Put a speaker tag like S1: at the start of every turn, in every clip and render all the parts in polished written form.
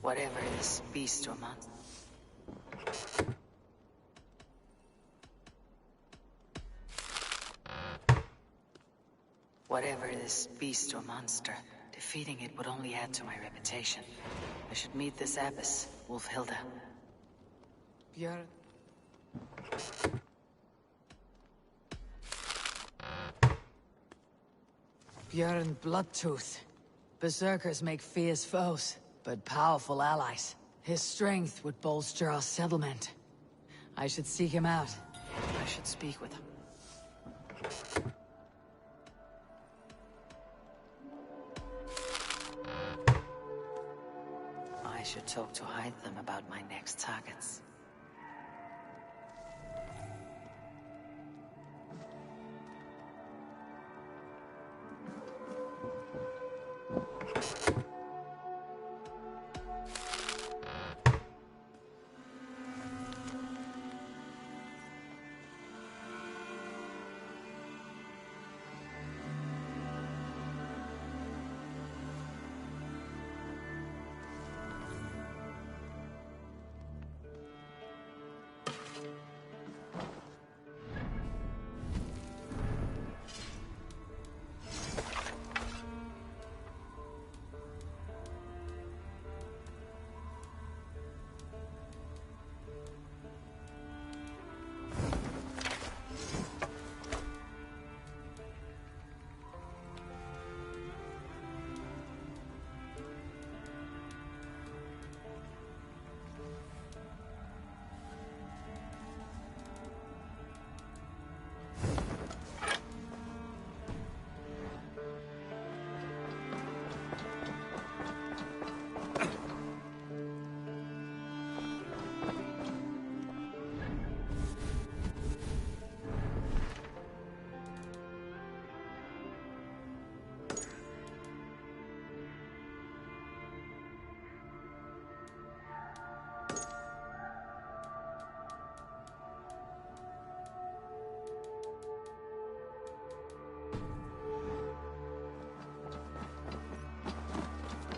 S1: Whatever this beast or monster. Whatever this beast or monster, defeating it would only add to my reputation. I should meet this abbess, Wolfhilda.
S2: Björn. Björn Bloodtooth. Berserkers make fierce foes, but powerful allies. His strength would bolster our settlement. I should seek him out.
S1: I should speak with him. I should talk to Hytham about my next targets.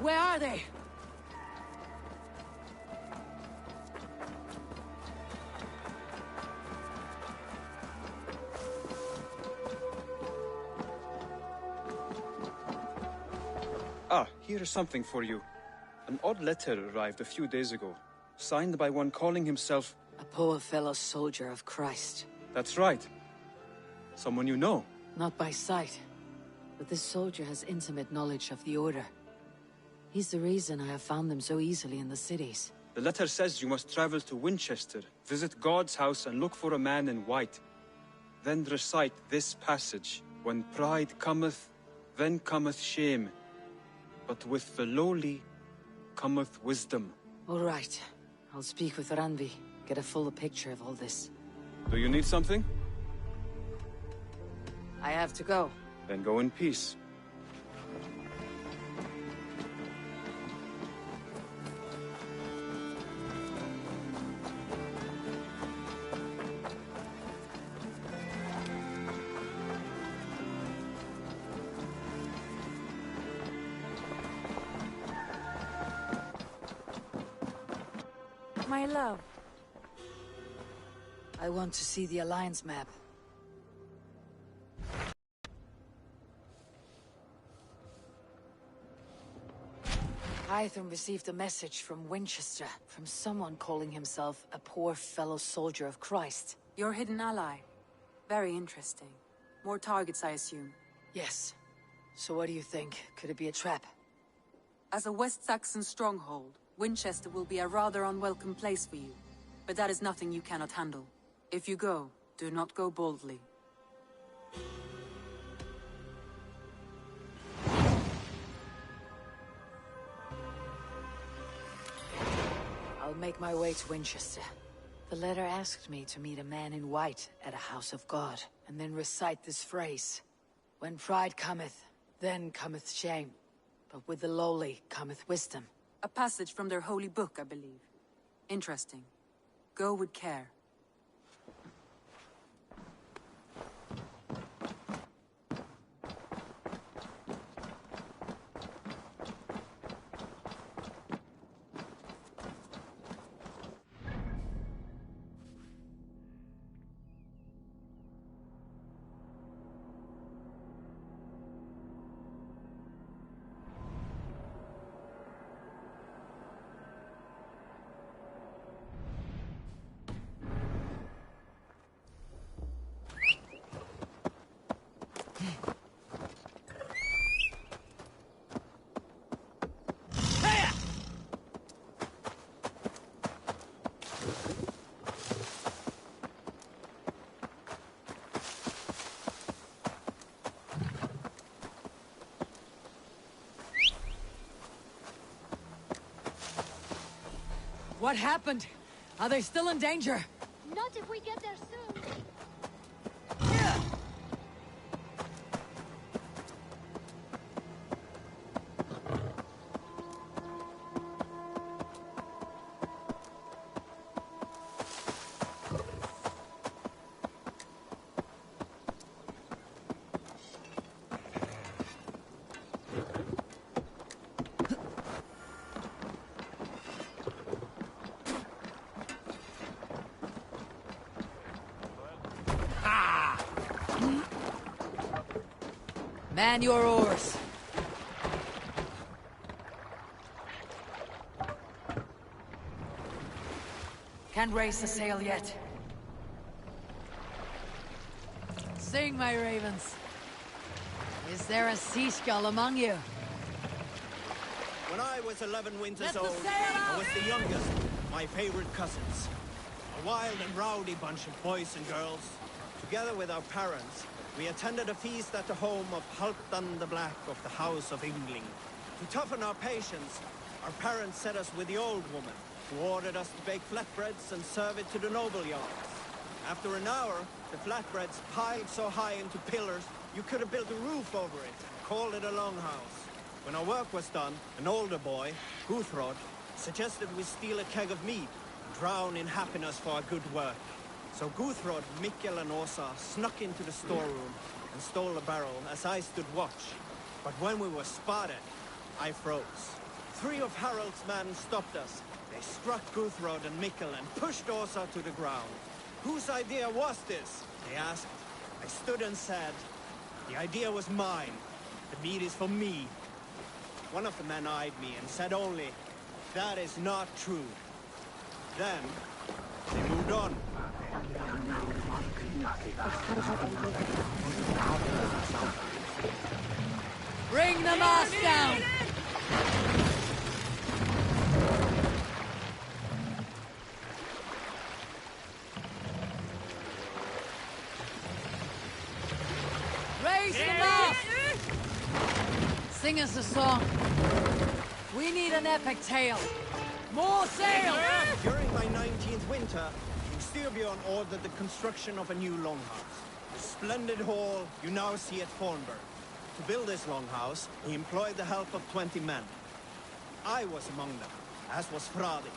S2: Where are they?
S3: Ah, here is something for you. An odd letter arrived a few days ago, signed by one calling himself...
S1: A poor fellow soldier of Christ.
S3: That's right. Someone you know.
S1: Not by sight, but this soldier has intimate knowledge of the Order. He's the reason I have found them so easily in the cities.
S3: The letter says you must travel to Winchester, visit God's house and look for a man in white. Then recite this passage. When pride cometh, then cometh shame. But with the lowly cometh wisdom.
S1: All right. I'll speak with Randvi, get a fuller picture of all this.
S3: Do you need something?
S1: I have to go.
S3: Then go in peace.
S2: My love.
S1: I want to see the Alliance map. Hytham received a message from Winchester, from someone calling himself a poor fellow soldier of Christ.
S4: Your hidden ally. Very interesting. More targets, I assume.
S1: Yes. So what do you think? Could it be a trap?
S4: As a West Saxon stronghold, Winchester will be a rather unwelcome place for you. But that is nothing you cannot handle. If you go, do not go boldly.
S1: I'll make my way to Winchester. The letter asked me to meet a man in white at a house of God, and then recite this phrase. When pride cometh, then cometh shame. But with the lowly cometh wisdom.
S4: A passage from their holy book, I believe. Interesting. Go with care.
S2: What happened? Are they still in danger?
S5: Not if we get there soon.
S2: Man your oars. Can't raise the sail yet. Sing, my ravens. Is there a seaskull among you?
S6: When I was 11 winters
S2: Let the
S6: old,
S2: sail
S6: I
S2: out!
S6: was the youngest, my favorite cousins. A wild and rowdy bunch of boys and girls. Together with our parents, we attended a feast at the home of Halfdan the Black of the House of Yngling. To toughen our patience, our parents set us with the old woman, who ordered us to bake flatbreads and serve it to the noble yards. After an hour, the flatbreads piled so high into pillars, you could have built a roof over it and called it a longhouse. When our work was done, an older boy, Guthrod, suggested we steal a keg of mead and drown in happiness for our good work. So Guthrod, Mikkel and Åsa snuck into the storeroom and stole a barrel as I stood watch. But when we were spotted, I froze. 3 of Harald's men stopped us. They struck Guthrod and Mikkel and pushed Åsa to the ground. Whose idea was this? They asked. I stood and said, the idea was mine. The meat is for me. One of the men eyed me and said only, that is not true. Then, they moved on.
S2: Bring the mast down! Raise the mast! Sing us a song. We need an epic tale. More sail!
S6: During my 19th winter, King Styrbjörn ordered the construction of a new longhouse. The splendid hall you now see at Fornburg. To build this longhouse, he employed the help of 20 men. I was among them, as was Fradi,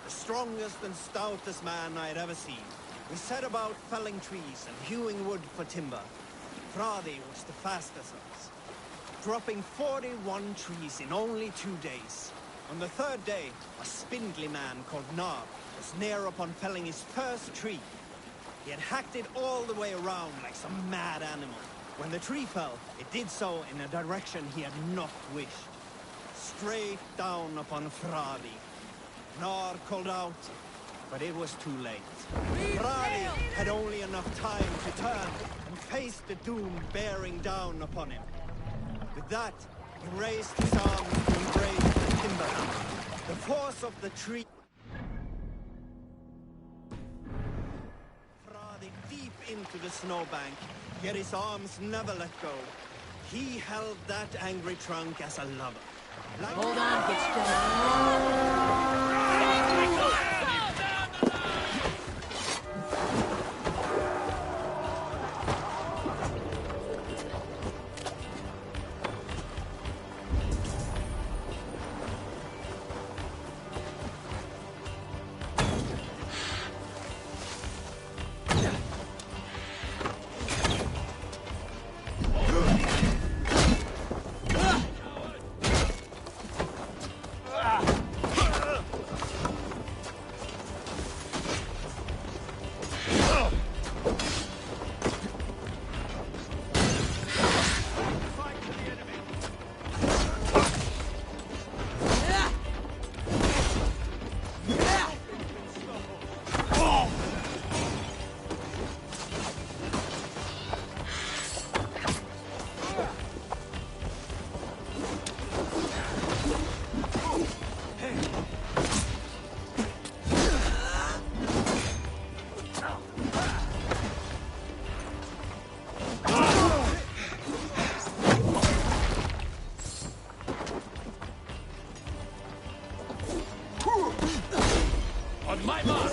S6: the strongest and stoutest man I had ever seen. We set about felling trees and hewing wood for timber. Fradi was the fastest of us, dropping 41 trees in only 2 days. On the 3rd day, a spindly man called Nar was near upon felling his first tree. He had hacked it all the way around like some mad animal. When the tree fell, it did so in a direction he had not wished. Straight down upon Fradi. Nar called out, but it was too late. Fradi had only enough time to turn and face the doom bearing down upon him. With that, he raised his arms to embrace the timber. The force of the tree... Fradi deep into the snowbank, yet his arms never let go. He held that angry trunk as a lover. Like
S2: Hold on, get still.
S7: On my mark!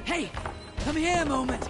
S2: Hey! Come here a moment!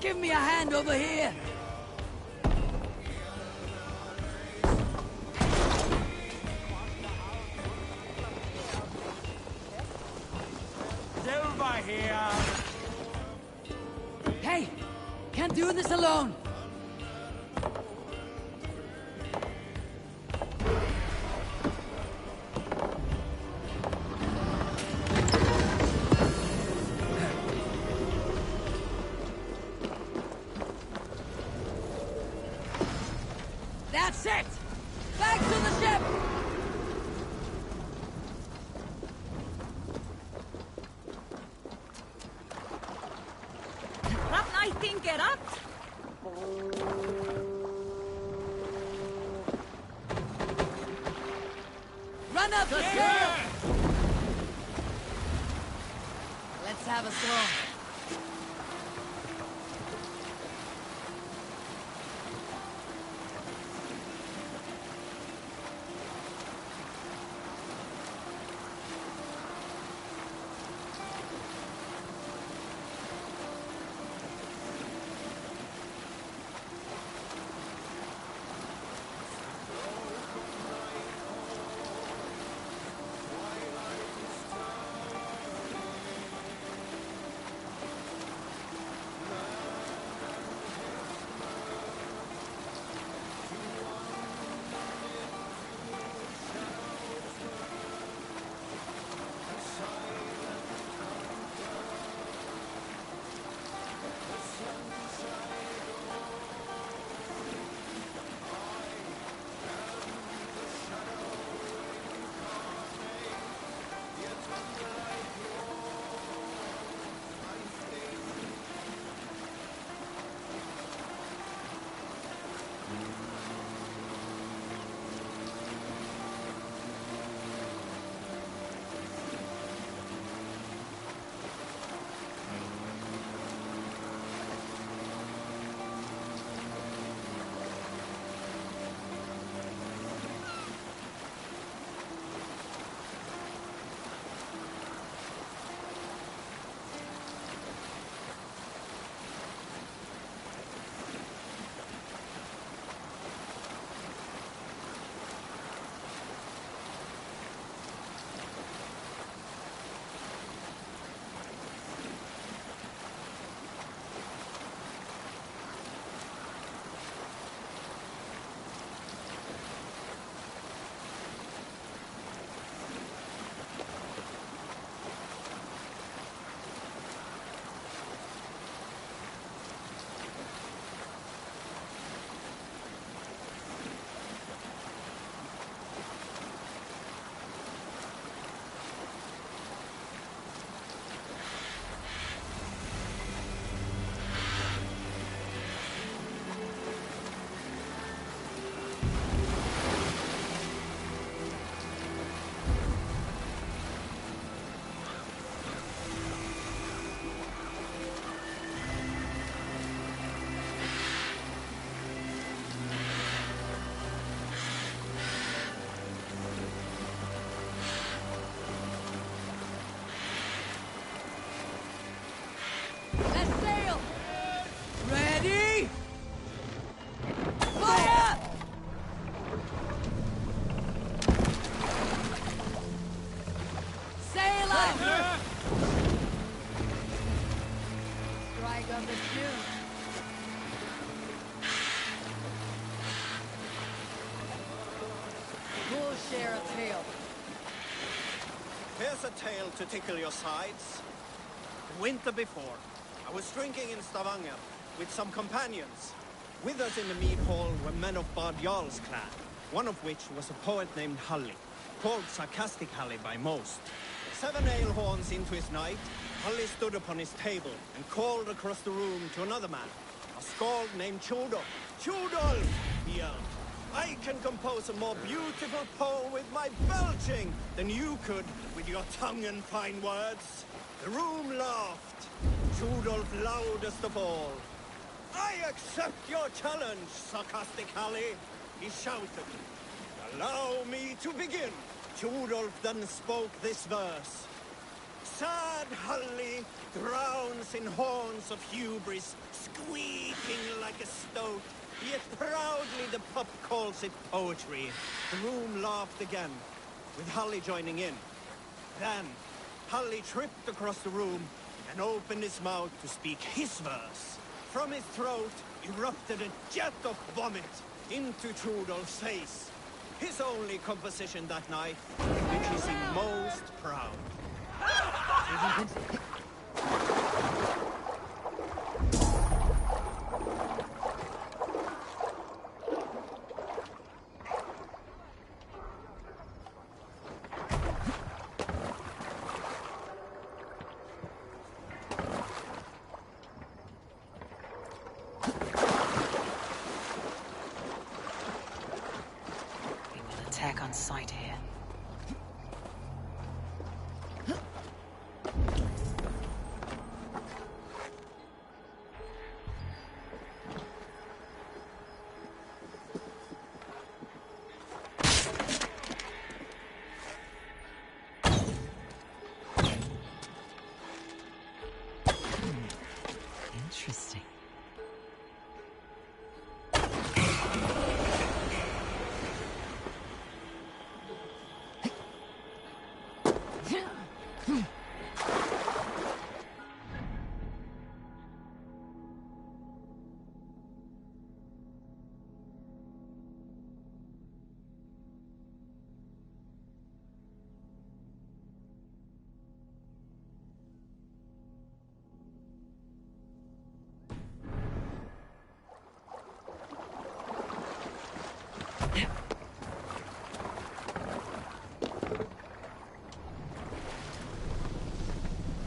S2: Give me a hand over here!
S7: Over here!
S2: Hey! Can't do this alone! That's it! Back to the ship! Run up the hill! Let's have a song. on the tune. Who'll share a tale?
S6: Here's a tale to tickle your sides. The winter before, I was drinking in Stavanger with some companions. With us in the mead hall were men of Bard Jarl's clan, one of which was a poet named Halli, called Sarcastic Halli by most. 7 ale horns into his night, Halli stood upon his table and called across the room to another man, a skald named Tjodolf. Tjodolf, he yelled, I can compose a more beautiful poem with my belching than you could with your tongue and fine words. The room laughed. Tjodolf loudest of all. I accept your challenge, Sarcastic Halli, he shouted. Allow me to begin. Tjodolf then spoke this verse. Sad Halli drowns in horns of hubris, squeaking like a stoat, yet proudly the pup calls it poetry. The room laughed again, with Halli joining in. Then, Halli tripped across the room and opened his mouth to speak his verse. From his throat erupted a jet of vomit into Tjodolf's face. His only composition that night, which he seemed most proud.
S1: Attack on sight here. Interesting.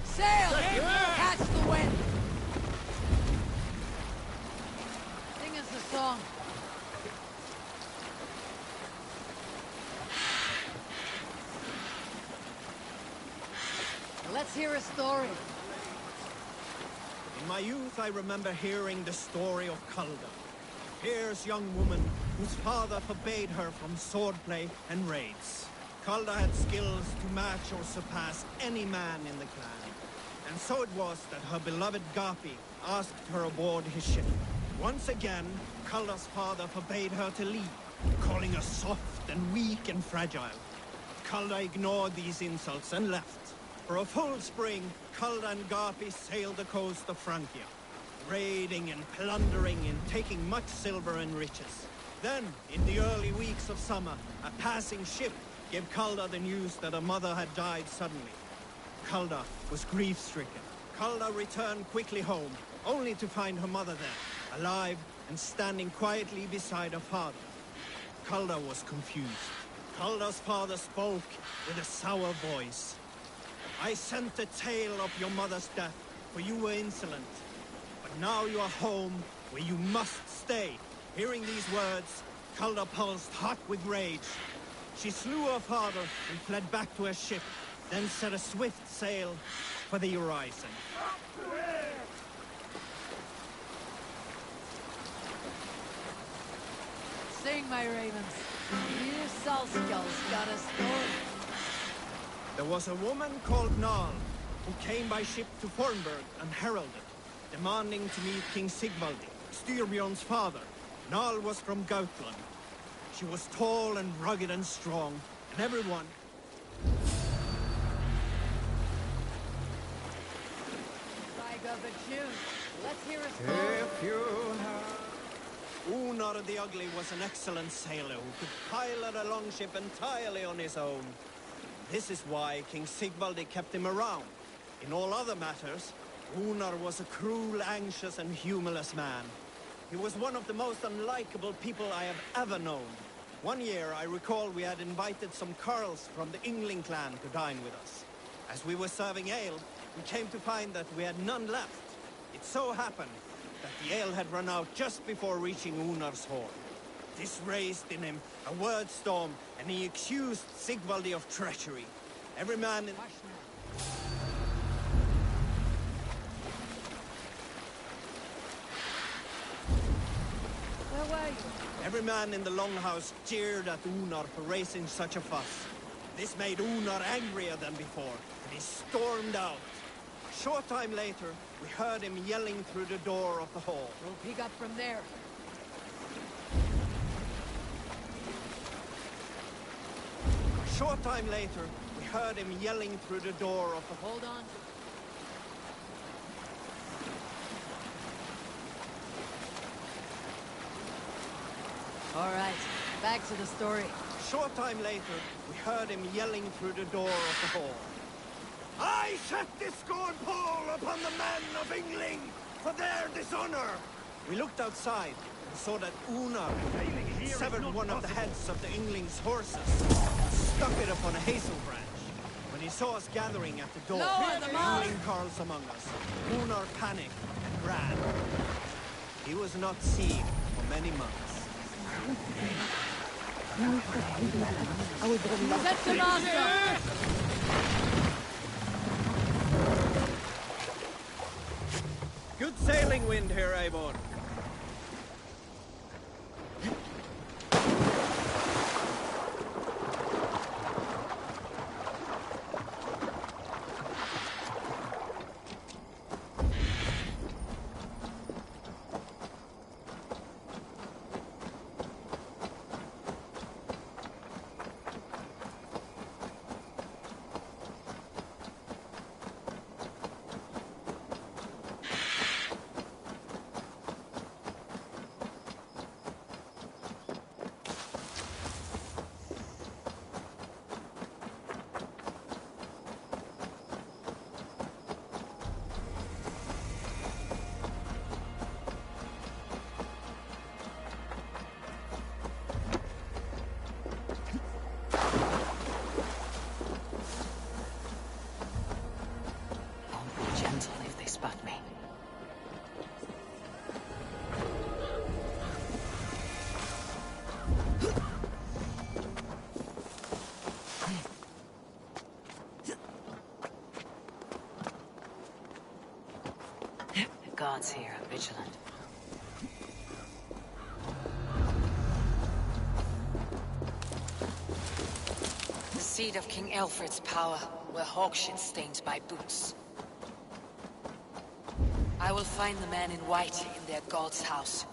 S2: Sail! Catch the wind! Sing us a song. Let's hear a story.
S6: In my youth, I remember hearing the story of Kalda, a fierce young woman whose father forbade her from swordplay and raids. Kalda had skills to match or surpass any man in the clan. And so it was that her beloved Gapi asked her aboard his ship. Once again, Kalda's father forbade her to leave, calling her soft and weak and fragile. Kalda ignored these insults and left. For a full spring, Kalda and Gapi sailed the coast of Francia, raiding and plundering and taking much silver and riches. Then, in the early weeks of summer, a passing ship gave Kalda the news that her mother had died suddenly. Kalda was grief-stricken. Kalda returned quickly home, only to find her mother there, alive and standing quietly beside her father. Kalda was confused. Kalda's father spoke with a sour voice. I sent the tale of your mother's death, for you were insolent. But now you are home, where you must stay. Hearing these words, Kalda pulsed hot with rage. She slew her father and fled back to her ship, then set a swift sail for the horizon.
S2: Sing, my ravens. You Salskulls got a story.
S6: There was a woman called Nal, who came by ship to Fornburg and heralded, demanding to meet King Sigvaldi, Styrbjorn's father. Nal was from Gautland. She was tall and rugged and strong, and everyone...
S2: Strike up a tune. Let's hear his
S6: Unar the Ugly was an excellent sailor who could pilot a longship entirely on his own. This is why King Sigvaldi kept him around. In all other matters, Unar was a cruel, anxious, and humorless man. He was one of the most unlikable people I have ever known. One year, I recall we had invited some Carls from the Yngling clan to dine with us. As we were serving ale, we came to find that we had none left. It so happened that the ale had run out just before reaching Unar's hall. This raised in him a word storm, and he accused Sigvaldi of treachery. Every man in...
S2: Where were you?
S6: Every man in the longhouse jeered at Unar for raising such a fuss. This made Unar angrier than before, and he stormed out. A short time later, we heard him yelling through the door of the hall.
S2: We'll pick up from there.
S6: A short time later, we heard him yelling through the door of the hall.
S2: Hold on. All right, back to the story.
S6: A short time later, we heard him yelling through the door of the hall. I set this scorn pall upon the men of Yngling for their dishonor! We looked outside and saw that Unar had severed one of the heads of the Yngling's horses and stuck it upon a hazel branch. When he saw us gathering at the door,
S2: Lower them all!
S6: Yngling Carls among us, Unar panicked and ran. He was not seen for many months.
S2: Set the master!
S6: Good sailing wind here, Eivor.
S2: Gods here are vigilant.
S1: The seat of King Alfred's power, where hawkshit stains my boots. I will find the man in white in their god's house.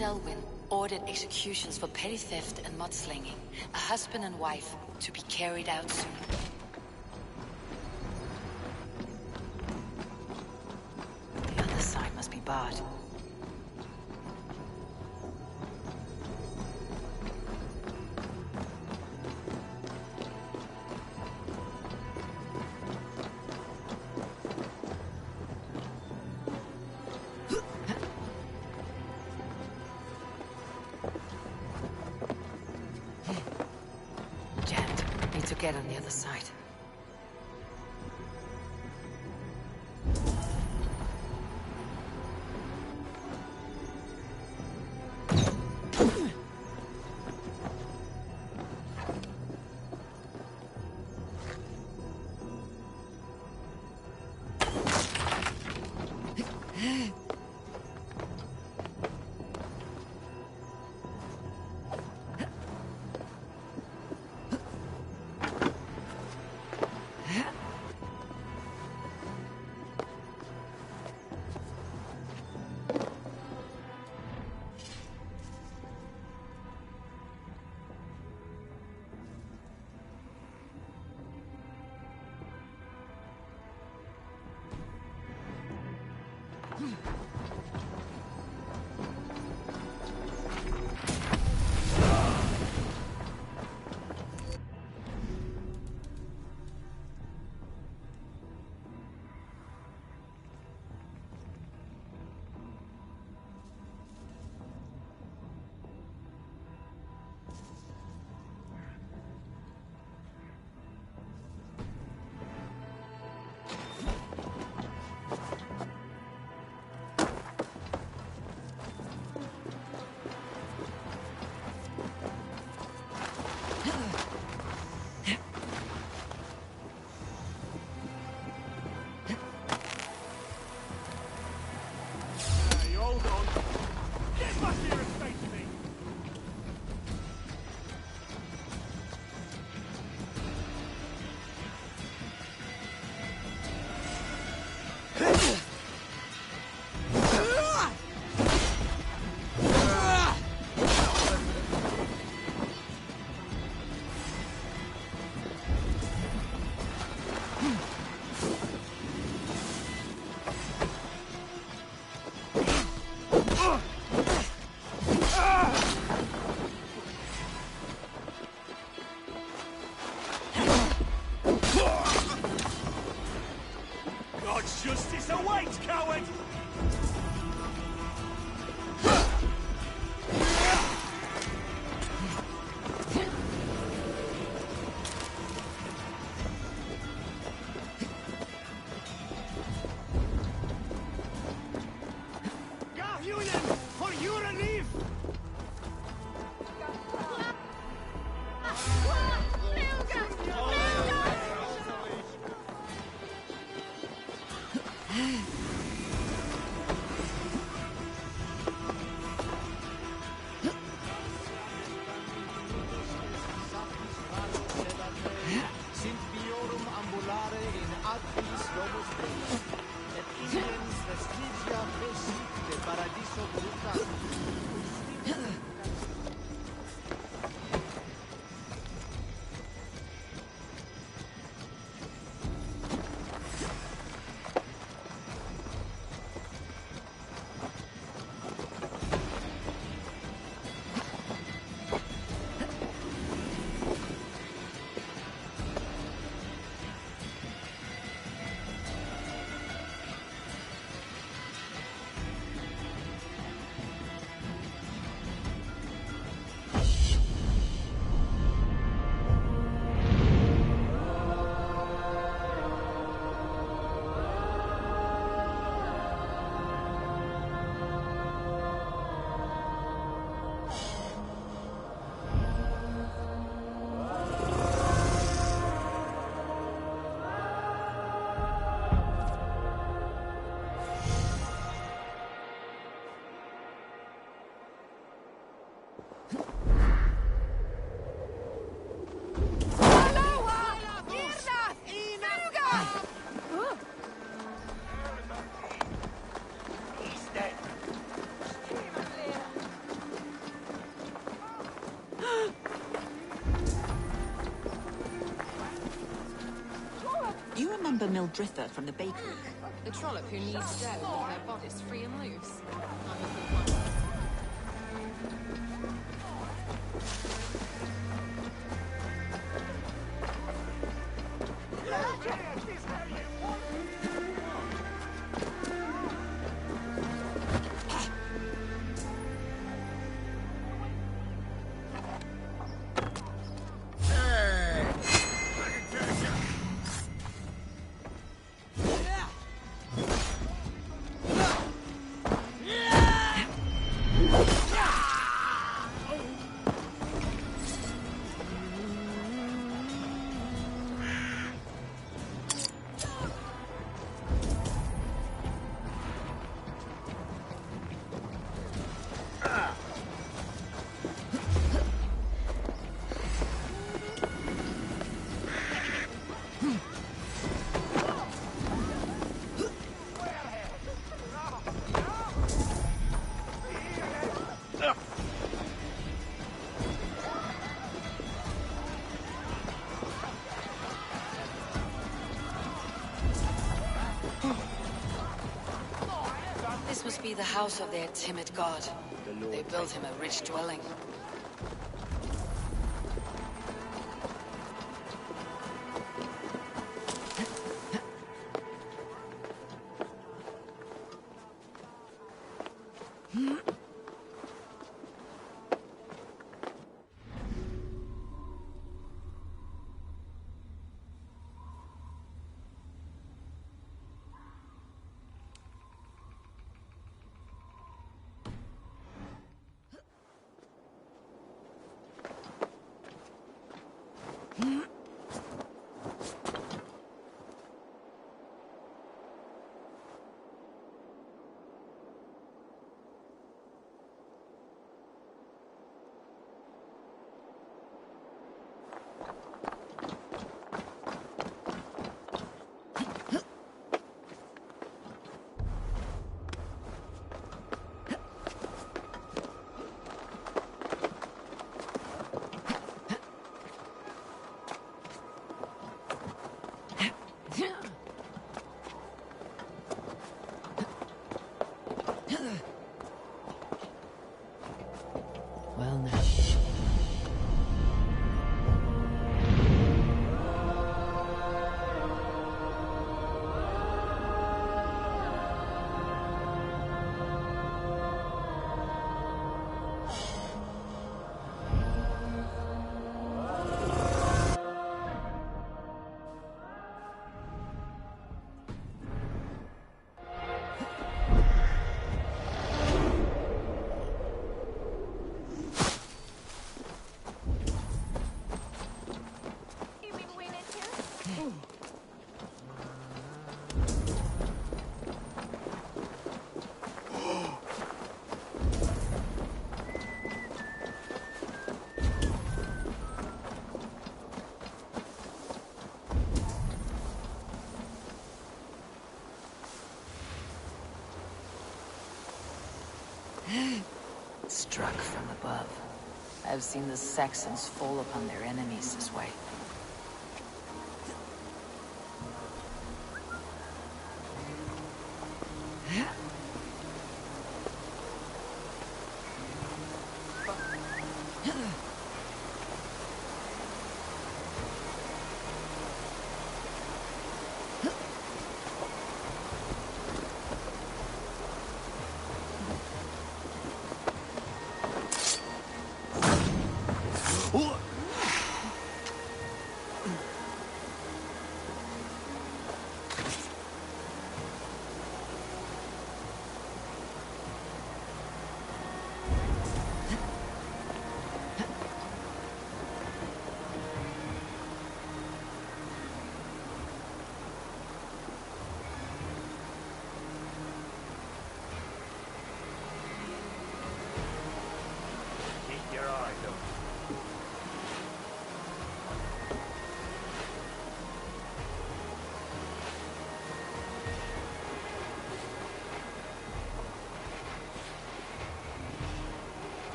S1: Selwyn ordered executions for petty theft and mudslinging. A husband and wife to be carried out soon. The other side must be barred. Get on the other side.
S7: You remember Mildritha from the bakery?
S8: The trollop who needs dough with her bodice free and loose.
S1: This must be the house of their timid god. They built him a rich dwelling.
S2: Well now.
S1: Struck from above. I've seen the Saxons fall upon their enemies this way.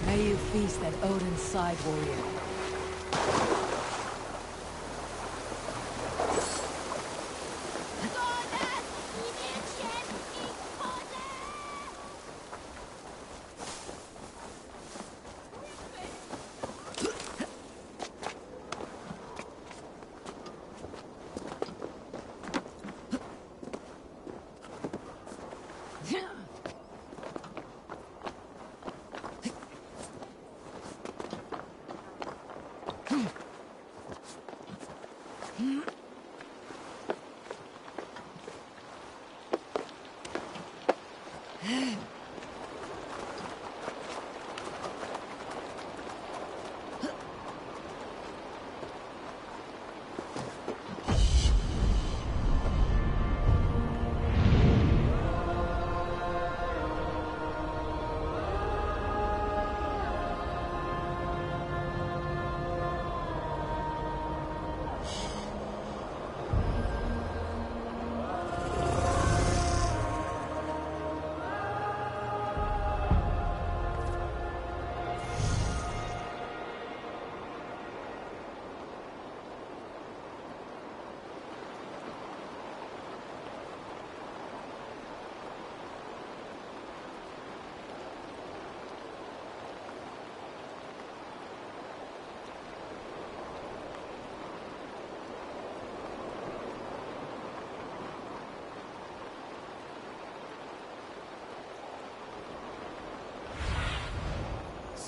S2: May you feast at Odin's side, warrior.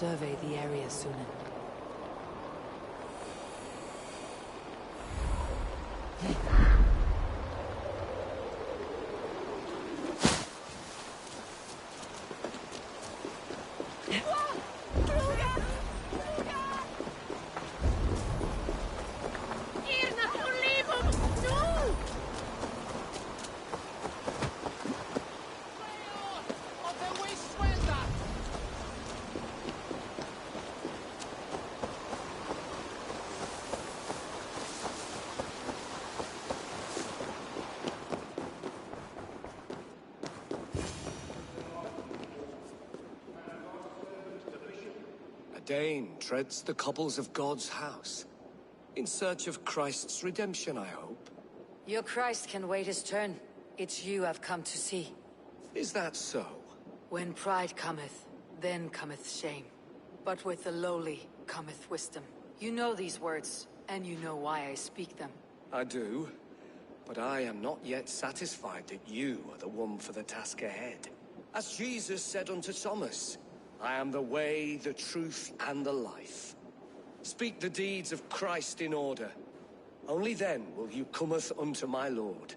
S2: Survey the area, Sunan.
S9: Dane treads the cobbles of God's house. In search of Christ's redemption, I hope.
S1: Your Christ can wait his turn. It's you I've come to see.
S9: Is that so?
S1: When pride cometh, then cometh shame. But with the lowly cometh wisdom. You know these words, and you know why I speak them.
S9: I do, but I am not yet satisfied that you are the one for the task ahead. As Jesus said unto Thomas, I am the way, the truth, and the life. Speak the deeds of Christ in order. Only then will you cometh unto my Lord.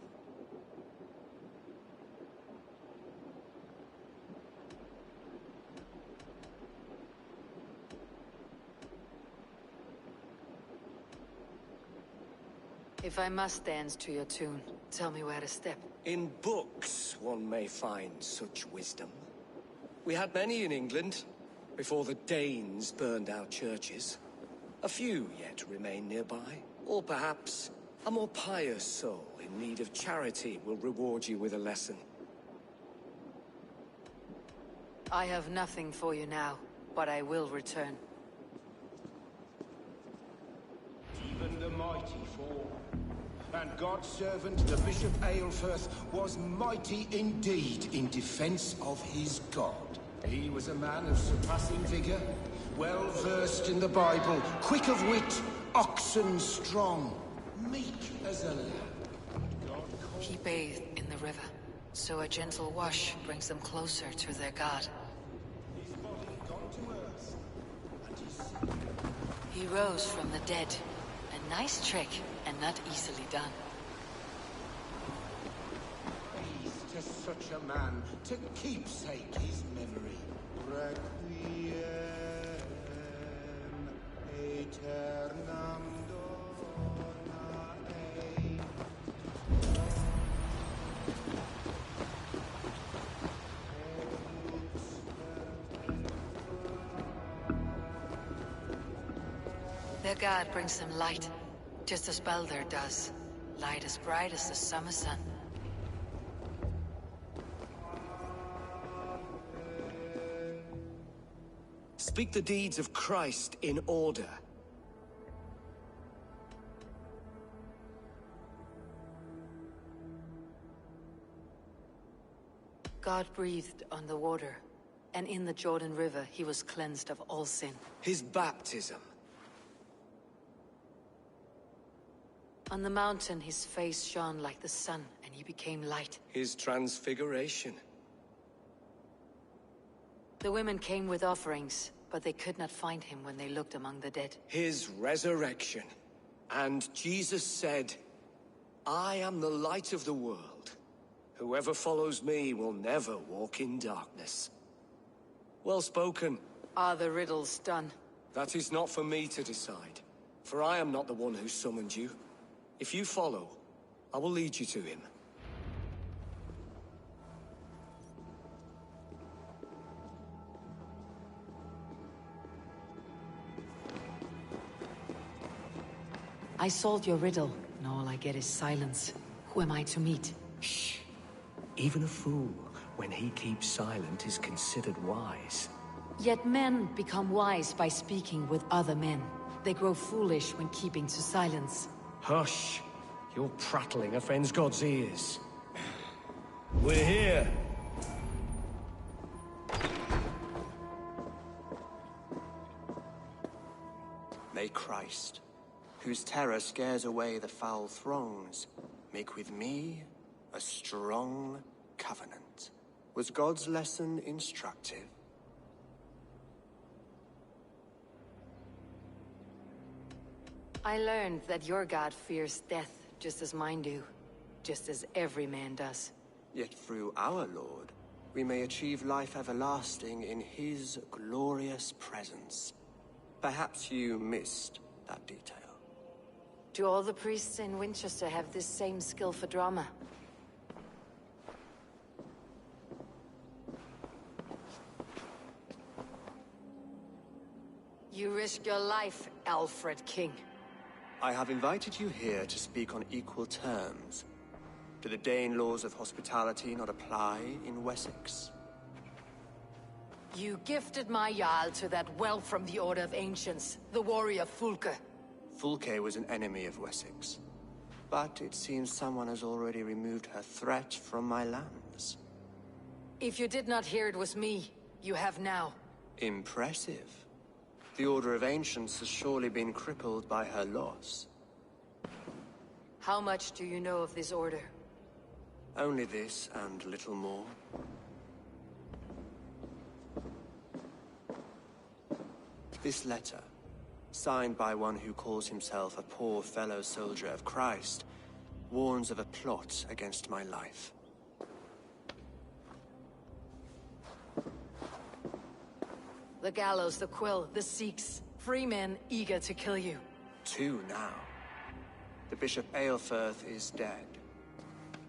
S1: If I must dance to your tune, tell me where to step.
S9: In books one may find such wisdom. We had many in England, before the Danes burned our churches. A few yet remain nearby. Or perhaps a more pious soul in need of charity will reward you with a lesson.
S1: I have nothing for you now, but I will return.
S10: Even the mighty fall. And God's servant, the Bishop Aelfirth, was mighty indeed in defense of his God. He was a man of surpassing vigor, well versed in the Bible, quick of wit, oxen strong, meek as a lamb.
S1: He bathed in the river, so a gentle wash brings them closer to their God.
S10: His body gone to earth, and his...
S1: He rose from the dead. A nice trick, and not easily done.
S10: Praise to such a man, to keepsake his memory. Requiem aeternam dona ei.
S1: Their God brings them light, just as Baldur does. Light as bright as the summer sun.
S9: Speak the deeds of Christ in order.
S1: God breathed on the water, and in the Jordan River he was cleansed of all sin.
S9: His baptism.
S1: On the mountain his face shone like the sun, and he became light.
S9: His transfiguration.
S1: The women came with offerings, but they could not find him when they looked among the dead.
S9: His resurrection. And Jesus said, I am the light of the world. Whoever follows me will never walk in darkness. Well spoken.
S1: Are the riddles done?
S9: That is not for me to decide, for I am not the one who summoned you. If you follow, I will lead you to him.
S2: I solved your riddle, and all I get is silence. Who am I to meet?
S9: Shh. Even a fool, when he keeps silent, is considered wise.
S2: Yet men become wise by speaking with other men. They grow foolish when keeping to silence.
S9: Hush! Your prattling offends God's ears. We're here!
S11: May Christ, whose terror scares away the foul throngs, make with me a strong covenant. Was God's lesson instructive?
S1: I learned that your God fears death just as mine do. Just as every man does.
S11: Yet through our Lord, we may achieve life everlasting in his glorious presence. Perhaps you missed that detail.
S1: Do all the priests in Winchester have this same skill for drama? You risk your life, Alfred King.
S11: I have invited you here to speak on equal terms. Do the Dane laws of hospitality not apply in Wessex?
S1: You gifted my Jarl to that whelp from the Order of Ancients, the warrior Fulke.
S11: Fulke was an enemy of Wessex. but it seems someone has already removed her threat from my lands.
S2: If you did not hear it was me, you have now.
S11: Impressive. The Order of Ancients has surely been crippled by her loss.
S2: How much do you know of this order?
S11: Only this and little more. This letter, signed by one who calls himself a poor fellow soldier of Christ, warns of a plot against my life.
S2: The gallows, the quill, the Sikhs. Free men eager to kill you.
S11: 2 now. The Bishop Aelfirth is dead.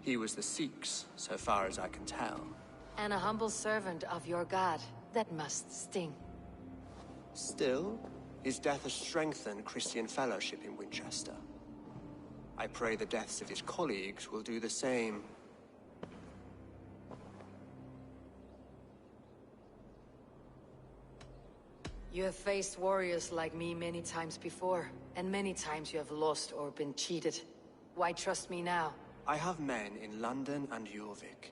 S11: He was the Sikhs, so far as I can tell.
S2: And a humble servant of your god. That must sting.
S11: Still, his death has strengthened Christian fellowship in Winchester. I pray the deaths of his colleagues will do the same.
S2: You have faced warriors like me many times before, and many times you have lost or been cheated. Why trust me now?
S11: I have men in London and Jorvik.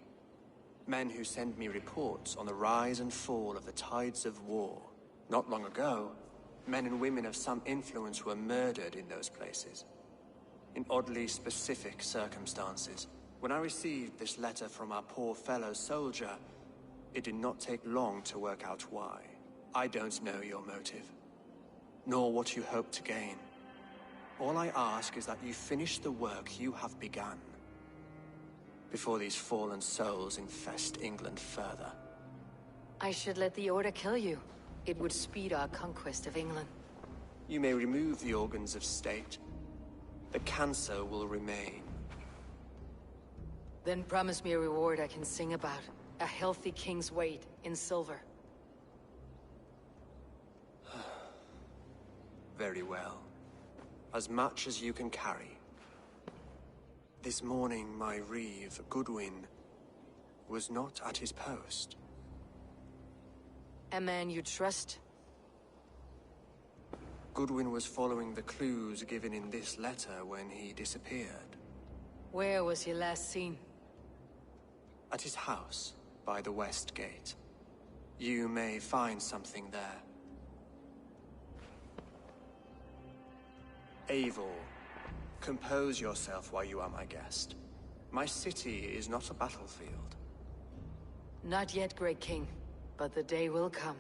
S11: Men who send me reports on the rise and fall of the tides of war. Not long ago, men and women of some influence were murdered in those places. In oddly specific circumstances. When I received this letter from our poor fellow soldier, it did not take long to work out why. I don't know your motive, nor what you hope to gain. All I ask is that you finish the work you have begun, before these fallen souls infest England further.
S2: I should let the Order kill you. It would speed our conquest of England.
S11: You may remove the organs of state. The cancer will remain.
S2: Then promise me a reward I can sing about. A healthy king's weight in silver.
S11: Very well. As much as you can carry. This morning, my reeve, Goodwin, was not at his post.
S2: A man you trust?
S11: Goodwin was following the clues given in this letter when he disappeared.
S2: Where was he last seen?
S11: At his house, by the West Gate. You may find something there. Eivor, compose yourself while you are my guest. My city is not a battlefield.
S2: Not yet, great king, but the day will come.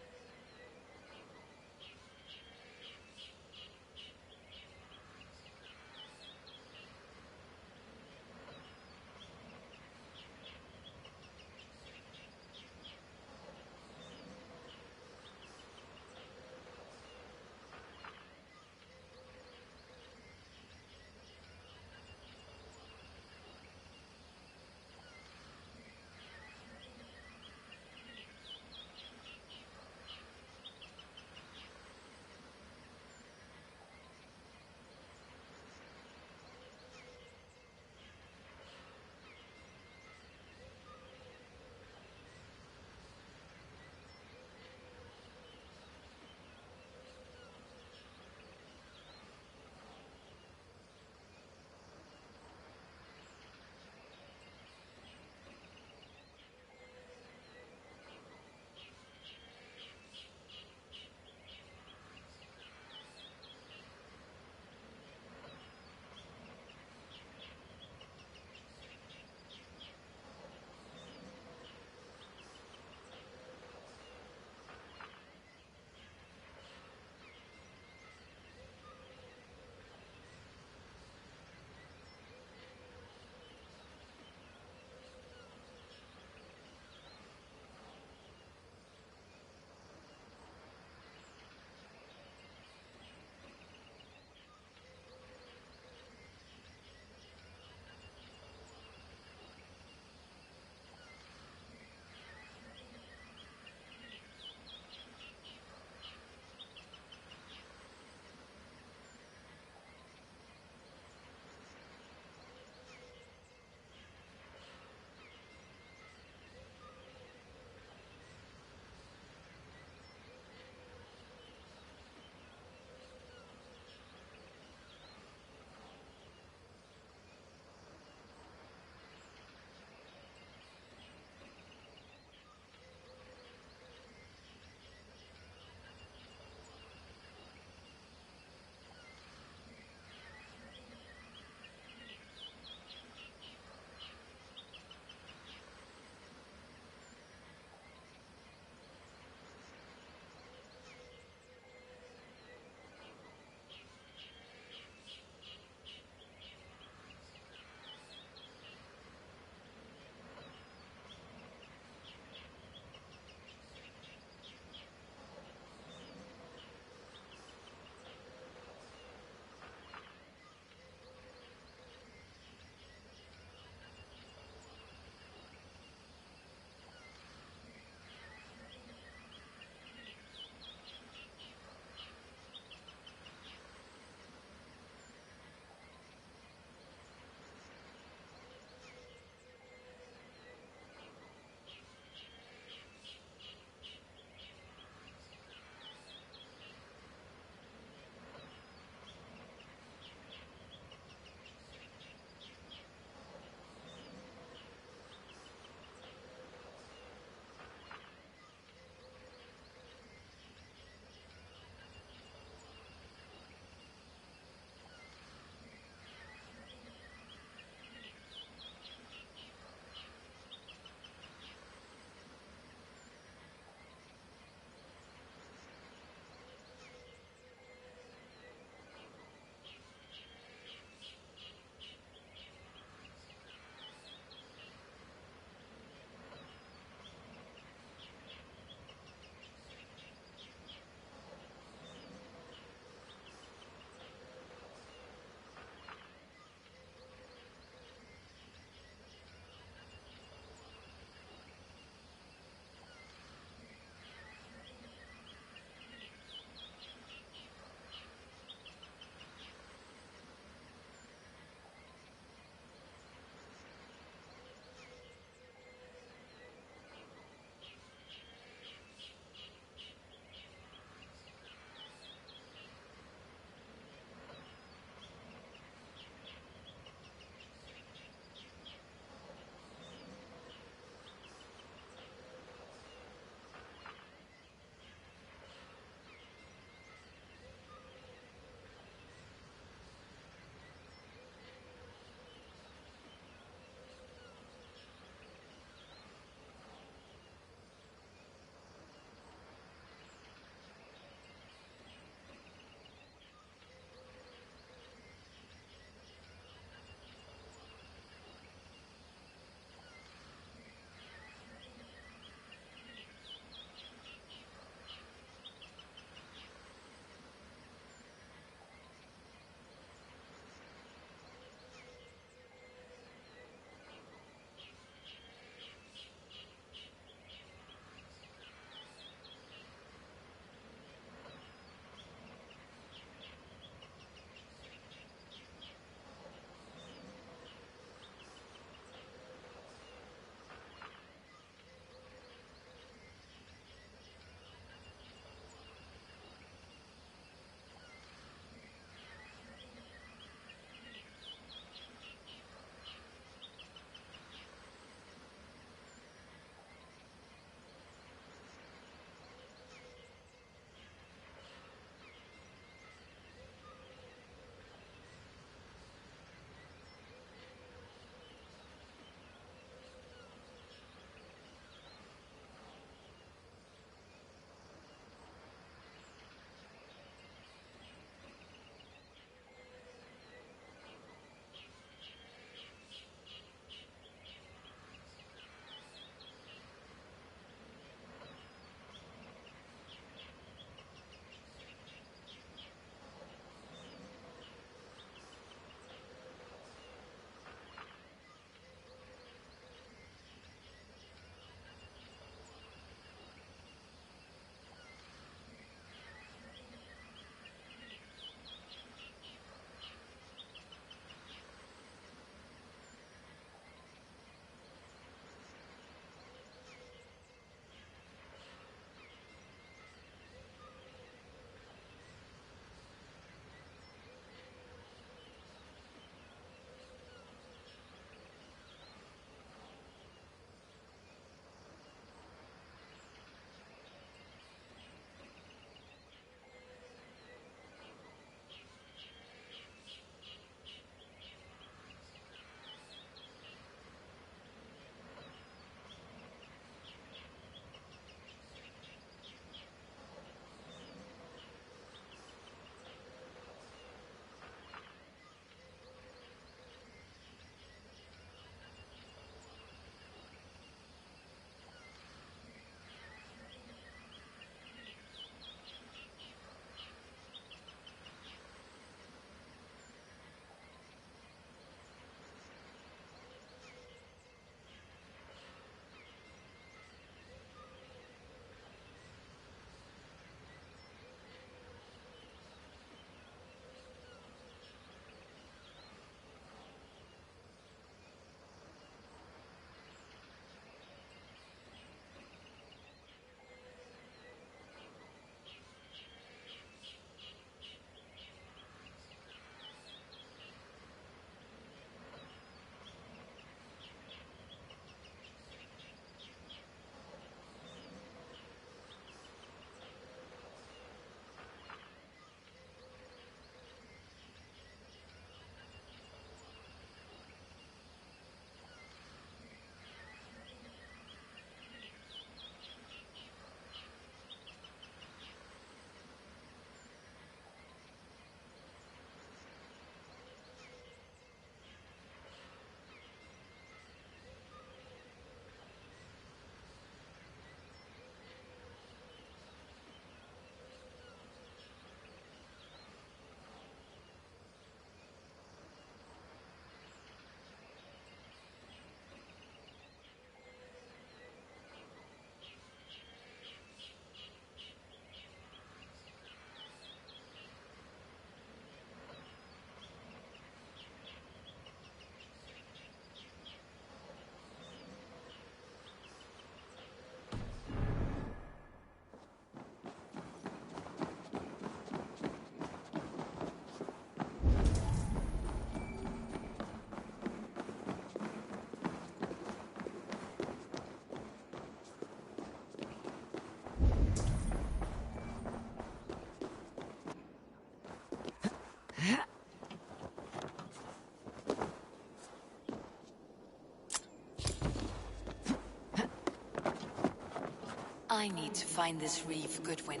S1: I need to find this reeve, Goodwin.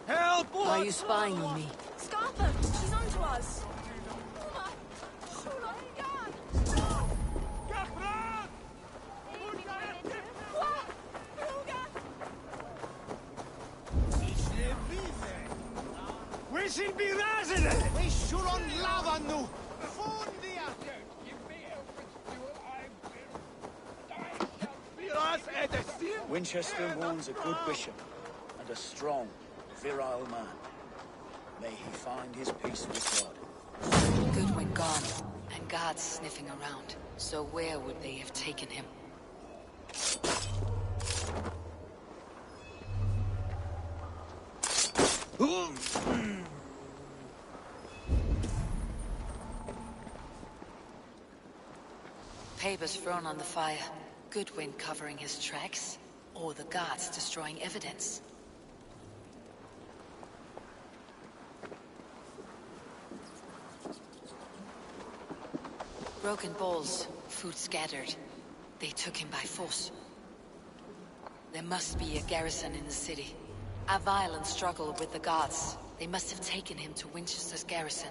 S6: Help!
S1: Why are you spying on me?
S12: Scarpa! She's on to us!
S6: Wysin birazile! Ei suron lavannu! Fundia!
S13: Winchester warns a good bishop and a strong, virile man. May he find his peace with God.
S1: Goodwin gone, and guards sniffing around. So where would they have taken him? Papers thrown on the fire. Goodwin covering his tracks, or the guards destroying evidence. Broken bowls, food scattered. They took him by force. There must be a garrison in the city. A violent struggle with the guards. They must have taken him to Winchester's garrison.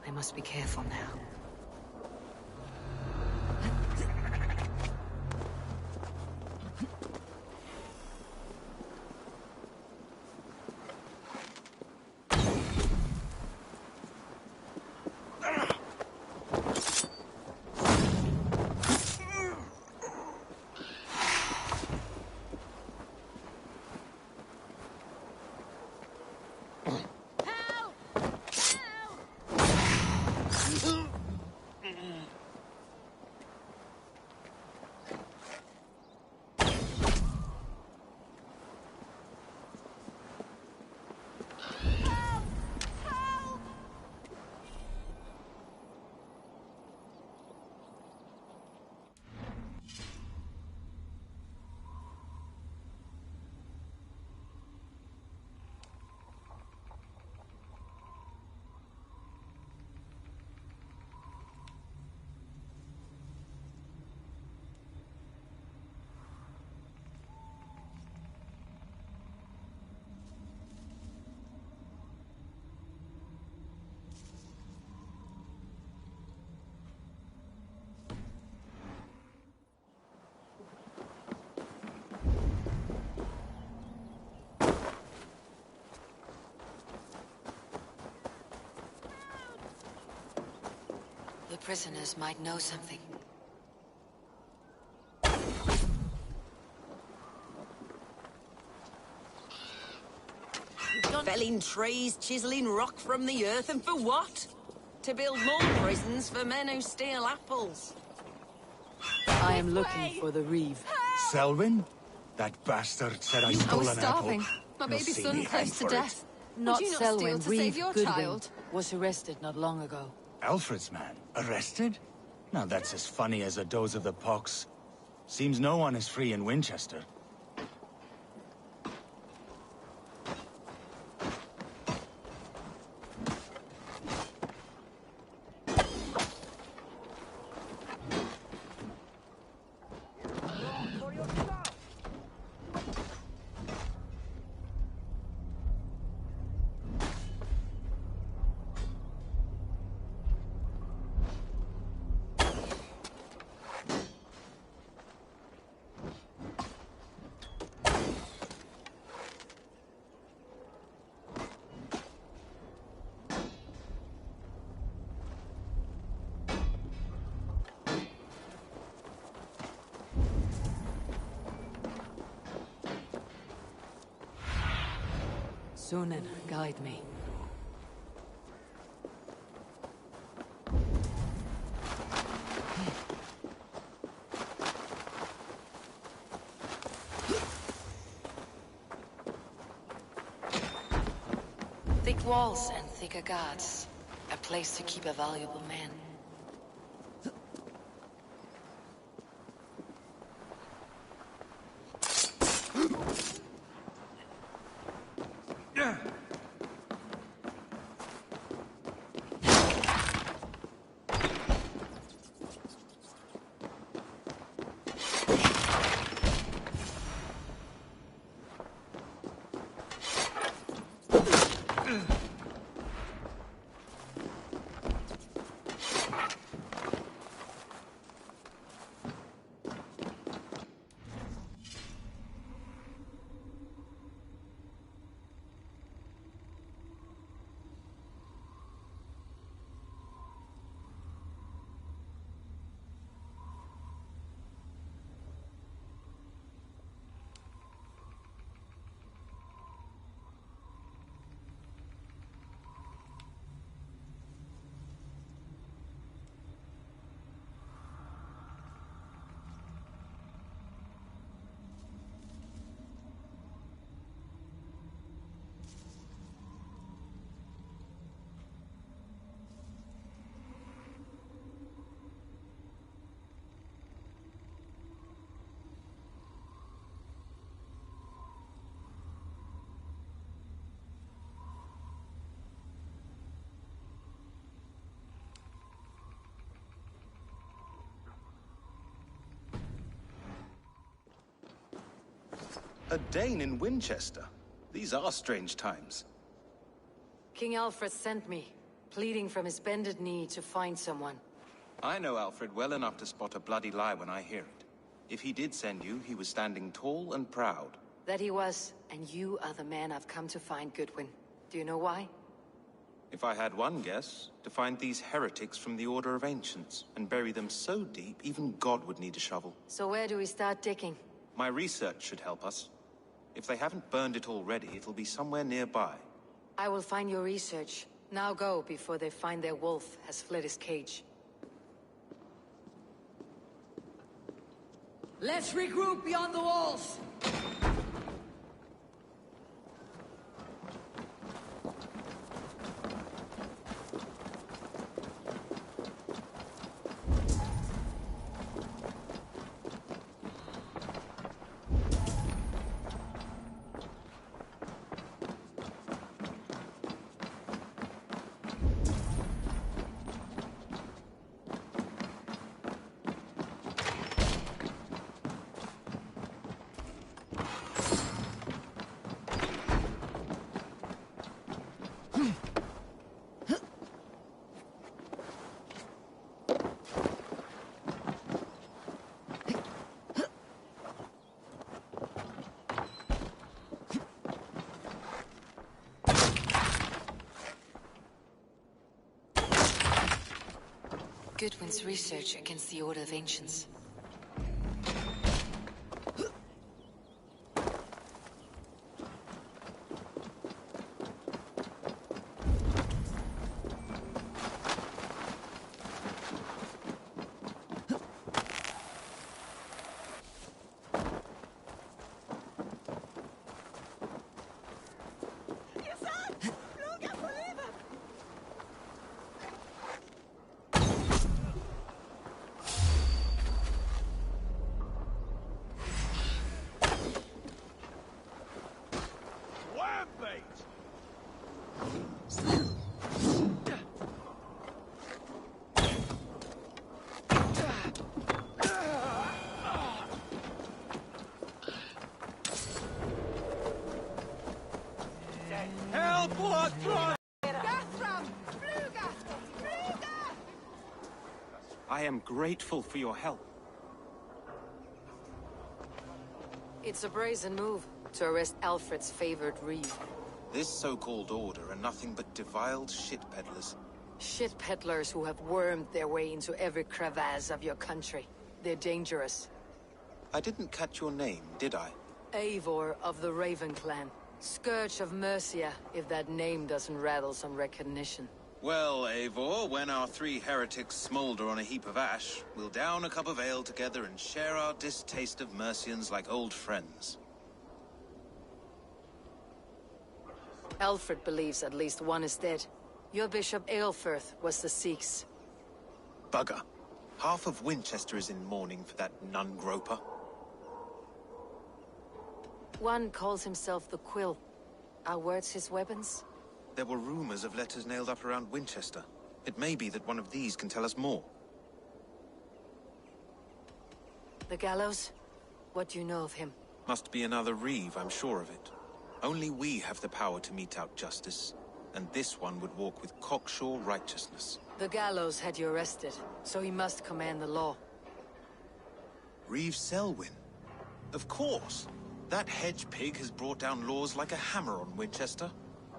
S1: I must be careful now. The prisoners might know something.
S12: Felling trees, chiseling rock from the earth, and for what? To build more prisons for men who steal apples.
S2: I am looking for the reeve.
S10: Selwyn? That bastard said I stole an apple.
S8: I was starving. My
S10: You'll
S8: baby
S10: see
S8: son
S10: me
S8: close
S10: hang
S8: to
S10: for it.
S8: death.
S2: Not
S8: Would you not
S2: Selwyn,
S8: steal to
S2: Reeve
S8: save your
S2: Goodwin
S8: child?
S2: was arrested not long ago.
S10: Alfred's man? Arrested? Now that's as funny as a dose of the pox. Seems no one is free in Winchester.
S2: Sunan, guide me.
S1: Thick walls and thicker guards. A place to keep a valuable man.
S14: A Dane in Winchester? These are strange times.
S1: King Alfred sent me, pleading from his bended knee to find someone.
S14: I know Alfred well enough to spot a bloody lie when I hear it. If he did send you, he was standing tall and proud.
S1: That he was, and you are the man I've come to find, Goodwin. Do you know why?
S14: If I had one guess, to find these heretics from the Order of Ancients, and bury them so deep, even God would need a shovel.
S1: So where do we start digging?
S14: My research should help us. If they haven't burned it already, it'll be somewhere nearby.
S1: I will find your research. Now go, before they find their wolf has fled his cage.
S2: Let's regroup beyond the walls!
S1: Goodwin's research against the Order of Ancients.
S14: I am grateful for your help.
S1: It's a brazen move to arrest Alfred's favored reeve.
S14: This so-called order are nothing but deviled shit peddlers.
S1: Shit peddlers who have wormed their way into every crevasse of your country. They're dangerous.
S14: I didn't catch your name, did I?
S1: Eivor of the Raven Clan.
S2: Scourge of Mercia, if that name doesn't rattle some recognition.
S14: Well, Eivor, when our 3 heretics smolder on a heap of ash, we'll down a cup of ale together and share our distaste of Mercians like old friends.
S2: Alfred believes at least one is dead. Your Bishop Aelfirth was the Sikhs.
S14: Bugger. Half of Winchester is in mourning for that nun-groper.
S2: One calls himself the Quill. Are words his weapons?
S14: There were rumors of letters nailed up around Winchester. It may be that one of these can tell us more.
S2: The gallows? What do you know of him?
S14: Must be another Reeve, I'm sure of it. Only we have the power to mete out justice, and this one would walk with cocksure righteousness.
S2: The gallows had you arrested, so he must command the law.
S14: Reeve Selwyn? Of course! That hedge pig has brought down laws like a hammer on Winchester,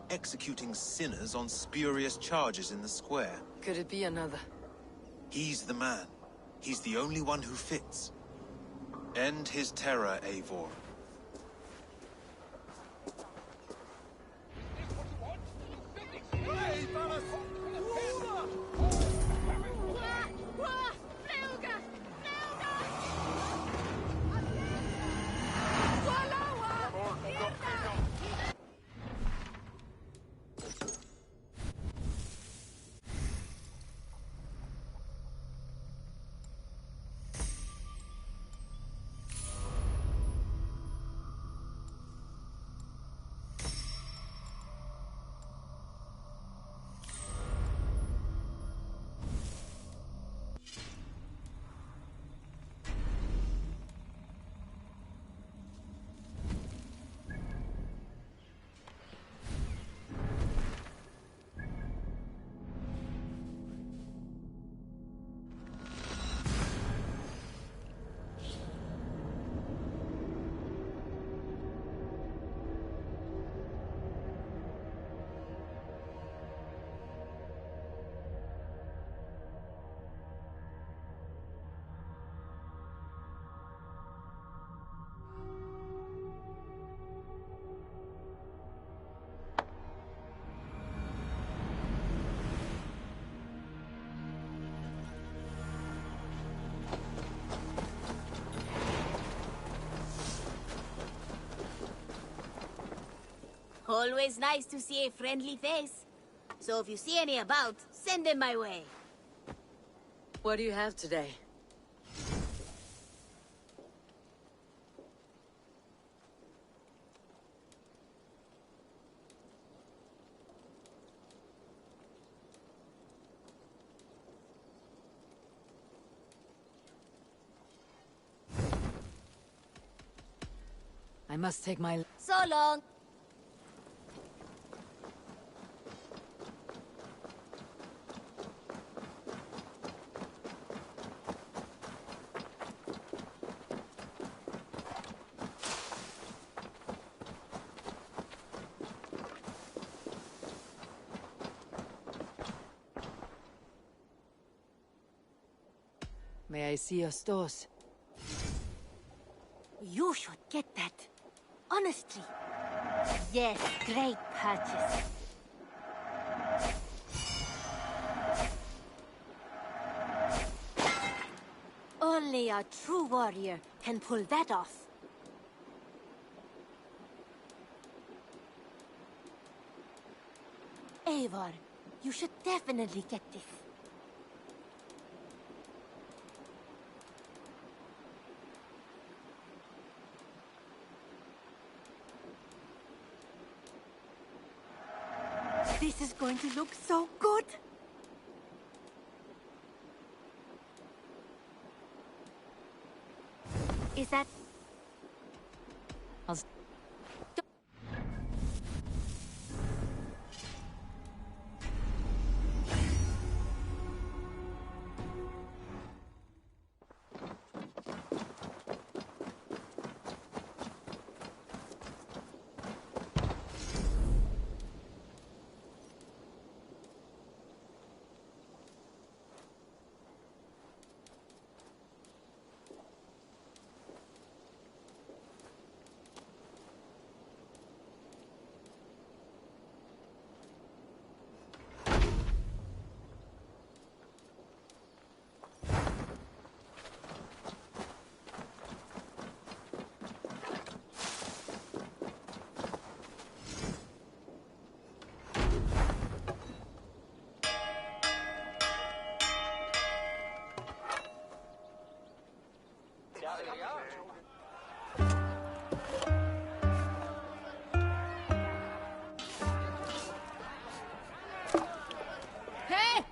S14: executing sinners on spurious charges in the square.
S2: Could it be another?
S14: He's the man. He's the only one who fits. End his terror, Eivor.
S5: Always nice to see a friendly face. So if you see any about, send them my way.
S2: What do you have today? I must take my...
S5: So long.
S2: May I see your stores?
S5: You should get that. Honestly. Yes, great purchase. Only a true warrior can pull that off. Eivor, you should definitely get this. This is going to look so good! Is that... Hey!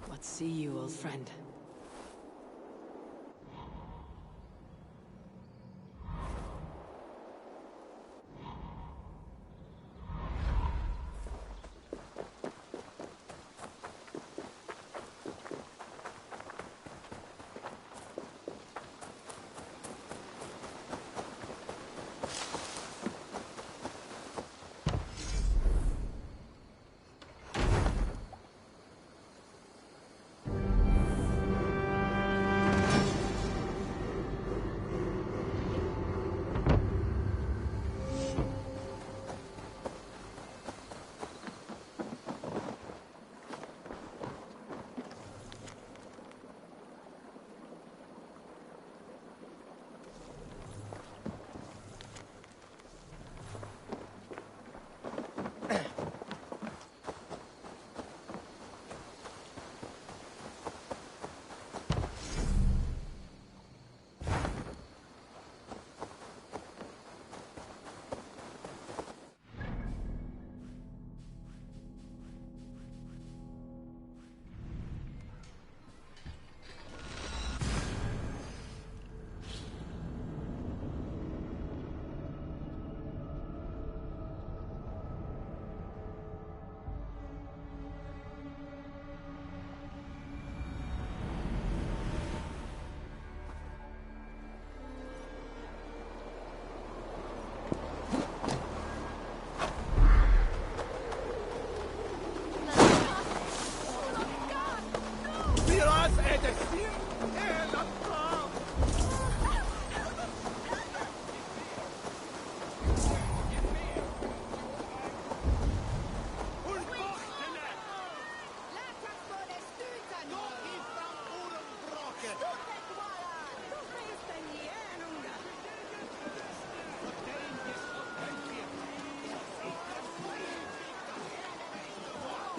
S2: What see you, old friend?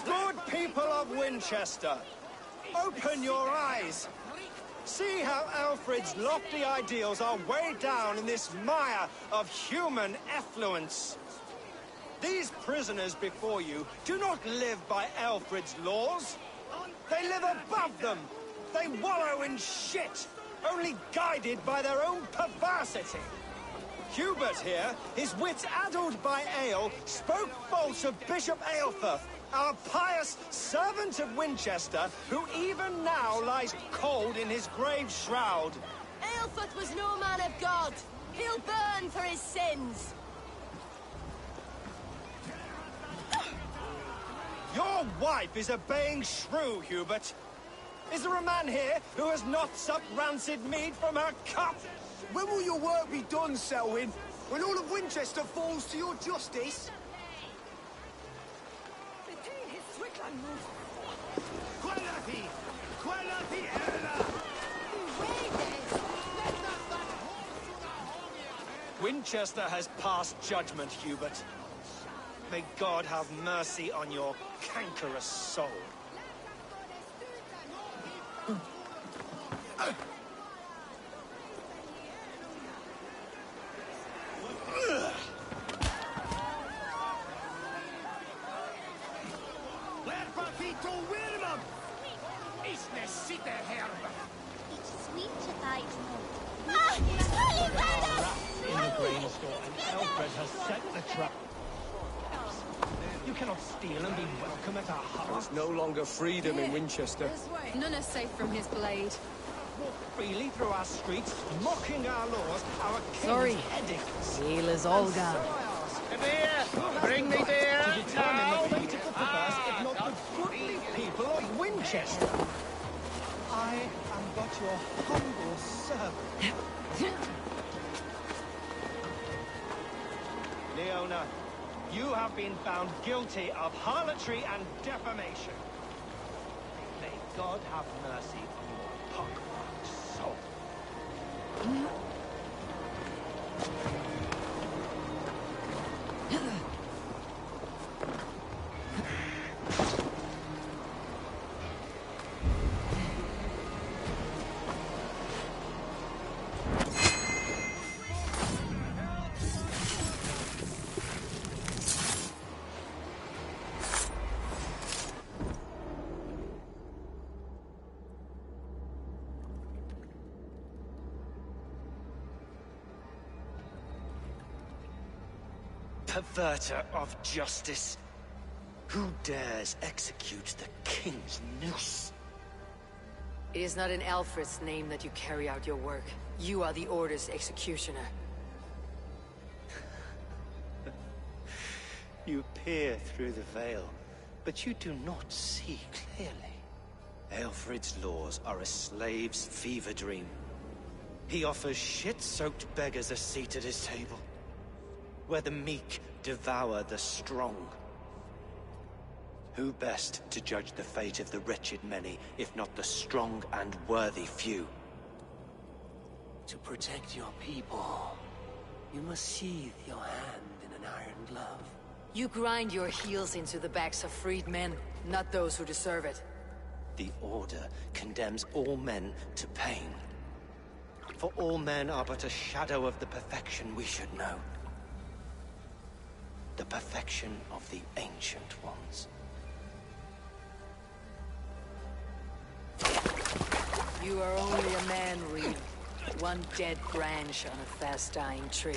S6: Good people of Winchester, open your eyes. See how Alfred's lofty ideals are weighed down in this mire of human effluence. These prisoners before you do not live by Alfred's laws. They live above them. They wallow in shit, only guided by their own perversity. Hubert here, his wits addled by ale, spoke false of Bishop Aelfirth, our pious servant of Winchester, who even now lies cold in his grave shroud.
S5: Aelfirth was no man of God. He'll burn for his sins.
S6: Your wife is a baying shrew, Hubert. Is there a man here who has not supped rancid mead from her cup?
S10: When will your work be done, Selwyn? When all of Winchester falls to your justice?
S6: Winchester has passed judgment, Hubert. May God have mercy on your cankerous soul.
S5: It's sweet to bite more. Ah! Holy Mother!
S6: In the grain store, and Alfred has set the trap. You cannot steal and be welcome at our house.
S9: There's no longer freedom in Winchester.
S8: None are safe from his blade.
S6: Walk freely through our streets, mocking our laws, our king's edicts.
S2: Deal is all gone.
S6: Bring me beer! To determine the fate of the perverse, if not the goodly people of Winchester. I am but your humble servant. Leona, You have been found guilty of harlotry and defamation. May God have mercy on your pockmarked soul.
S15: Perverter of justice. Who dares execute the king's noose?
S2: It is not in Alfred's name that you carry out your work. You are the Order's executioner.
S15: You peer through the veil, but you do not see clearly. Alfred's laws are a slave's fever dream. He offers shit-soaked beggars a seat at his table, where the meek devour the strong. Who best to judge the fate of the wretched many, if not the strong and worthy few? To protect your people, you must sheathe your hand in an iron glove.
S2: You grind your heels into the backs of freed men, not those who deserve it.
S15: The Order condemns all men to pain. For all men are but a shadow of the perfection we should know. The perfection of the Ancient Ones.
S2: You are only a man, Reed. One dead branch on a fast-dying tree.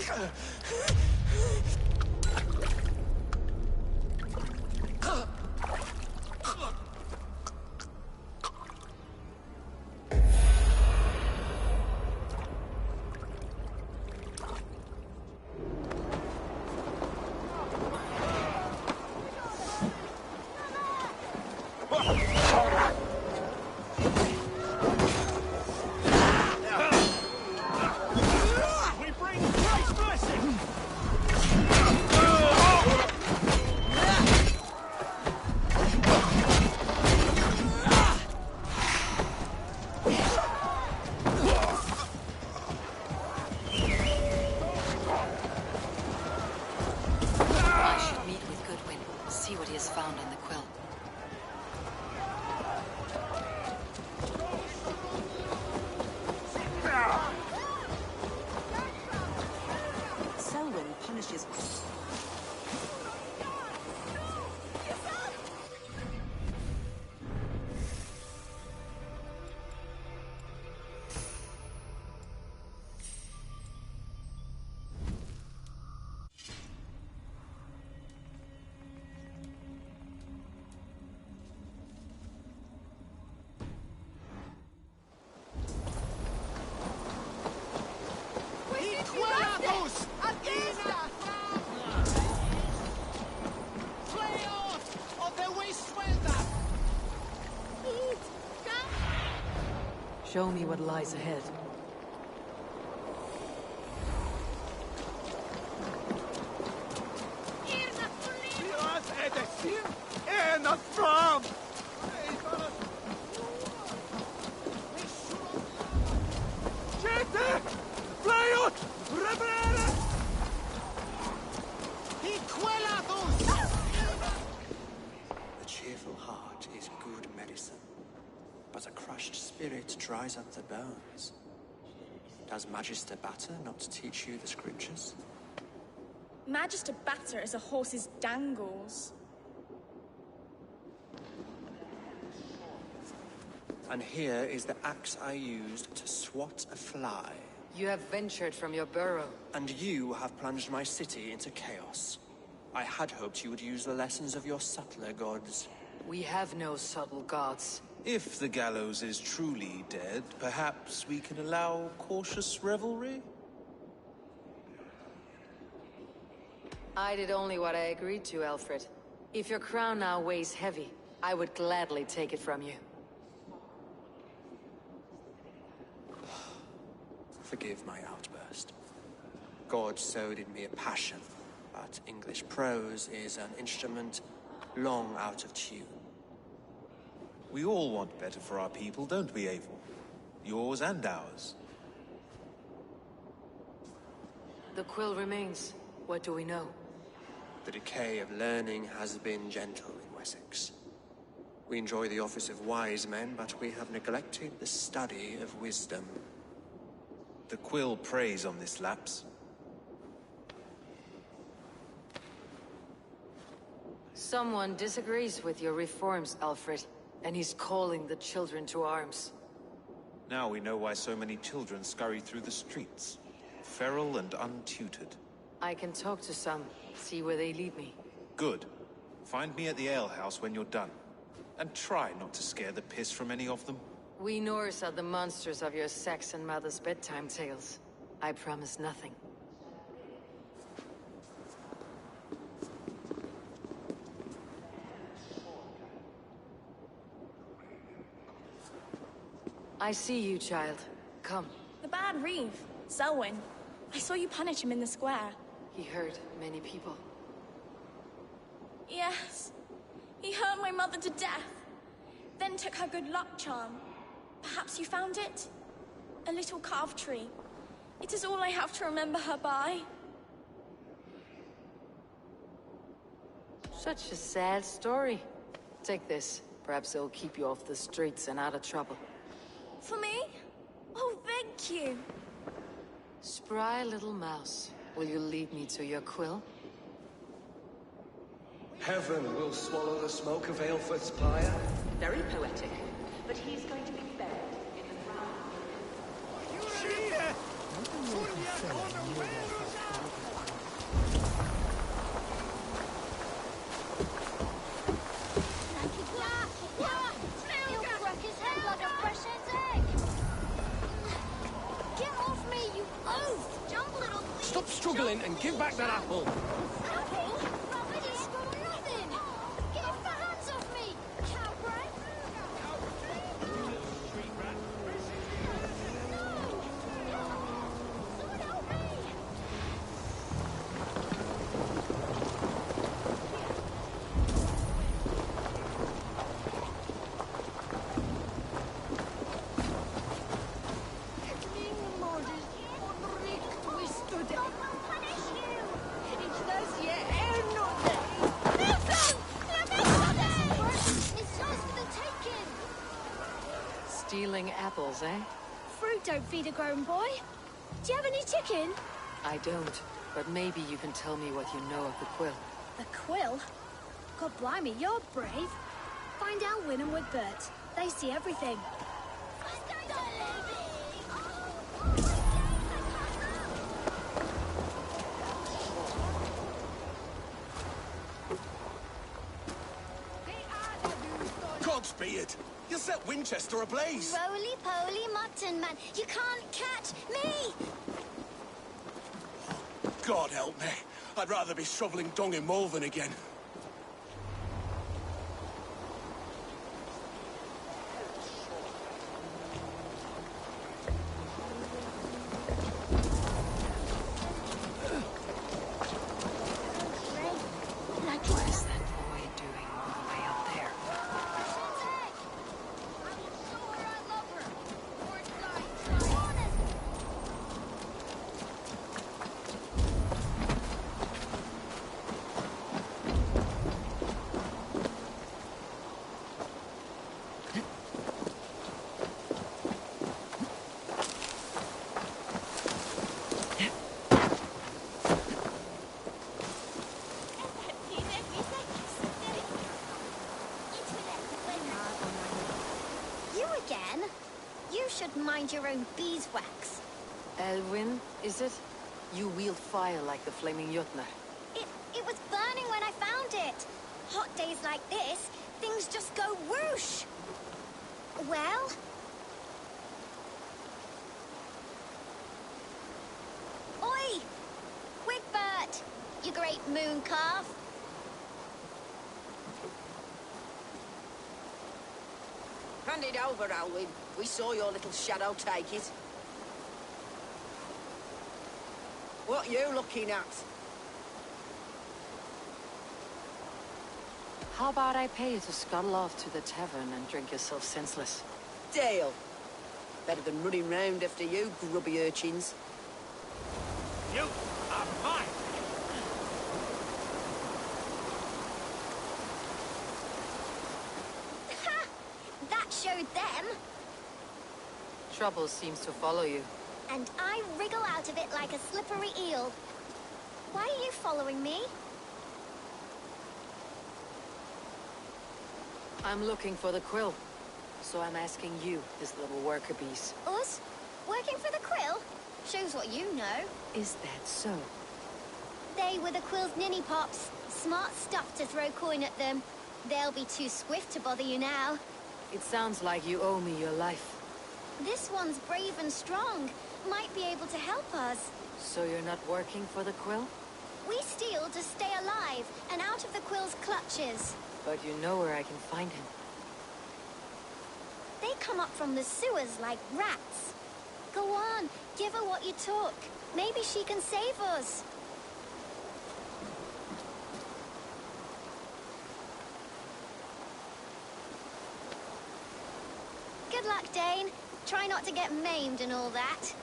S2: Show me what lies ahead.
S11: A cheerful heart is good medicine, but a crushed spirit dries up the bones. Does Magister Batter not teach you the scriptures?
S16: Magister Batter is a horse's dangles.
S11: And here is the axe I used to swat a fly.
S2: You have ventured from your burrow.
S11: And you have plunged my city into chaos. I had hoped you would use the lessons of your subtler gods.
S2: We have no subtle gods.
S14: If the gallows is truly dead, perhaps we can allow cautious revelry?
S2: I did only what I agreed to, Alfred. If your crown now weighs heavy, I would gladly take it from you.
S11: Forgive my outburst. God sowed in me a passion. but English prose is an instrument long out of tune.
S14: We all want better for our people, don't we, Eivor? Yours and ours.
S2: The quill remains. What do we know?
S11: The decay of learning has been gentle in Wessex. We enjoy the office of wise men, but we have neglected the study of wisdom.
S14: The quill preys on this lapse.
S2: Someone disagrees with your reforms, Alfred, and he's calling the children to arms.
S14: Now we know why so many children scurry through the streets, feral and untutored.
S2: I can talk to some, see where they lead me.
S14: Good. Find me at the alehouse when you're done. And try not to scare the piss from any of them.
S2: We Norse are the monsters of your Saxon mother's bedtime tales. I promise nothing. I see you, child. Come.
S16: The bad Reeve, Selwyn. I saw you punish him in the square.
S2: He hurt many people.
S16: Yes. He hurt my mother to death. Then took her good luck charm. Perhaps you found it? A little carved tree. It is all I have to remember her by.
S2: Such a sad story. Take this. Perhaps it'll keep you off the streets and out of trouble.
S16: For me? Oh, thank you.
S2: Spry little mouse. Will you lead me to your quill?
S9: Heaven will swallow the smoke of Aelfred's pyre.
S7: Very poetic. But he's going to be buried in the ground.
S9: Stop struggling and give back that apple.
S5: Apple? It's got nothing! Get off the hands off me, cowbrat! Someone help me!
S2: Stealing apples, eh?
S5: Fruit don't feed a grown boy. Do you have any chicken?
S2: I don't, but maybe you can tell me what you know of the quill.
S5: The quill? God blimey, you're brave. Find Alwyn and Wigbert. They see everything.
S9: Cogsbeard! You set Winchester ablaze!
S5: Roly-poly mutton man, you can't catch me!
S9: God help me. I'd rather be shoveling dung in Malvern again.
S2: What is that boy doing all the way up there?
S5: Mind your own beeswax.
S2: Elwyn, is it? You wield fire like the flaming Jotnar.
S5: It was burning when I found it. Hot days like this, things just go whoosh. Well? Oi! Wigbert! You great moon calf.
S12: Hand it over, Alwyn. We saw your little shadow take it. What you looking at?
S1: How about I pay you to scuttle off to the tavern and drink yourself senseless?
S12: Dale. Better than running round after you, grubby urchins.
S13: You are mine!
S5: Ha! That showed them.
S1: Trouble seems to follow you.
S5: And I wriggle out of it like a slippery eel. Why are you following me?
S1: I'm looking for the quill. So I'm asking you, this little worker bees.
S5: Us? Working for the quill? Shows what you know.
S1: Is that so?
S5: They were the quill's ninny pops. Smart stuff to throw coin at them. They'll be too swift to bother you now.
S1: It sounds like you owe me your life.
S5: This one's brave and strong. Might be able to help us.
S1: So you're not working for the quill?
S5: We steal to stay alive and out of the quill's clutches.
S1: But you know where I can find him.
S5: They come up from the sewers like rats. Go on, give her what you took. Maybe she can save us. Good luck, Dane. Try not to get maimed and all that.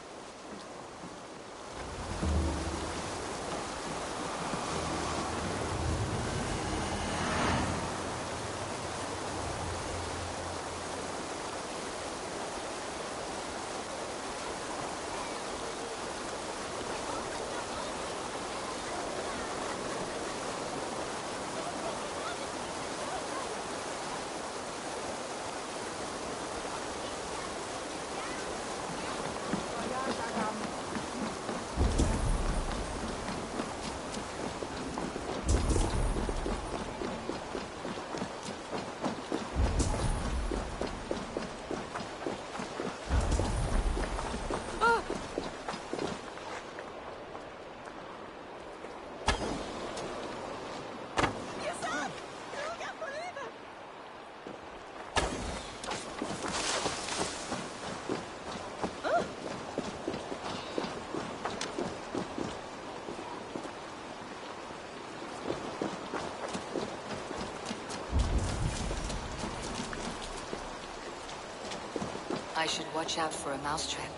S1: I should watch out for a mousetrap.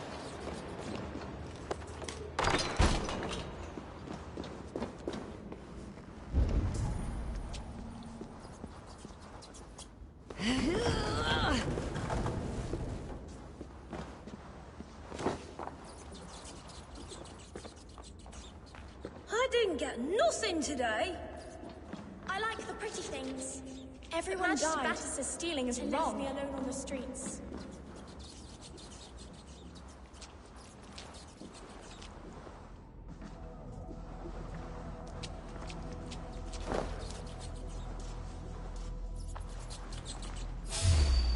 S16: I didn't get nothing today. I like the pretty things. Everyone died. Battis' stealing is wrong. Left me alone on the streets.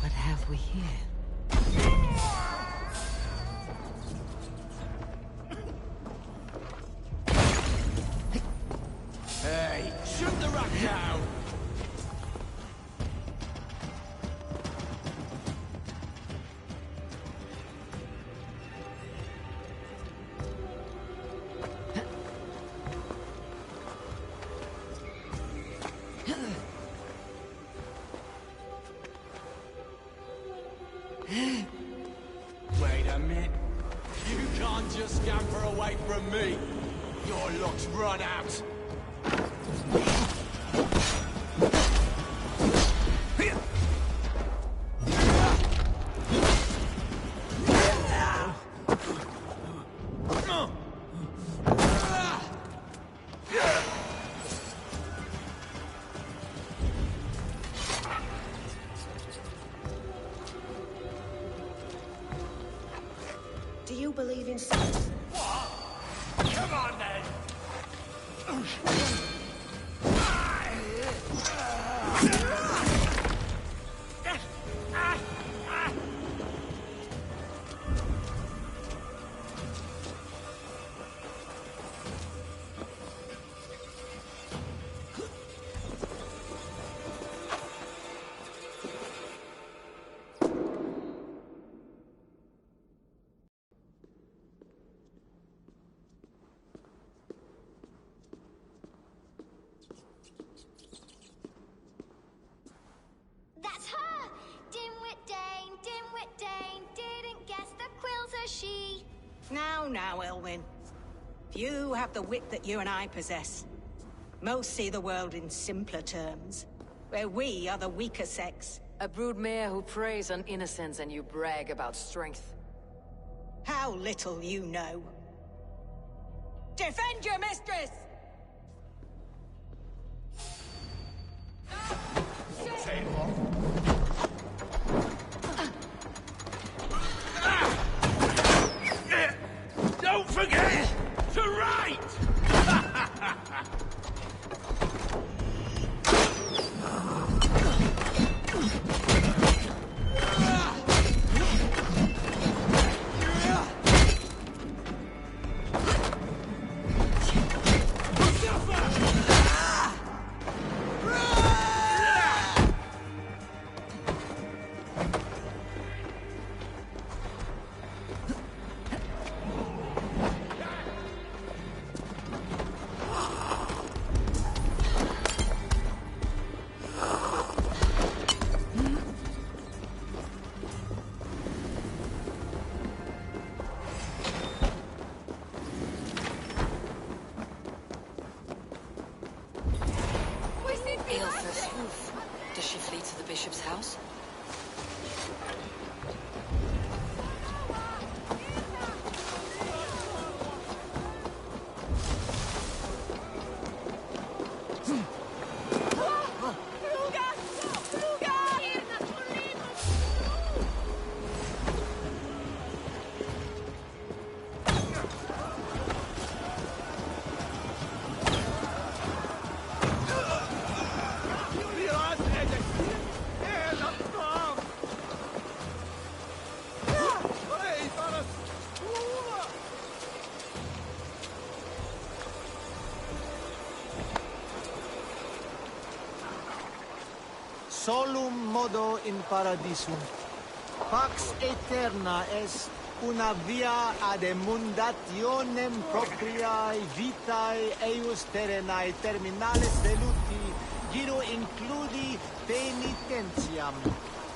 S2: What have we here?
S10: Hey, shoot the rat down! Wait a minute. You can't just scamper away from me. Your luck's run out.
S12: Do you believe in science?
S10: What? Come on then!
S17: Now, Elwyn. Few have the wit that you and I possess. Most see the world in simpler terms, where we are the weaker sex.
S2: A broodmare who preys on innocence and you brag about strength.
S17: How little you know. Defend your mistress!
S10: Don't forget to write!
S2: Does she flee to the bishop's house?
S6: Solum modo in paradisum. Pax aeterna est una via ad emundationem propriae vitae eius terrenae terminales deluti, giro includi penitentiam,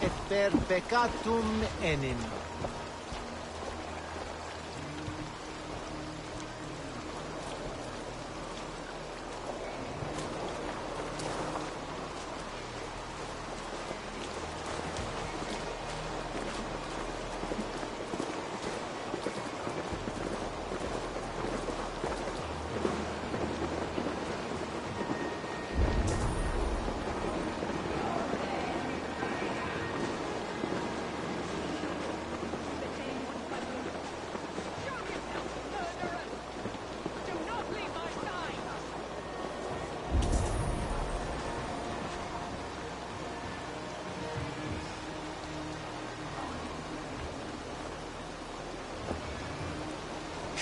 S6: et per peccatum enim.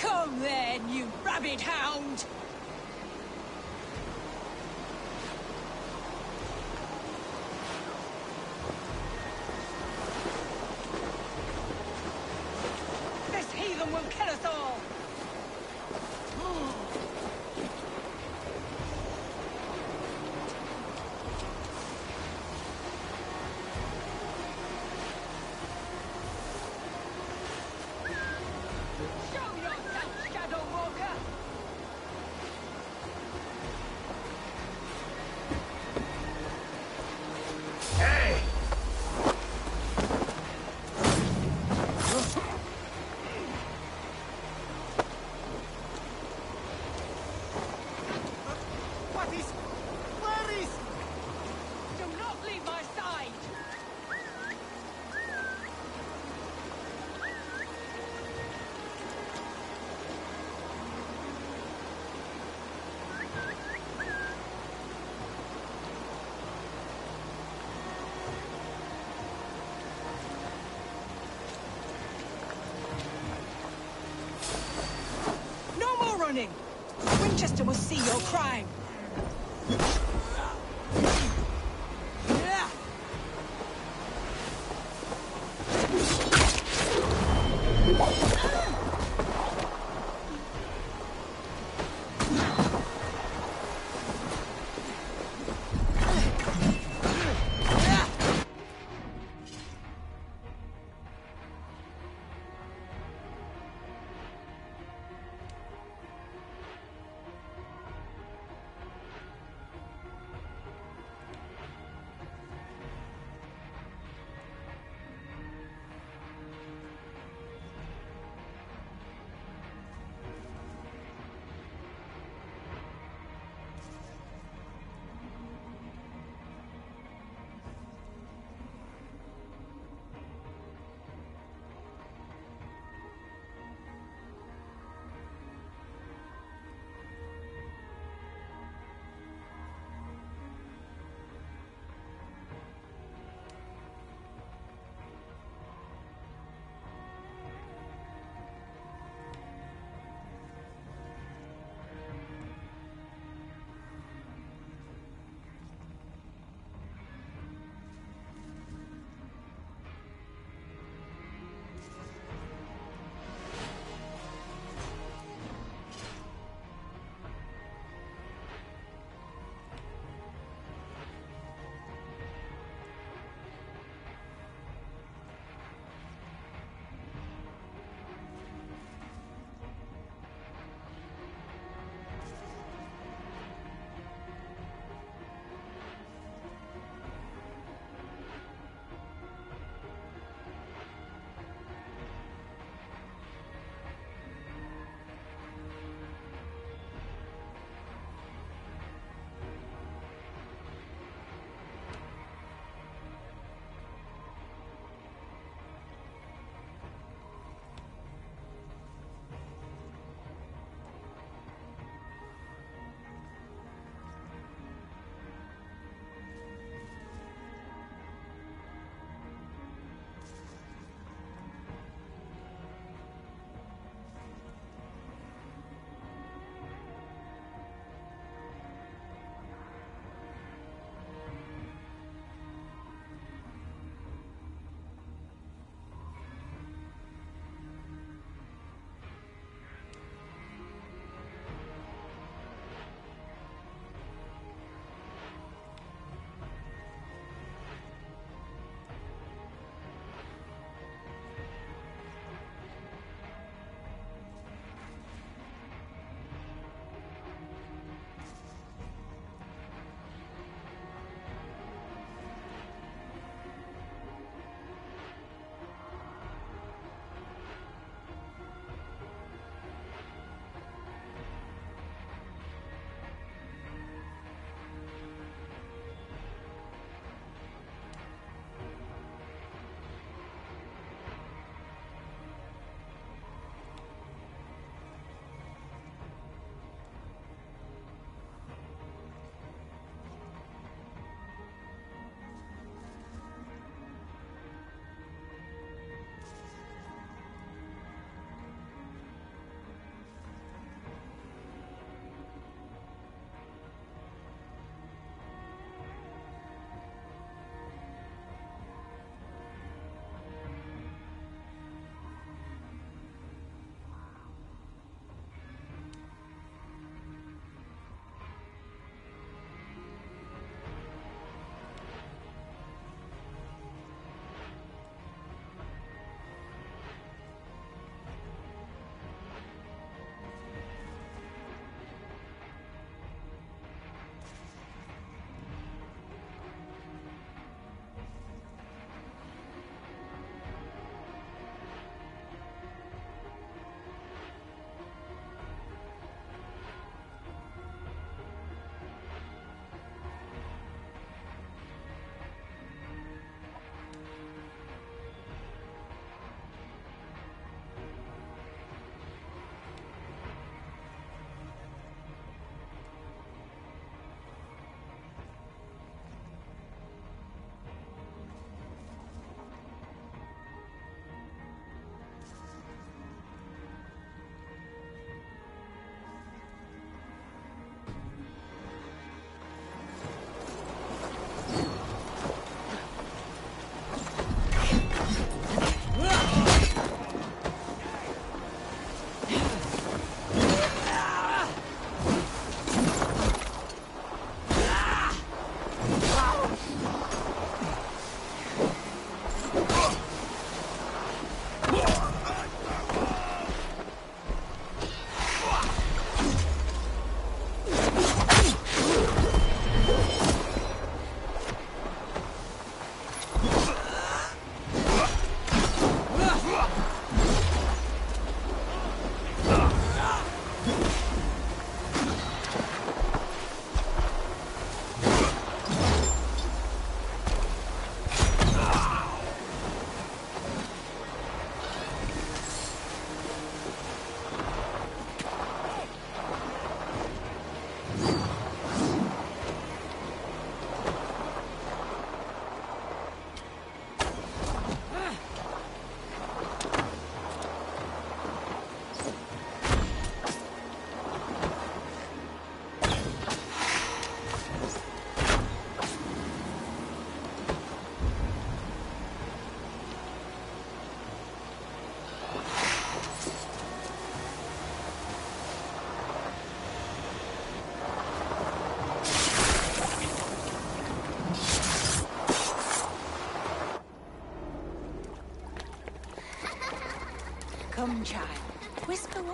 S17: Come then, you rabid hound! This heathen will kill us all! Running. Winchester will see your crime.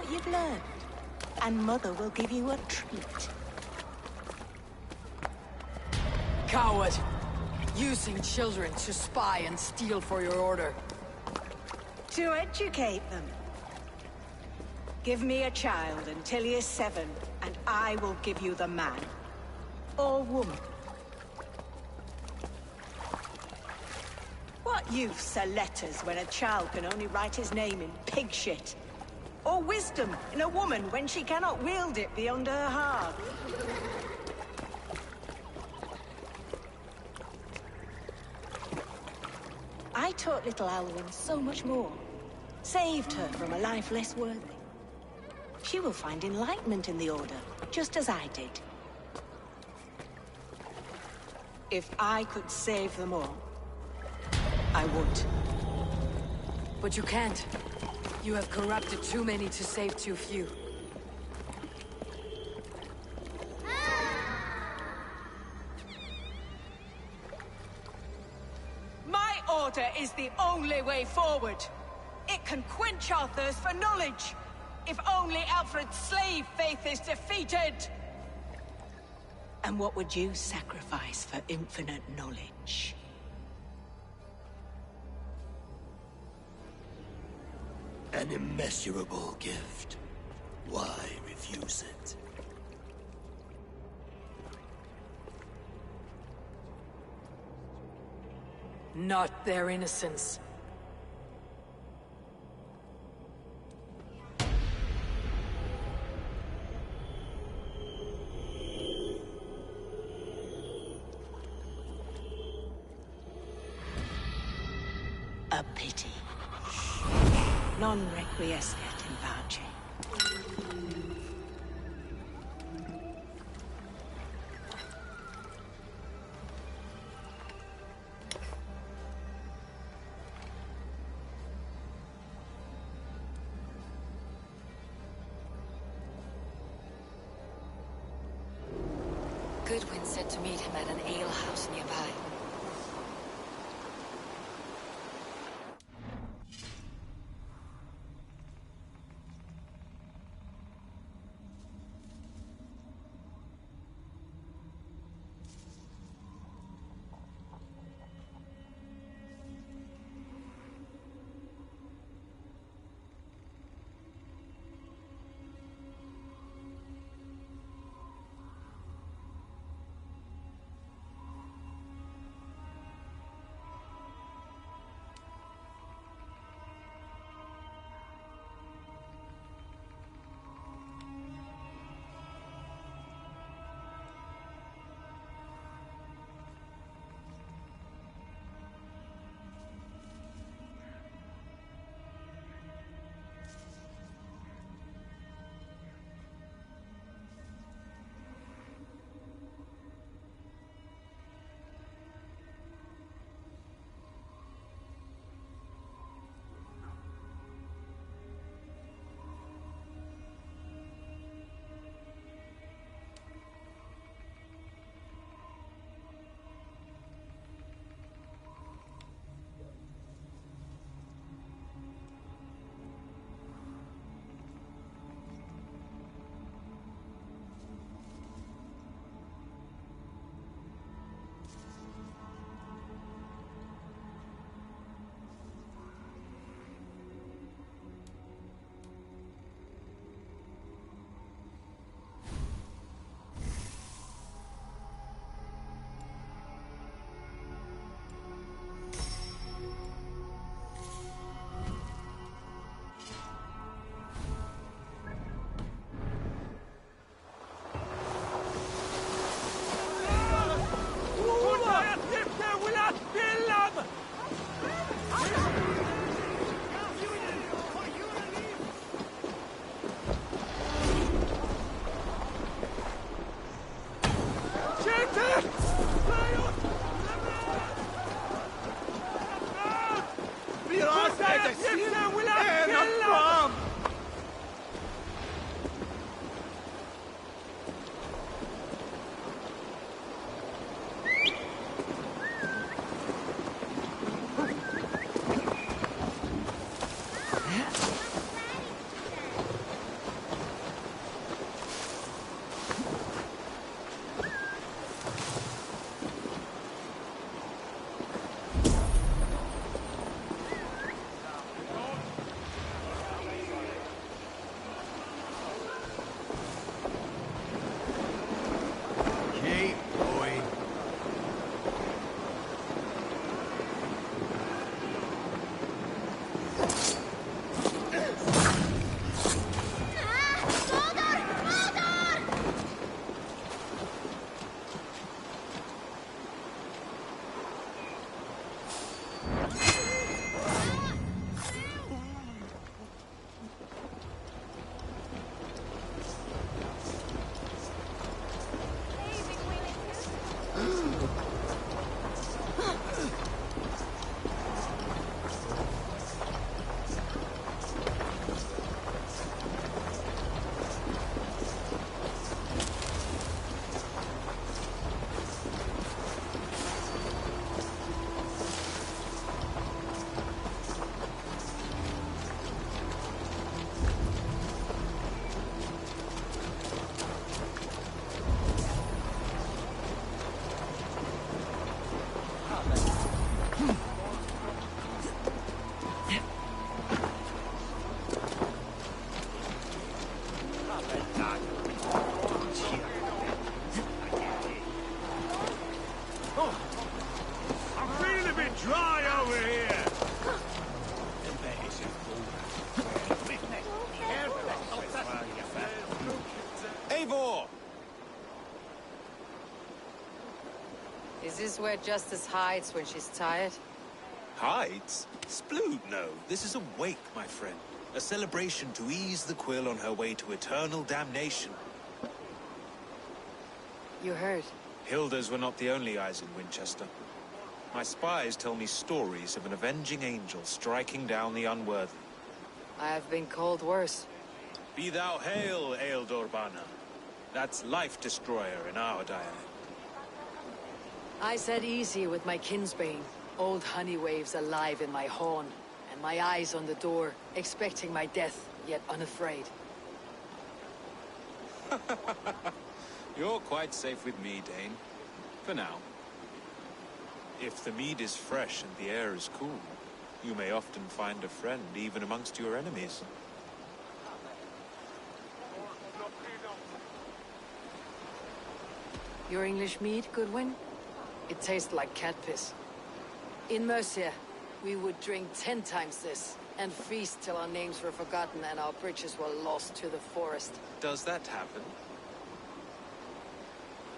S17: what you've learned, and Mother will give you a treat.
S2: Coward! Using children to spy and steal for your order.
S17: To educate them. Give me a child until he is 7, and I will give you the man. Or woman. What use are letters when a child can only write his name in pig shit? Or wisdom in a woman when she cannot wield it beyond her heart? I taught little Alwyn so much more. Saved her from a life less worthy. She will find enlightenment in the Order, just as I did. If I could save them all, I would.
S2: But you can't. You have corrupted too many to save too few.
S17: My order is the only way forward. It can quench our thirst for knowledge. If only Alfred's slave faith is defeated! And what would you sacrifice for infinite knowledge?
S18: An immeasurable gift. Why refuse it?
S2: Not their innocence.
S17: A pity. Non requiescat in pace.
S1: Goodwin said to meet him at an alehouse nearby.
S2: Is this where Justice hides when she's tired?
S14: Hides? Splood, no. This is a wake, my friend. A celebration to ease the quill on her way to eternal damnation.
S2: You heard.
S14: Hilda's were not the only eyes in Winchester. My spies tell me stories of an avenging angel striking down the unworthy.
S2: I have been called worse.
S14: Be thou hail, Ealdor-Bana. That's Life Destroyer in our dialect.
S2: I said easy with my kinsbane. Old honey waves alive in my horn, and my eyes on the door, expecting my death, yet unafraid.
S14: You're quite safe with me, Dane. For now. If the mead is fresh and the air is cool, you may often find a friend even amongst your enemies.
S2: Your English mead, Goodwin? It tastes like cat piss. In Mercia, we would drink 10 times this, and feast till our names were forgotten and our bridges were lost to the forest.
S14: Does that happen?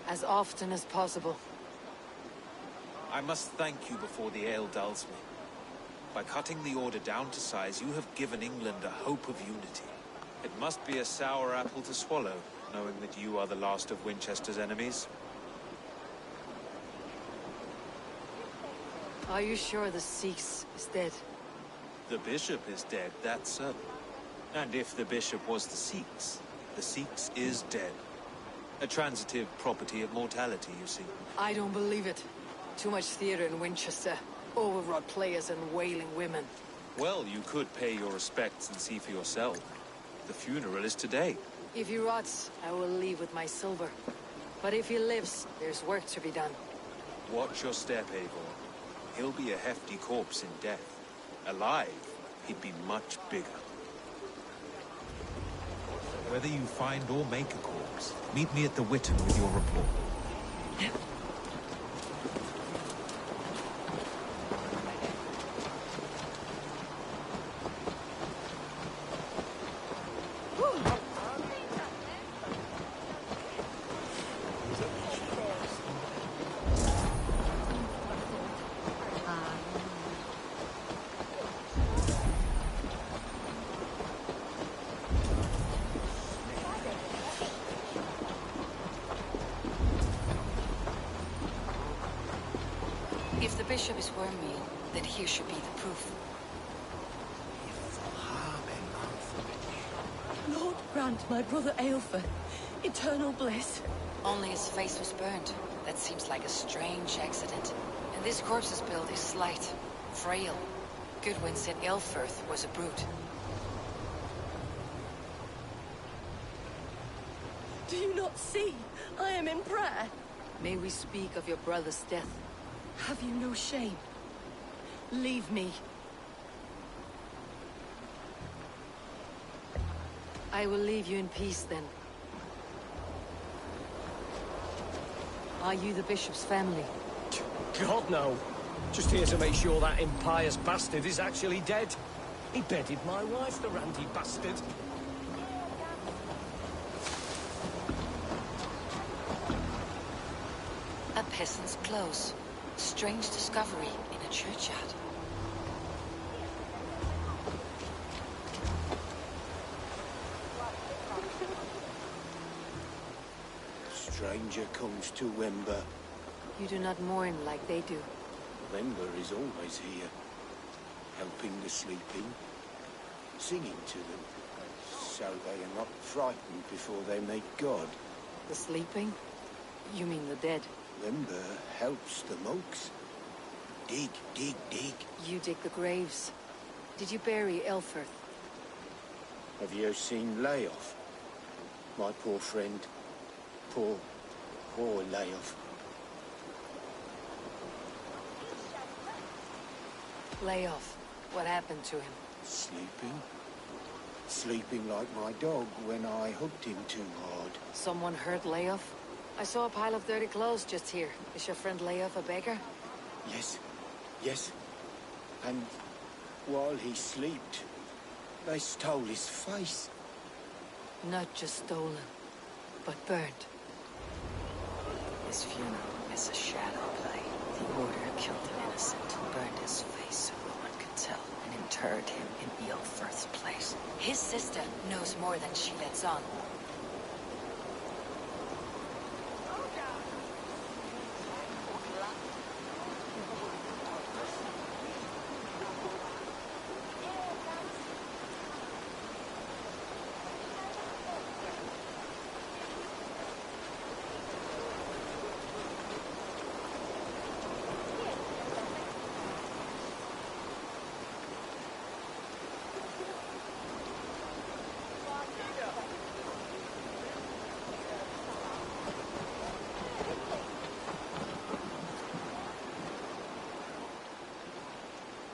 S2: As often as possible.
S14: I must thank you before the ale dulls me. By cutting the order down to size, you have given England a hope of unity. It must be a sour apple to swallow, knowing that you are the last of Winchester's enemies.
S2: Are you sure the Sikhs is dead?
S14: The bishop is dead, that's certain. And if the bishop was the Sikhs is dead. A transitive property of mortality, you see.
S2: I don't believe it. Too much theater in Winchester. Overwrought players and wailing women.
S14: Well, you could pay your respects and see for yourself. The funeral is today.
S2: If he rots, I will leave with my silver. But if he lives, there's work to be done.
S14: Watch your step, Eivor. He'll be a hefty corpse in death. Alive, he'd be much bigger. Whether you find or make a corpse, meet me at the Witten with your report.
S2: If the bishop is worm-meal, then here should be the proof.
S19: Lord grant my brother Aelfer eternal bliss.
S2: Only his face was burned. That seems like a strange accident. And this corpse's build is slight, frail. Goodwin said Aelfirth was a brute.
S19: Do you not see? I am in prayer.
S2: May we speak of your brother's death?
S19: Have you no shame? Leave me.
S2: I will leave you in peace, then. Are you the bishop's family?
S13: God, no. Just here to make sure that impious bastard is actually dead. He bedded my wife, the randy bastard.
S2: A peasant's clothes. Strange discovery in a churchyard.
S18: Stranger comes to Wimber.
S2: You do not mourn like they do.
S10: Remember is always here, helping the sleeping, singing to them, so they are not frightened before they meet God.
S2: The sleeping? You mean the dead?
S10: Remember helps the monks. Dig, dig, dig.
S2: You dig the graves. Did you bury Elfirth?
S10: Have you seen Layoff? My poor friend. Poor Layoff.
S2: Layoff. What happened to him?
S10: Sleeping? Sleeping like my dog when I hooked him too hard.
S2: Someone hurt Layoff? I saw a pile of dirty clothes just here. Is your friend Layoff a beggar?
S10: Yes. And while he slept, they stole his face.
S2: Not just stolen, but burnt. His funeral is a shadow play. The Order killed an innocent, burned his face so no one could tell, and interred him in Ealfirth's place. His sister knows more than she lets on.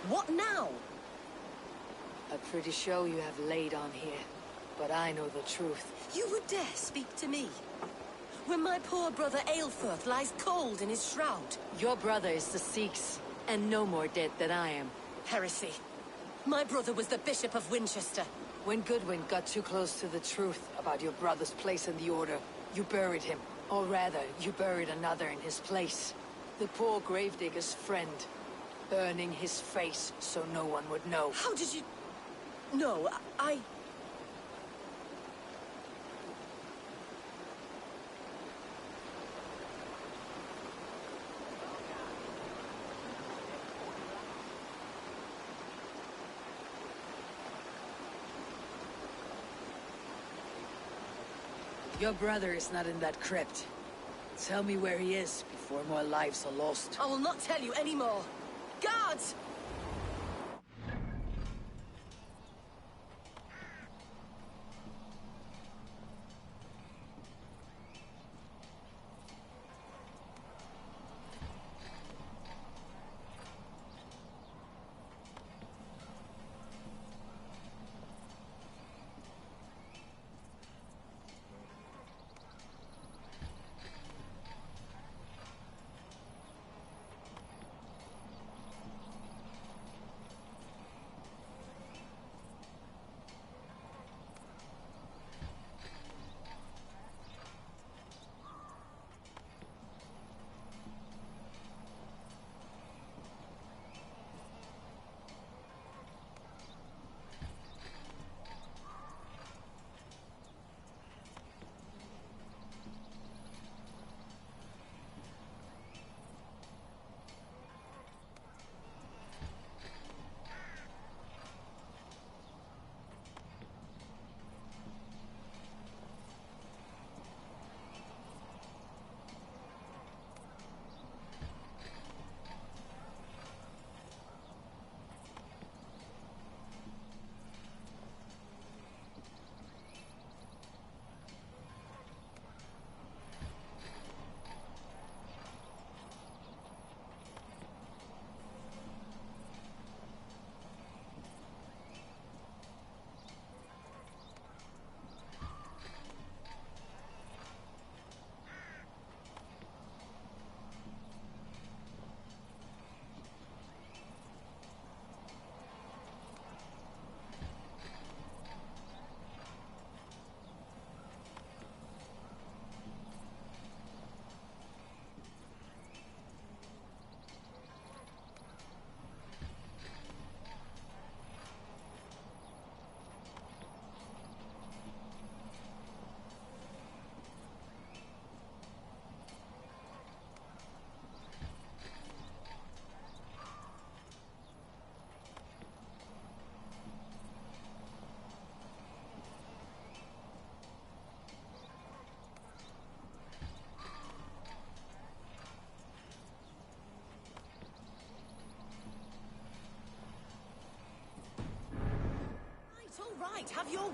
S12: What now?
S2: A pretty show you have laid on here, but I know the truth.
S19: You would dare speak to me? When my poor brother Aelfirth lies cold in his shroud.
S2: Your brother is the Sikhs, and no more dead than I am.
S19: Heresy. My brother was the Bishop of Winchester.
S2: When Goodwin got too close to the truth about your brother's place in the Order, you buried him. Or rather, you buried another in his place. The poor gravedigger's friend. Burning his face so no one would know.
S19: How did you... No, I...
S2: Your brother is not in that crypt. Tell me where he is before more lives are lost.
S19: I will not tell you anymore. Guards!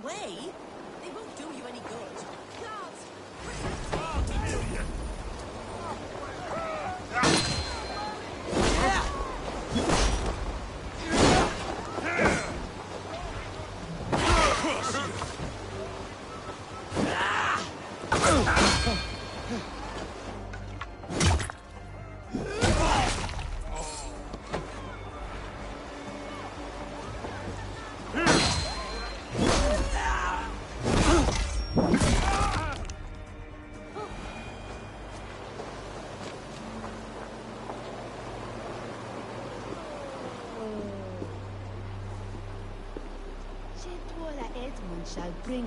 S19: away! They won't do you any good. Guards!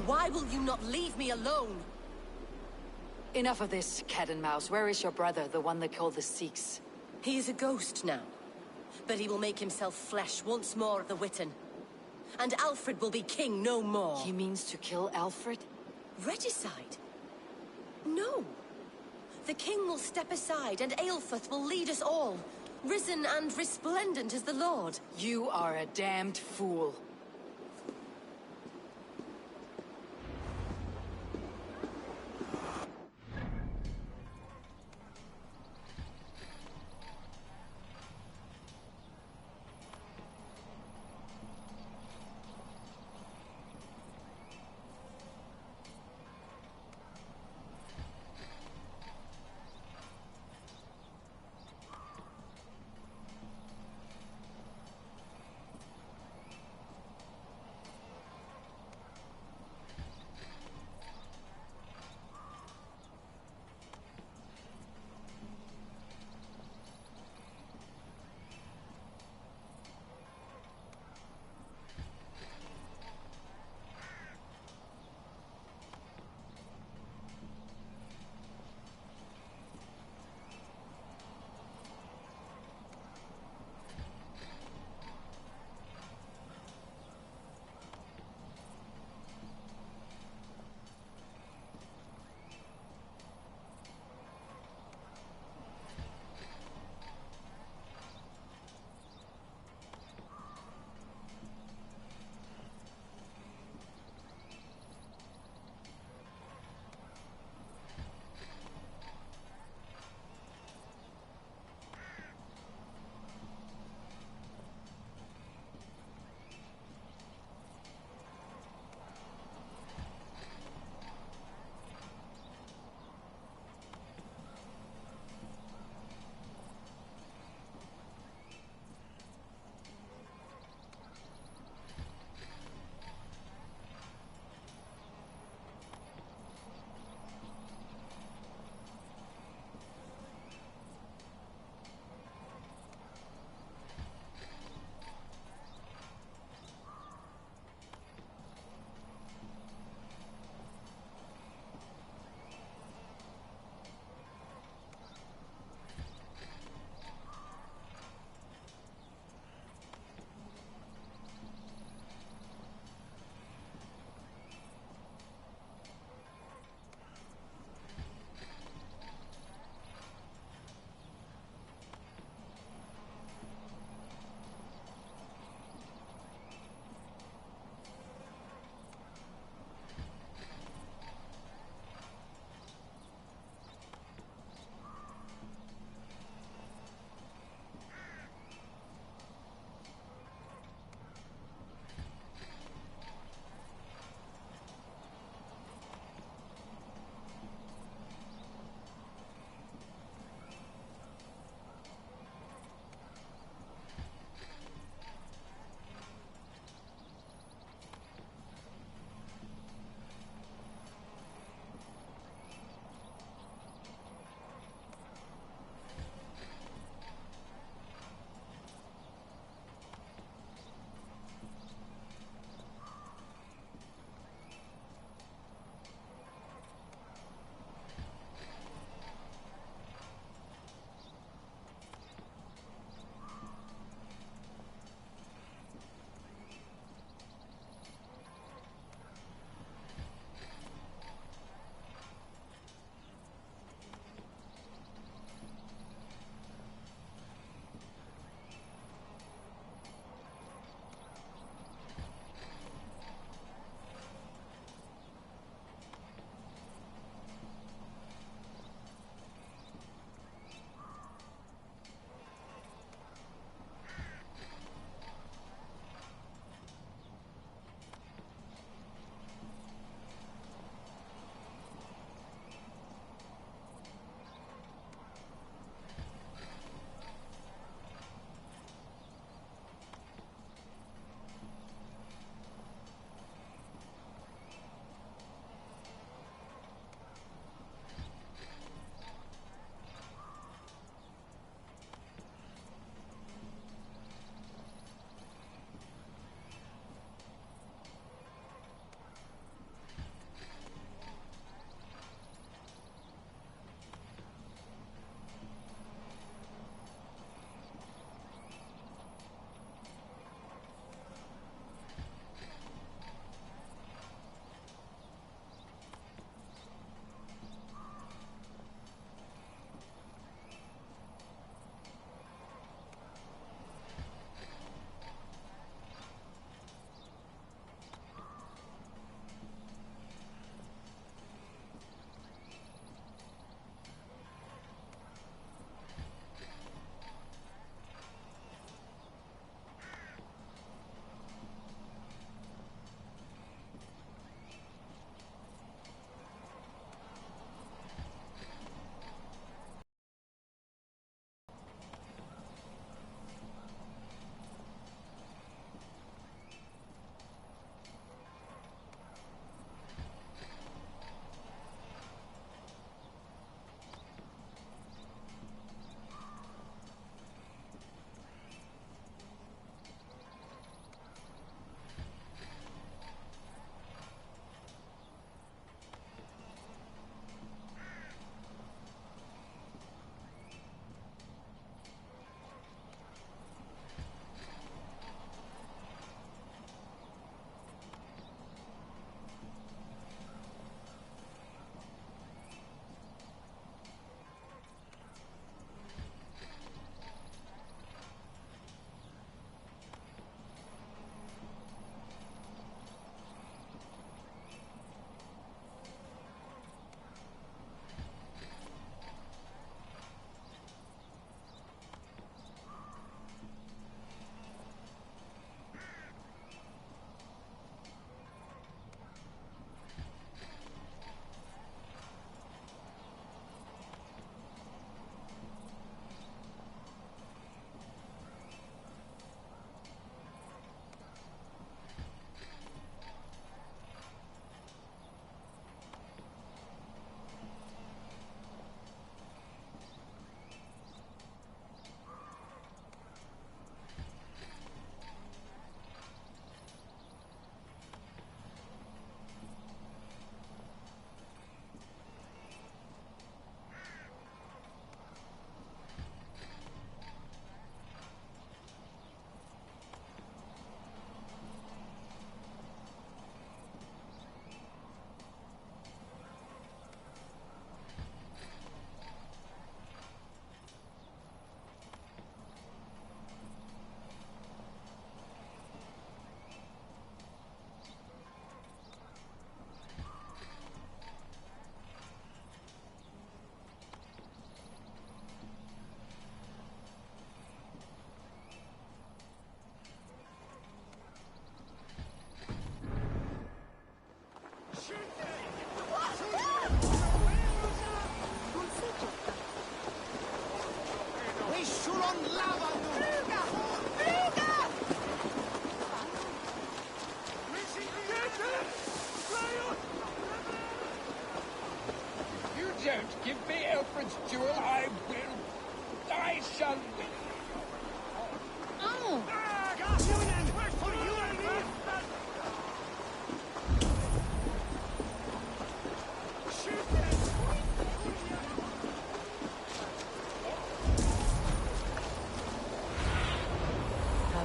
S19: Why will you not leave me alone?
S2: Enough of this, cat and mouse. Where is your brother, the one they call the Sikhs?
S19: He is a ghost now. But he will make himself flesh once more at the Witten. And Alfred will be king no more.
S2: He means to kill Alfred?
S19: Regicide? No. The king will step aside and Aelfrith will lead us all. Risen and resplendent as the Lord.
S2: You are a damned fool.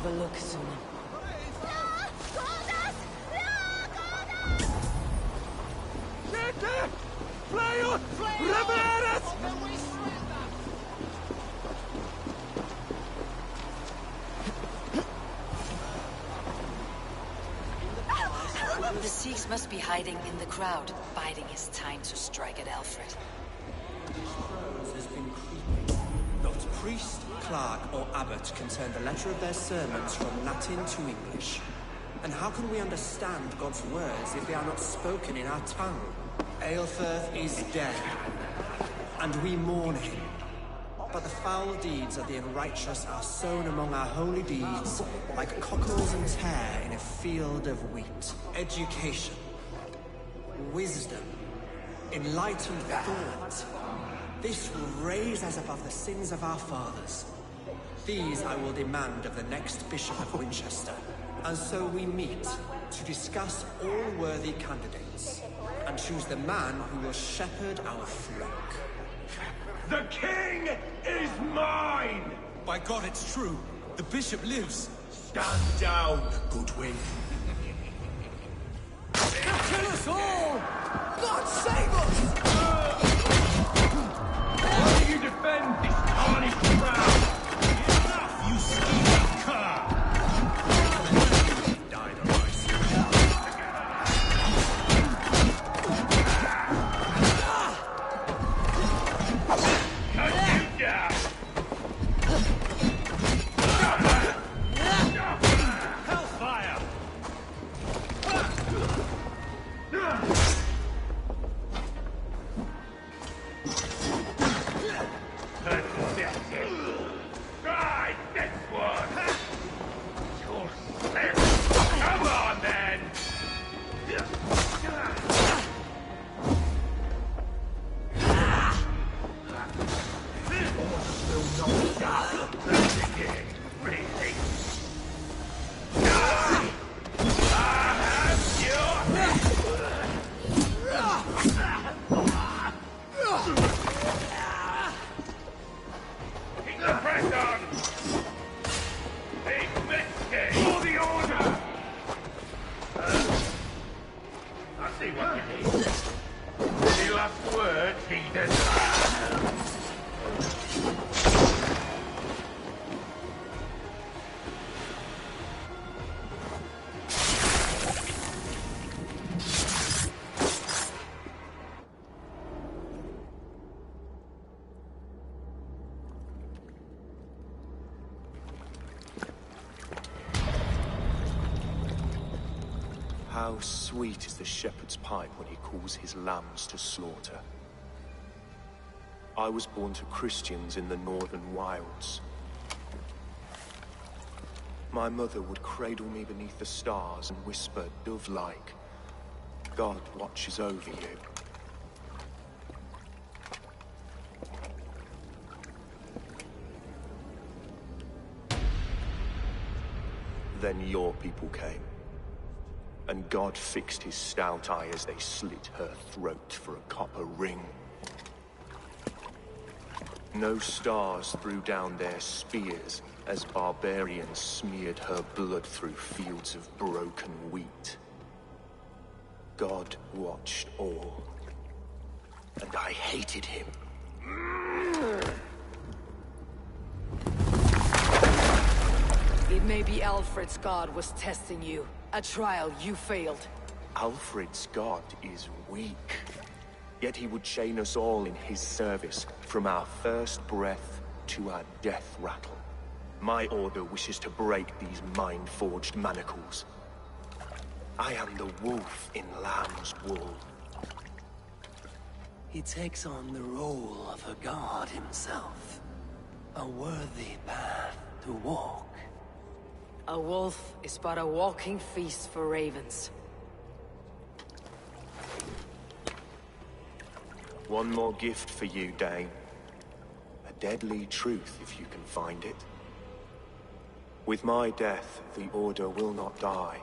S1: have a look, Suna. The Sikhs must be hiding in the crowd, biding his time to strike at Alfred.
S11: Has been creeping. Not priest, clerk, or abbot can turn the letter of their sermons from Latin to English. And how can we understand God's words if they are not spoken in our tongue? Aelfirth is dead, and we mourn him. But the foul deeds of the unrighteous are sown among our holy deeds, like cockles and tare in a field of wheat. Education, wisdom, enlightened thought. This will raise us above the sins of our fathers. These I will demand of the next Bishop of Winchester. And so we meet to discuss all worthy candidates and choose the man who will shepherd our flock.
S10: The king is mine!
S14: By God, it's true. The bishop lives.
S10: Stand down, Goodwin.
S9: Kill us all! God save us!
S10: Why do you defend this tarnished crown? Enough, you scheming cur! Died on my Hellfire! Right, next one! You're slick! Come on, then! Will not die. That's again, really. Keep the press on! Big Mexican! For the order! I see what you need. Any last words, heathen?
S11: How sweet is the shepherd's pipe when he calls his lambs to slaughter. I was born to Christians in the northern wilds. My mother would cradle me beneath the stars and whisper, dove-like, God watches over you. Then your people came. And God fixed his stout eye as they slit her throat for a copper ring. No stars threw down their spears as barbarians smeared her blood through fields of broken wheat. God watched all, and I hated him.
S2: It may be Alfred's god was testing you. A trial you failed.
S11: Alfred's god is weak. Yet he would chain us all in his service, from our first breath to our death rattle. My order wishes to break these mind-forged manacles. I am the wolf in lamb's wool.
S18: He takes on the role of a god himself. A worthy path to walk.
S2: A wolf is but a walking feast for ravens.
S11: One more gift for you, Dane. A deadly truth, if you can find it. With my death, the Order will not die.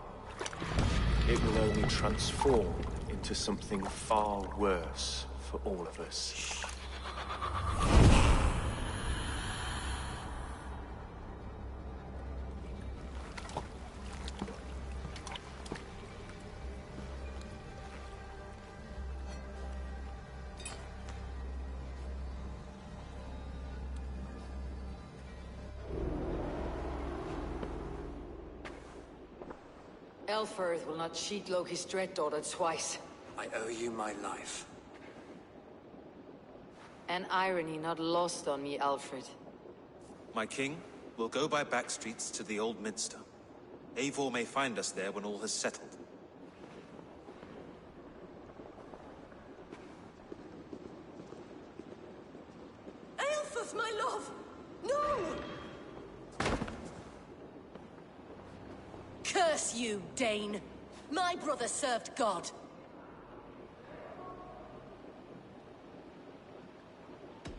S11: It will only transform into something far worse for all of us.
S2: Elfirth will not cheat Loki's dread daughter twice.
S11: I owe you my life.
S2: An irony not lost on me, Alfred.
S14: My king, we'll go by back streets to the Old Minster. Eivor may find us there when all has settled.
S19: Aelfus, my love! No! Curse you, Dane! My brother served God.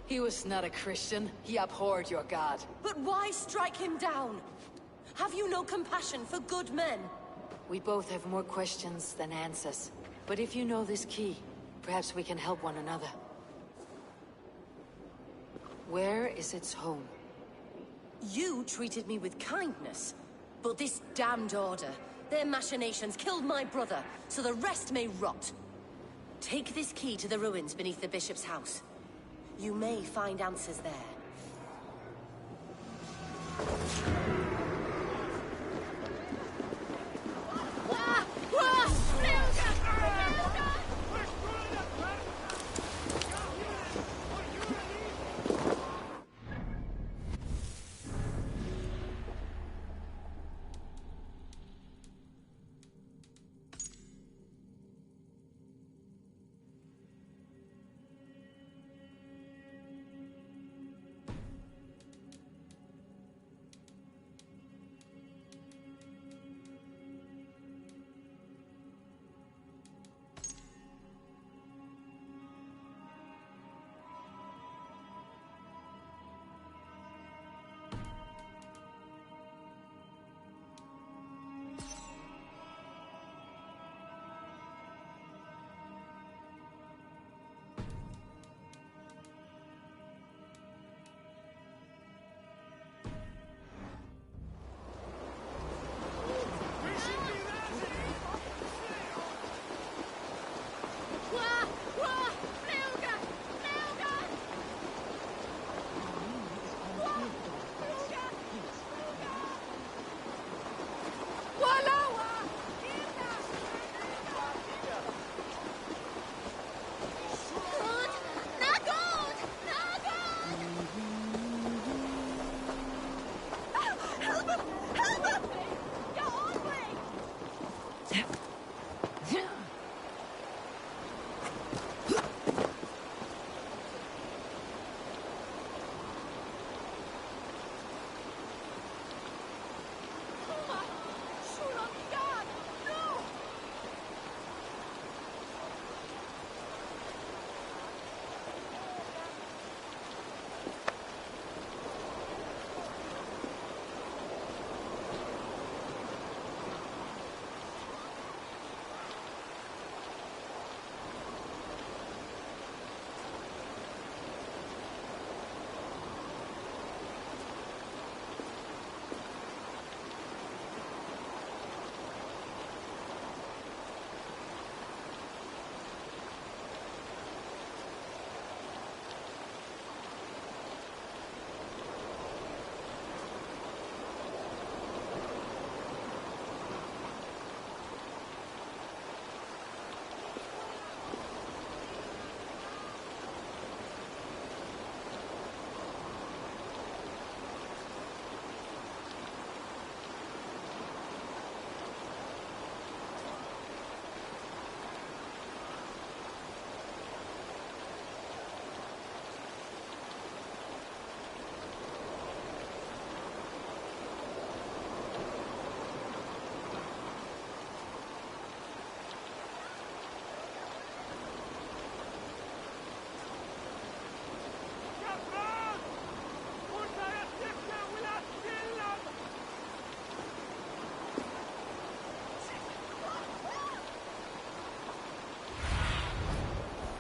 S2: He was not a Christian. He abhorred your god.
S19: But why strike him down? Have you no compassion for good men?
S2: We both have more questions than answers. But if you know this key, perhaps we can help one another. Where is its home?
S19: You treated me with kindness. But this damned order, their machinations killed my brother, so the rest may rot. Take this key to the ruins beneath the bishop's house. You may find answers there.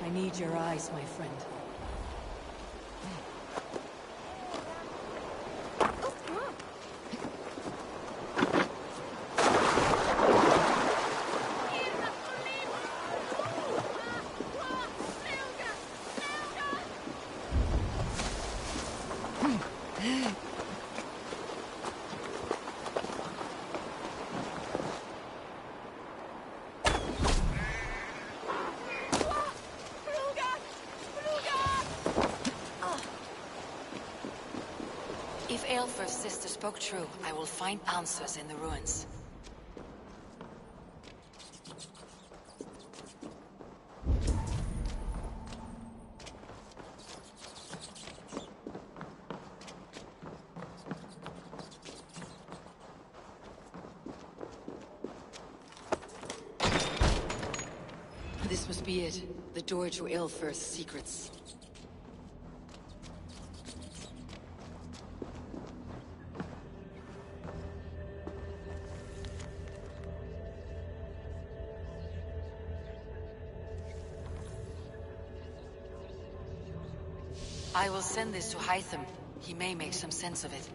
S1: I need your eyes, my friend. Aelfr's sister spoke true. I will find answers in the ruins. This must be it. The door to Aelfr's secrets. I will send this to Hytham. He may make some sense of it.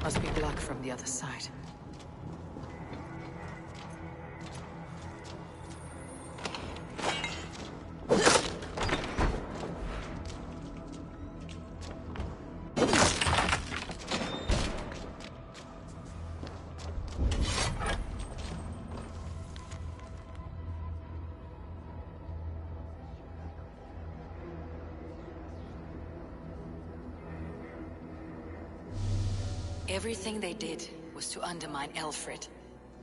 S1: Must be blocked from the other side. Everything they did was to undermine Aelfred.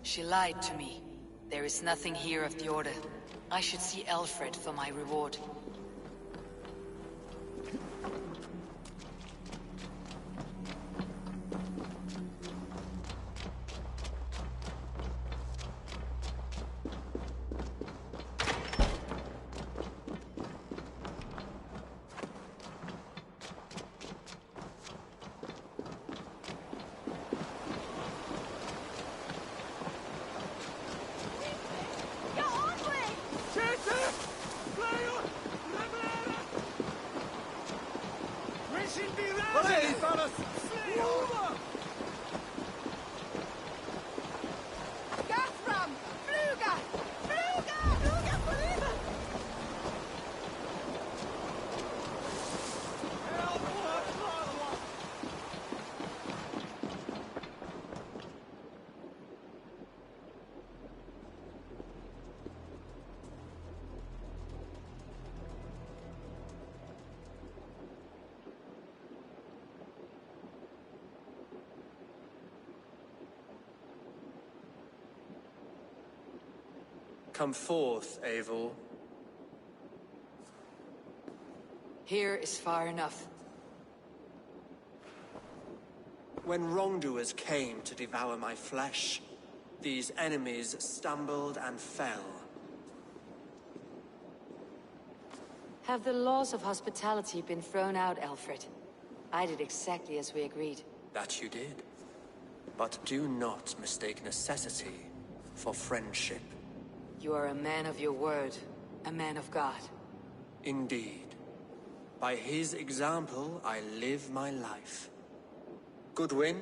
S1: She lied to me. There is nothing here of the Order. I should see Aelfred for my reward.
S11: Come forth, Eivor.
S1: Here is far enough.
S11: When wrongdoers came to devour my flesh, these enemies stumbled and fell.
S1: Have the laws of hospitality been thrown out, Aelfred? I did exactly as we agreed.
S11: That you did. But do not mistake necessity for friendship.
S1: You are a man of your word, a man of God.
S11: Indeed. By his example, I live my life. Goodwin?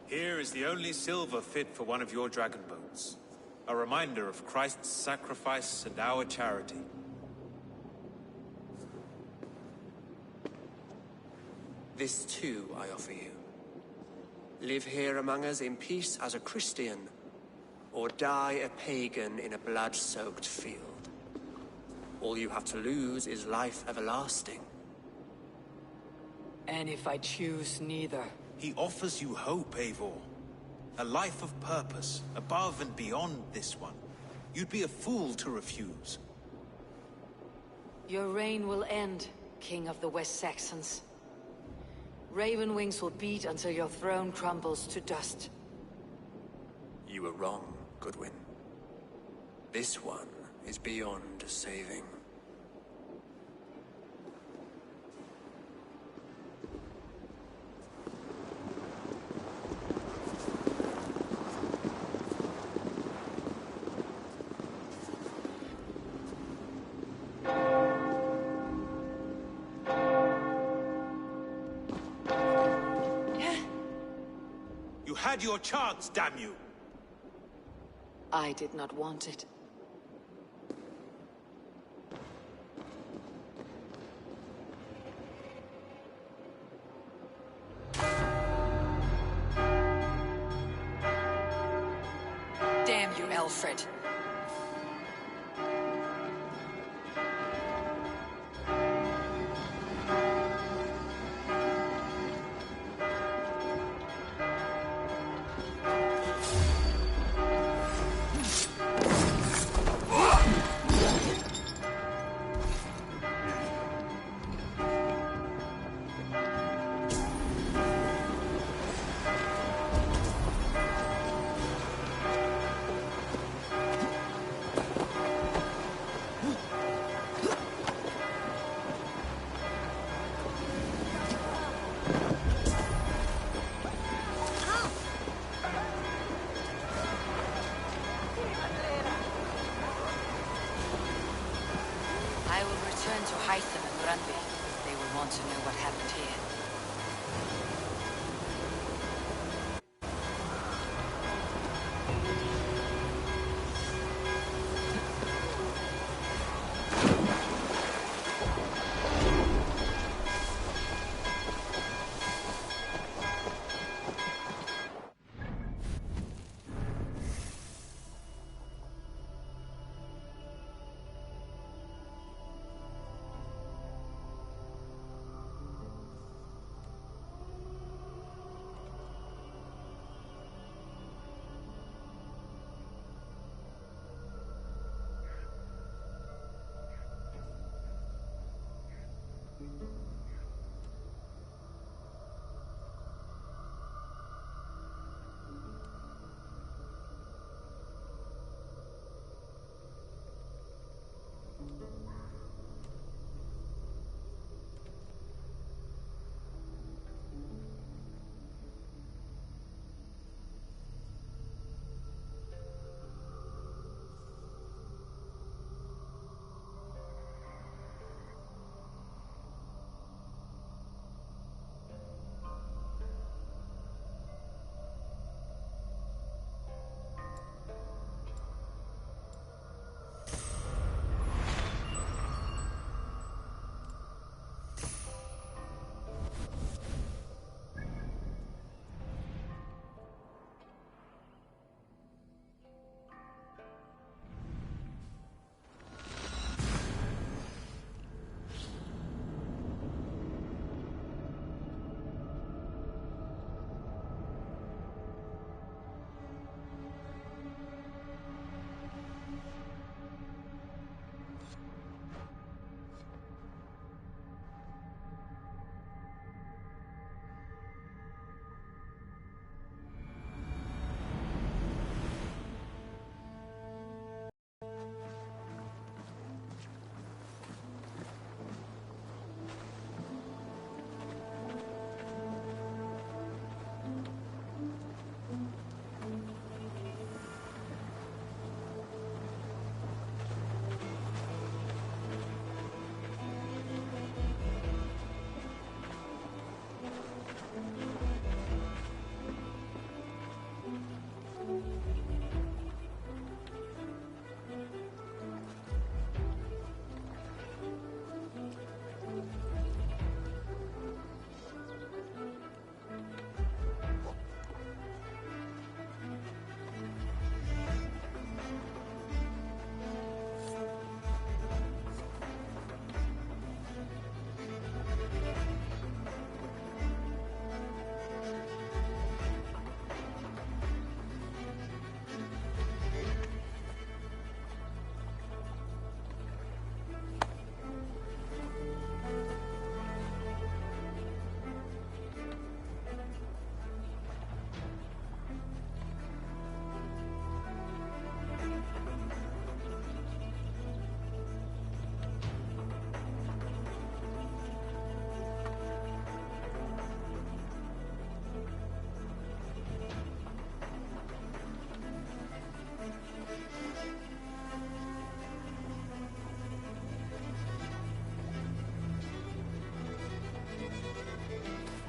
S14: Here is the only silver fit for one of your dragon boats. A reminder of Christ's sacrifice and our charity.
S11: This too I offer you. Live here among us in peace as a Christian, or die a pagan in a blood-soaked field. All you have to lose is life everlasting.
S1: And if I choose neither?
S14: He offers you hope, Eivor. A life of purpose, above and beyond this one. You'd be a fool to refuse.
S1: Your reign will end, King of the West Saxons. Raven wings will beat until your throne crumbles to dust.
S11: You were wrong, Goodwin. This one is beyond saving.
S14: You had your chance, damn you!
S1: I did not want it. Damn you, Alfred. I will return to Hytham and Rugby. They will want to know what happened here.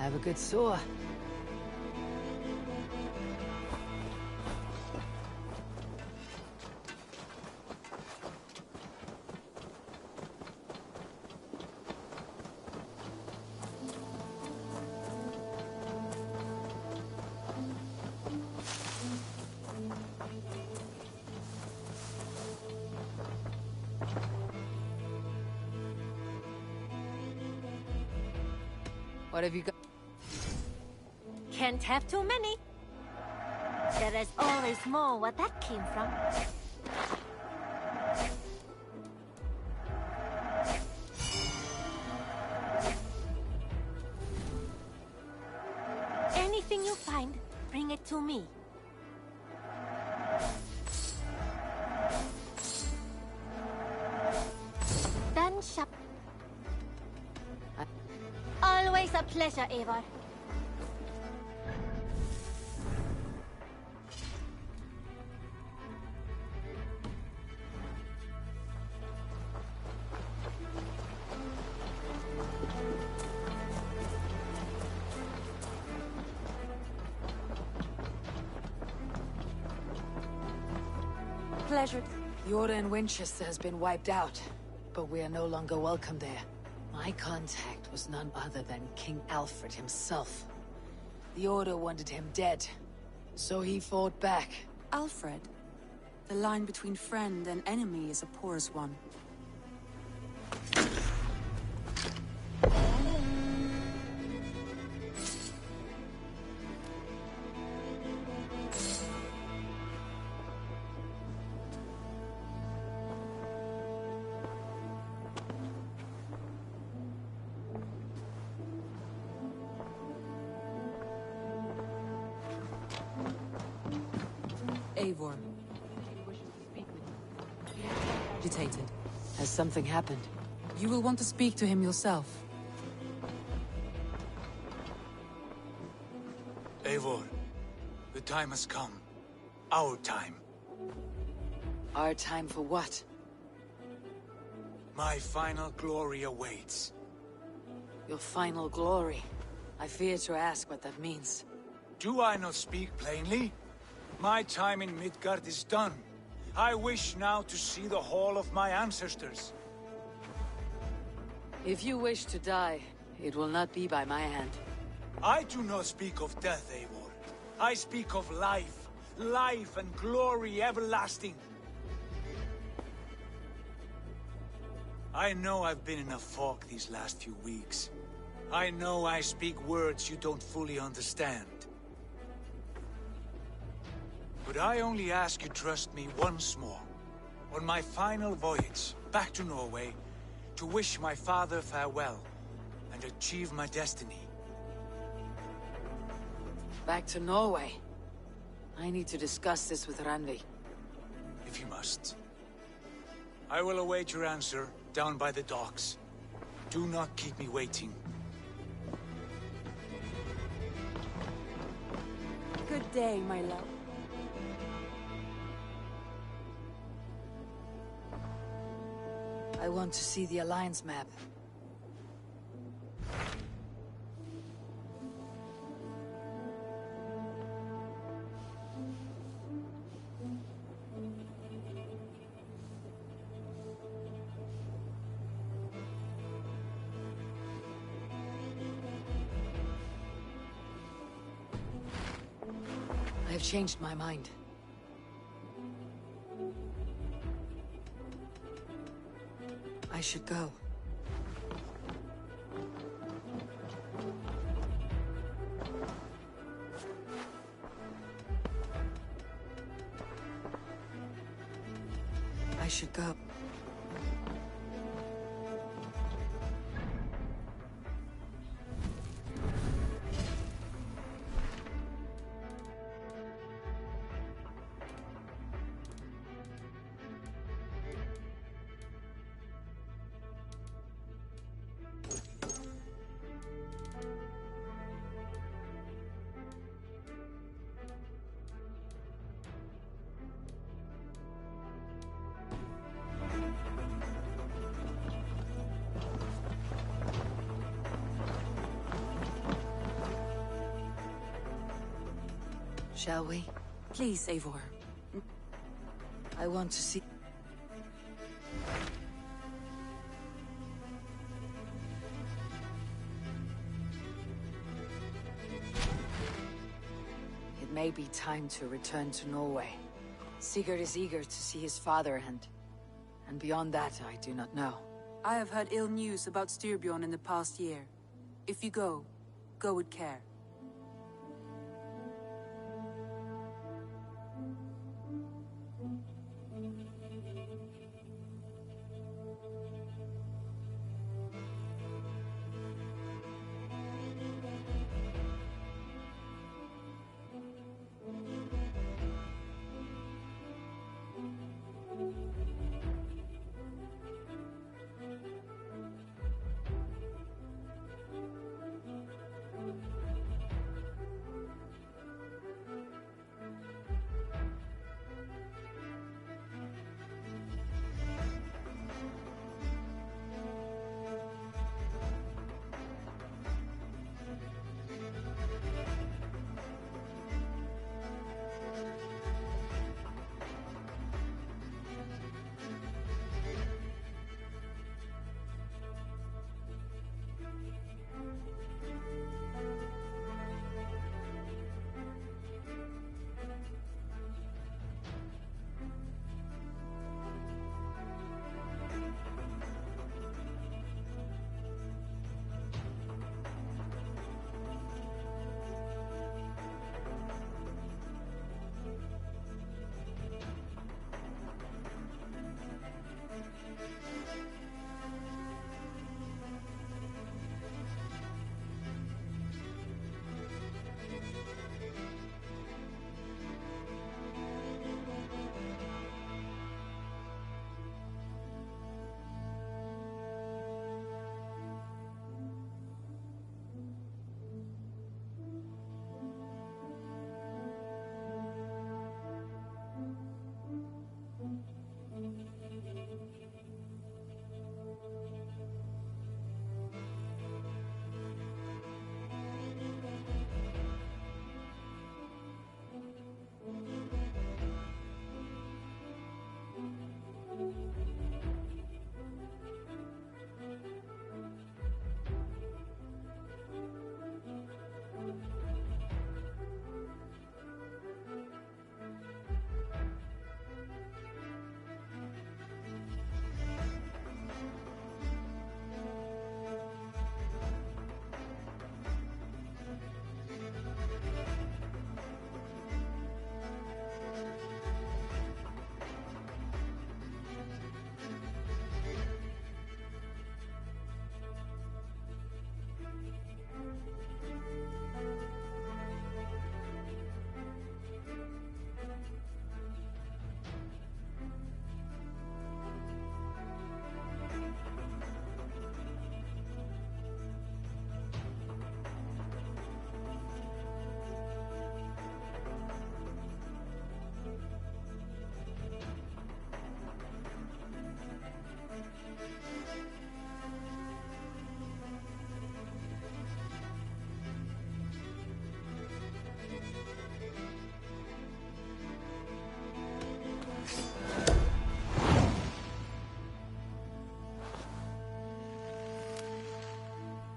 S1: have a good saw. What have you got?
S5: Can't have too many. There is always more where that came from. Anything you find, bring it to me. Done shop. Always a pleasure, Eivor.
S1: Pleasure. The Order in Winchester has been wiped out, but we are no longer welcome there. My contact was none other than King Alfred himself. The Order wanted him dead, so he fought back.
S4: Alfred? The line between friend and enemy is a porous one. Eivor. Agitated.
S1: Has something happened?
S4: You will want to speak to him yourself.
S13: Eivor, the time has come. Our time.
S1: Our time for what?
S13: My final glory awaits.
S1: Your final glory. I fear to ask what that means.
S13: Do I not speak plainly? My time in Midgard is done. I wish now to see the hall of my ancestors.
S1: If you wish to die, it will not be by my hand.
S13: I do not speak of death, Eivor. I speak of life. Life and glory everlasting. I know I've been in a fog these last few weeks. I know I speak words you don't fully understand. But I only ask you trust me once more. On my final voyage back to Norway, to wish my father farewell and achieve my destiny.
S1: Back to Norway. I need to discuss this with Randvi.
S13: If you must. I will await your answer down by the docks. Do not keep me waiting.
S4: Good day, my love.
S1: I want to see the Alliance map. I have changed my mind. I should go. I should go. Shall we?
S4: Please, Eivor.
S1: I want to see... It may be time to return to Norway. Sigurd is eager to see his father and beyond that, I do not know.
S4: I have heard ill news about Styrbjorn in the past year. If you go with care.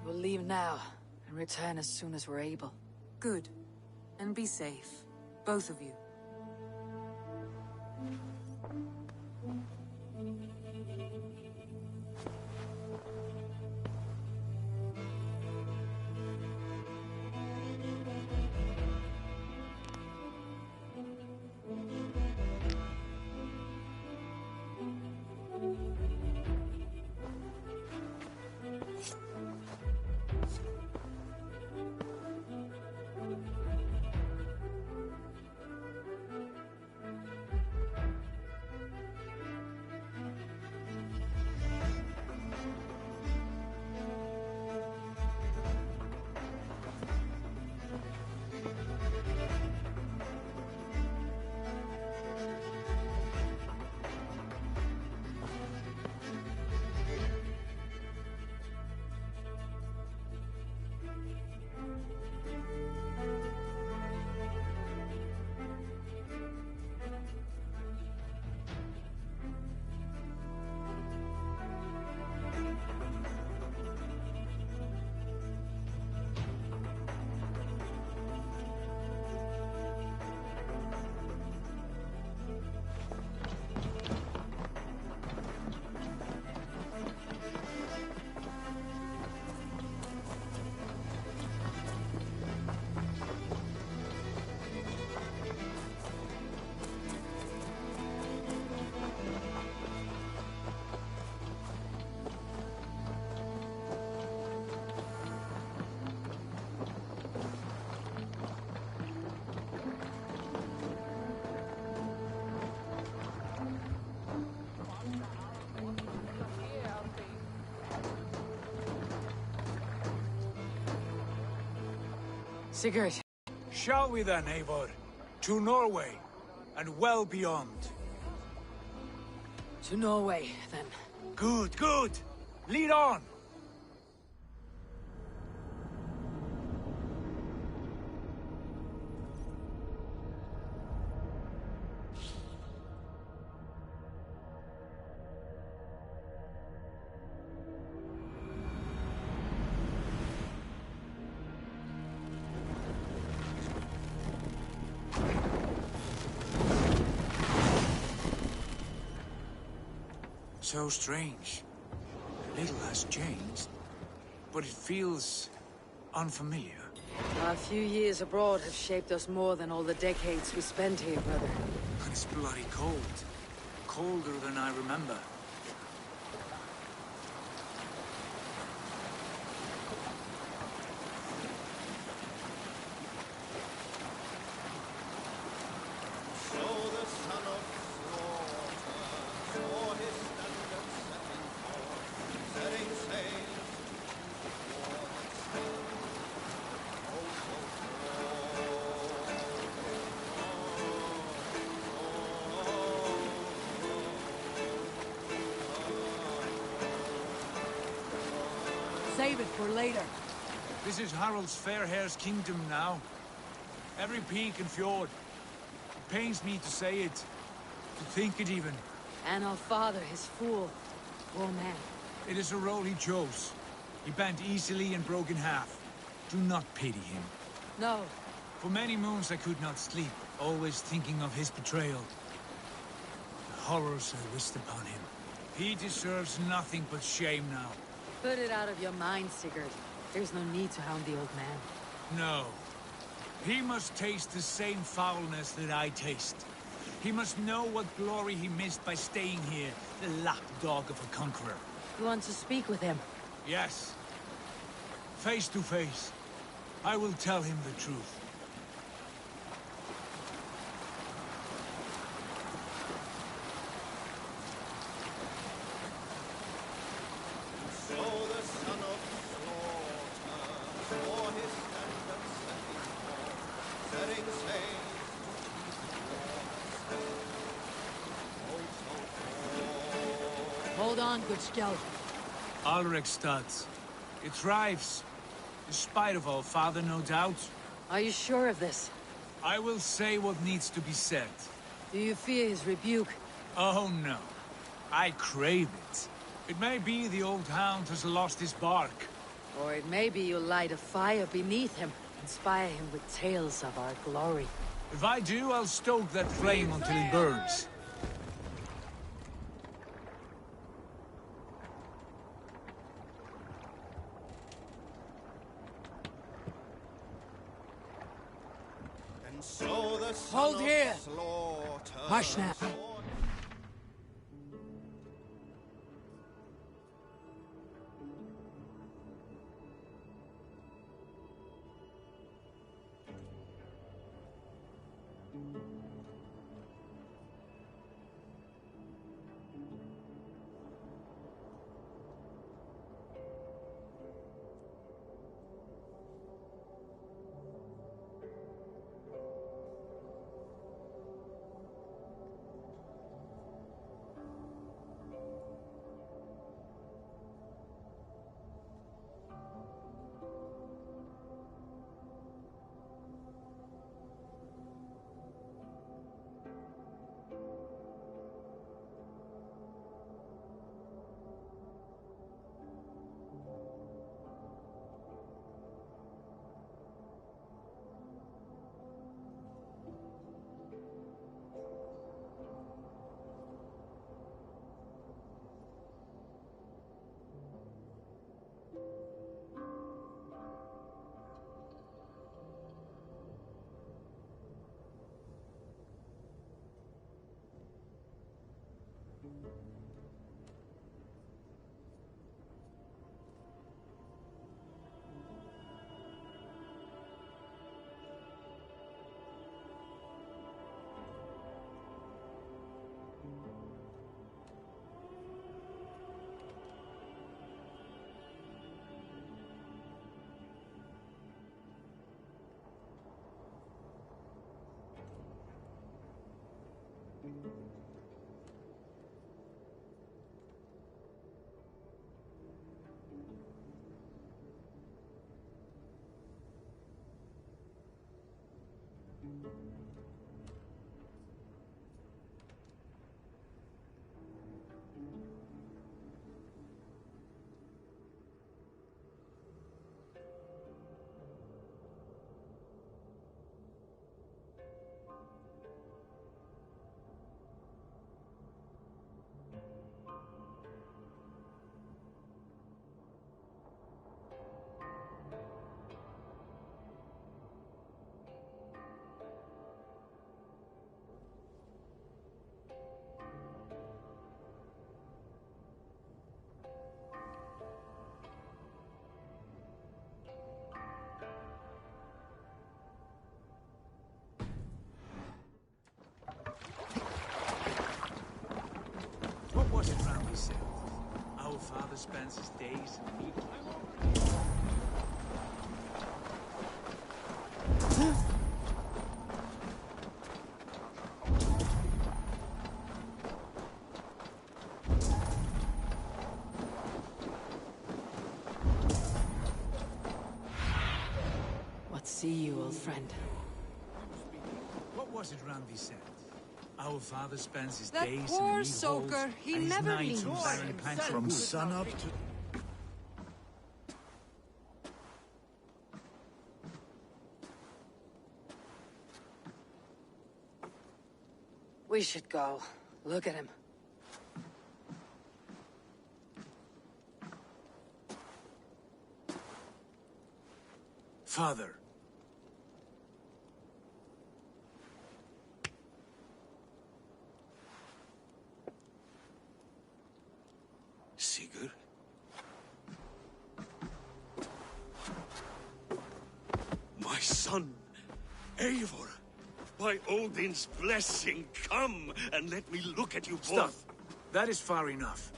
S1: We'll leave now, and return as soon as we're able.
S4: Good. And be safe. Both of you.
S1: Sigurd.
S13: Shall we then, Eivor? To Norway, and well beyond.
S1: To Norway, then.
S13: Good, good! Lead on! So strange. Little has changed, but it feels unfamiliar.
S1: A few years abroad have shaped us more than all the decades we spent here, brother.
S13: And it's bloody cold. Colder than I remember.
S1: Save it for later.
S13: This is Harald's fair hair's kingdom now. Every peak and fjord. It pains me to say it, to think it even.
S1: And our father, his fool. Poor man.
S13: It is a role he chose. He bent easily and broke in half. Do not pity him.
S1: No.
S13: For many moons I could not sleep, always thinking of his betrayal. The horrors I wished upon him. He deserves nothing but shame now.
S1: Put it out of your mind, Sigurd. There's no need to hound the old man.
S13: No. He must taste the same foulness that I taste. He must know what glory he missed by staying here, the lapdog of a conqueror.
S1: You want to speak with him?
S13: Yes. Face to face. I will tell him the truth.
S1: Hold on, good Skjeld.
S13: Alrekstad. It thrives. Despite of all, father, no doubt.
S1: Are you sure of this?
S13: I will say what needs to be said.
S1: Do you fear his rebuke?
S13: Oh, no. I crave it. It may be the old hound has lost his bark.
S1: Or it may be you light a fire beneath him, inspire him with tales of our glory.
S13: If I do, I'll stoke that flame until it burns.
S1: Hold here! Hush now.
S13: father spends his days in meat.
S1: What see you, old friend?
S13: What was it Randvi said? Our father spends his
S17: That
S13: days in the
S17: poor
S13: mead
S17: soaker,
S13: halls,
S17: he
S13: and his
S17: never
S13: nights on
S17: leaves.
S13: barren planks
S10: From
S13: of wood.
S10: sunup to...
S2: We should go. Look at him.
S13: Father.
S20: Sigurd? My son, Eivor! By Odin's blessing, come and let me look at you both.
S13: Stop. That is far enough.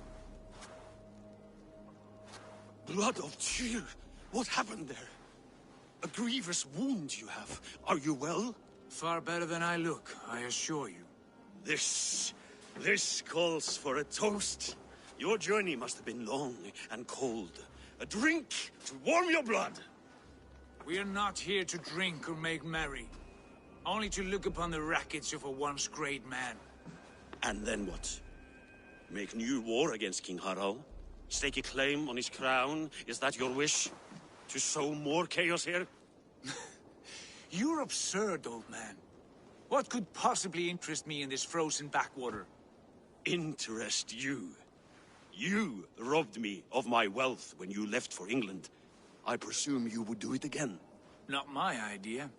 S20: Blood of Tyr! What happened there? A grievous wound you have. Are you well?
S13: Far better than I look, I assure you.
S20: This calls for a toast. Your journey must have been long and cold. A drink to warm your blood.
S13: We are not here to drink or make merry. Only to look upon the wreckage of a once great man.
S20: And then what? Make new war against King Harald? Stake a claim on his crown? Is that your wish? To sow more chaos here?
S13: You're absurd, old man. What could possibly interest me in this frozen backwater?
S20: Interest you? You robbed me of my wealth when you left for England. I presume you would do it again.
S13: Not my idea.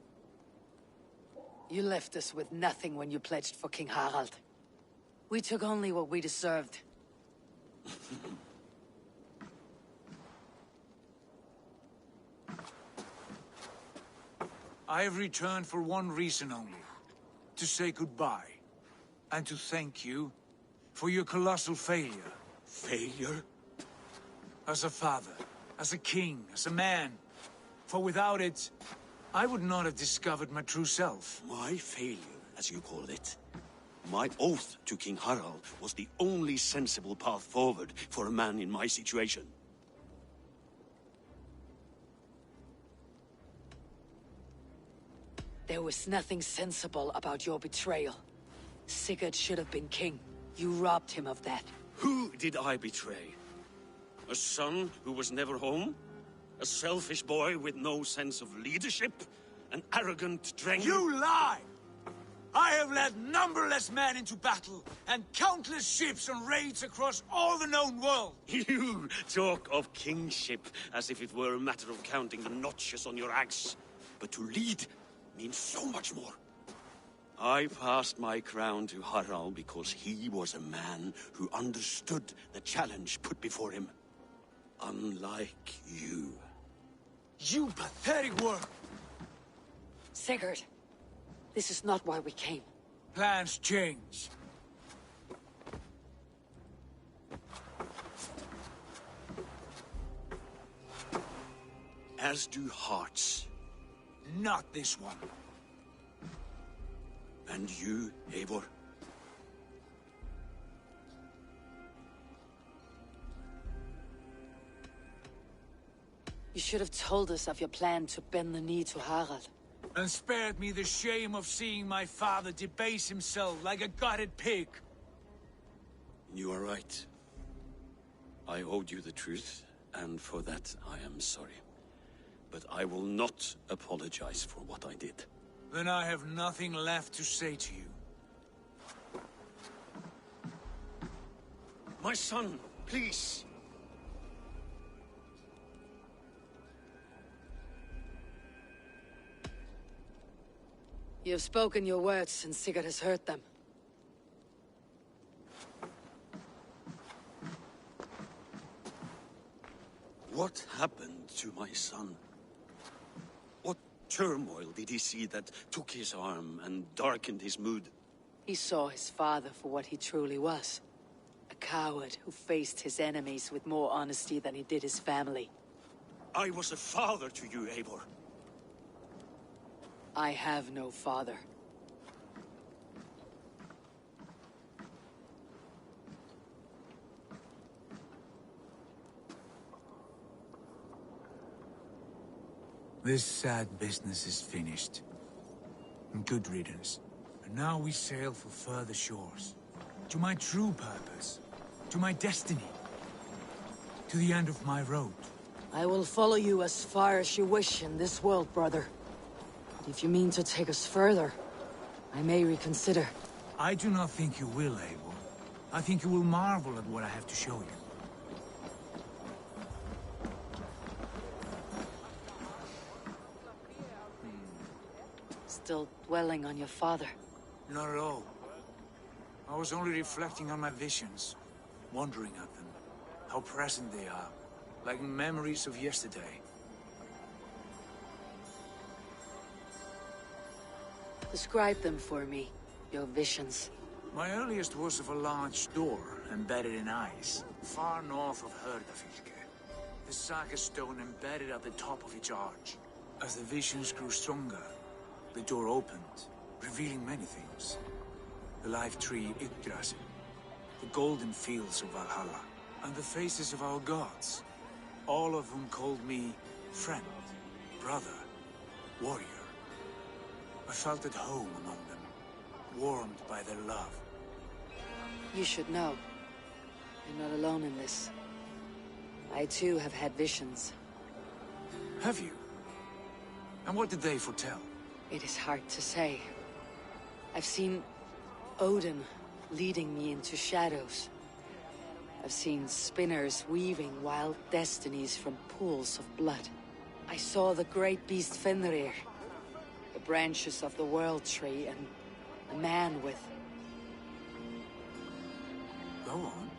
S2: You left us with nothing when you pledged for King Harald. We took only what we deserved.
S13: I have returned for one reason only. To say goodbye. And to thank you for your colossal failure.
S20: Failure?
S13: As a father, as a king, as a man. For without it, I would not have discovered my true self.
S20: My failure, as you call it. My oath to King Harald was the only sensible path forward for a man in my situation.
S2: There was nothing sensible about your betrayal. Sigurd should have been king. You robbed him of that.
S20: Who did I betray? A son who was never home? A selfish boy with no sense of leadership? An arrogant drengr?
S13: You lie! I have led numberless men into battle, and countless ships on raids across all the known world!
S20: You talk of kingship as if it were a matter of counting the notches on your axe. But to lead means so much more. I passed my crown to Harald because he was a man who understood the challenge put before him. Unlike you.
S13: You pathetic worm!
S2: Sigurd, this is not why we came.
S13: Plans change.
S20: As do hearts.
S13: Not this one.
S20: And you, Eivor?
S2: You should have told us of your plan to bend the knee to Harald.
S13: And spared me the shame of seeing my father debase himself like a gutted pig.
S20: You are right. I owed you the truth, and for that I am sorry. But I will not apologize for what I did.
S13: Then I have nothing left to say to you.
S20: My son, please.
S2: You have spoken your words, and Sigurd has heard them.
S20: What happened to my son? What turmoil did he see that took his arm and darkened his mood?
S2: He saw his father for what he truly was. A coward who faced his enemies with more honesty than he did his family.
S20: I was a father to you, Eivor.
S2: I have no father.
S13: This sad business is finished. And good riddance. And now we sail for further shores. To my true purpose. To my destiny. To the end of my road.
S2: I will follow you as far as you wish in this world, brother. But if you mean to take us further, I may reconsider.
S13: I do not think you will, Eivor. I think you will marvel at what I have to show you.
S2: Still dwelling on your father?
S13: Not at all. I was only reflecting on my visions, wondering at them. How present they are, like memories of yesterday.
S2: Describe them for me, your visions.
S13: My earliest was of a large door embedded in ice, far north of Herdafylke. The saga stone embedded at the top of its arch. As the visions grew stronger, the door opened, revealing many things. The life tree Yggdrasil, the golden fields of Valhalla, and the faces of our gods. All of whom called me friend, brother, warrior. I felt at home among them, warmed by their love.
S2: You should know. You're not alone in this. I too have had visions.
S13: Have you? And what did they foretell?
S2: It is hard to say. I've seen Odin leading me into shadows. I've seen spinners weaving wild destinies from pools of blood. I saw the great beast Fenrir, the branches of the World Tree, and a man with...
S13: Go on.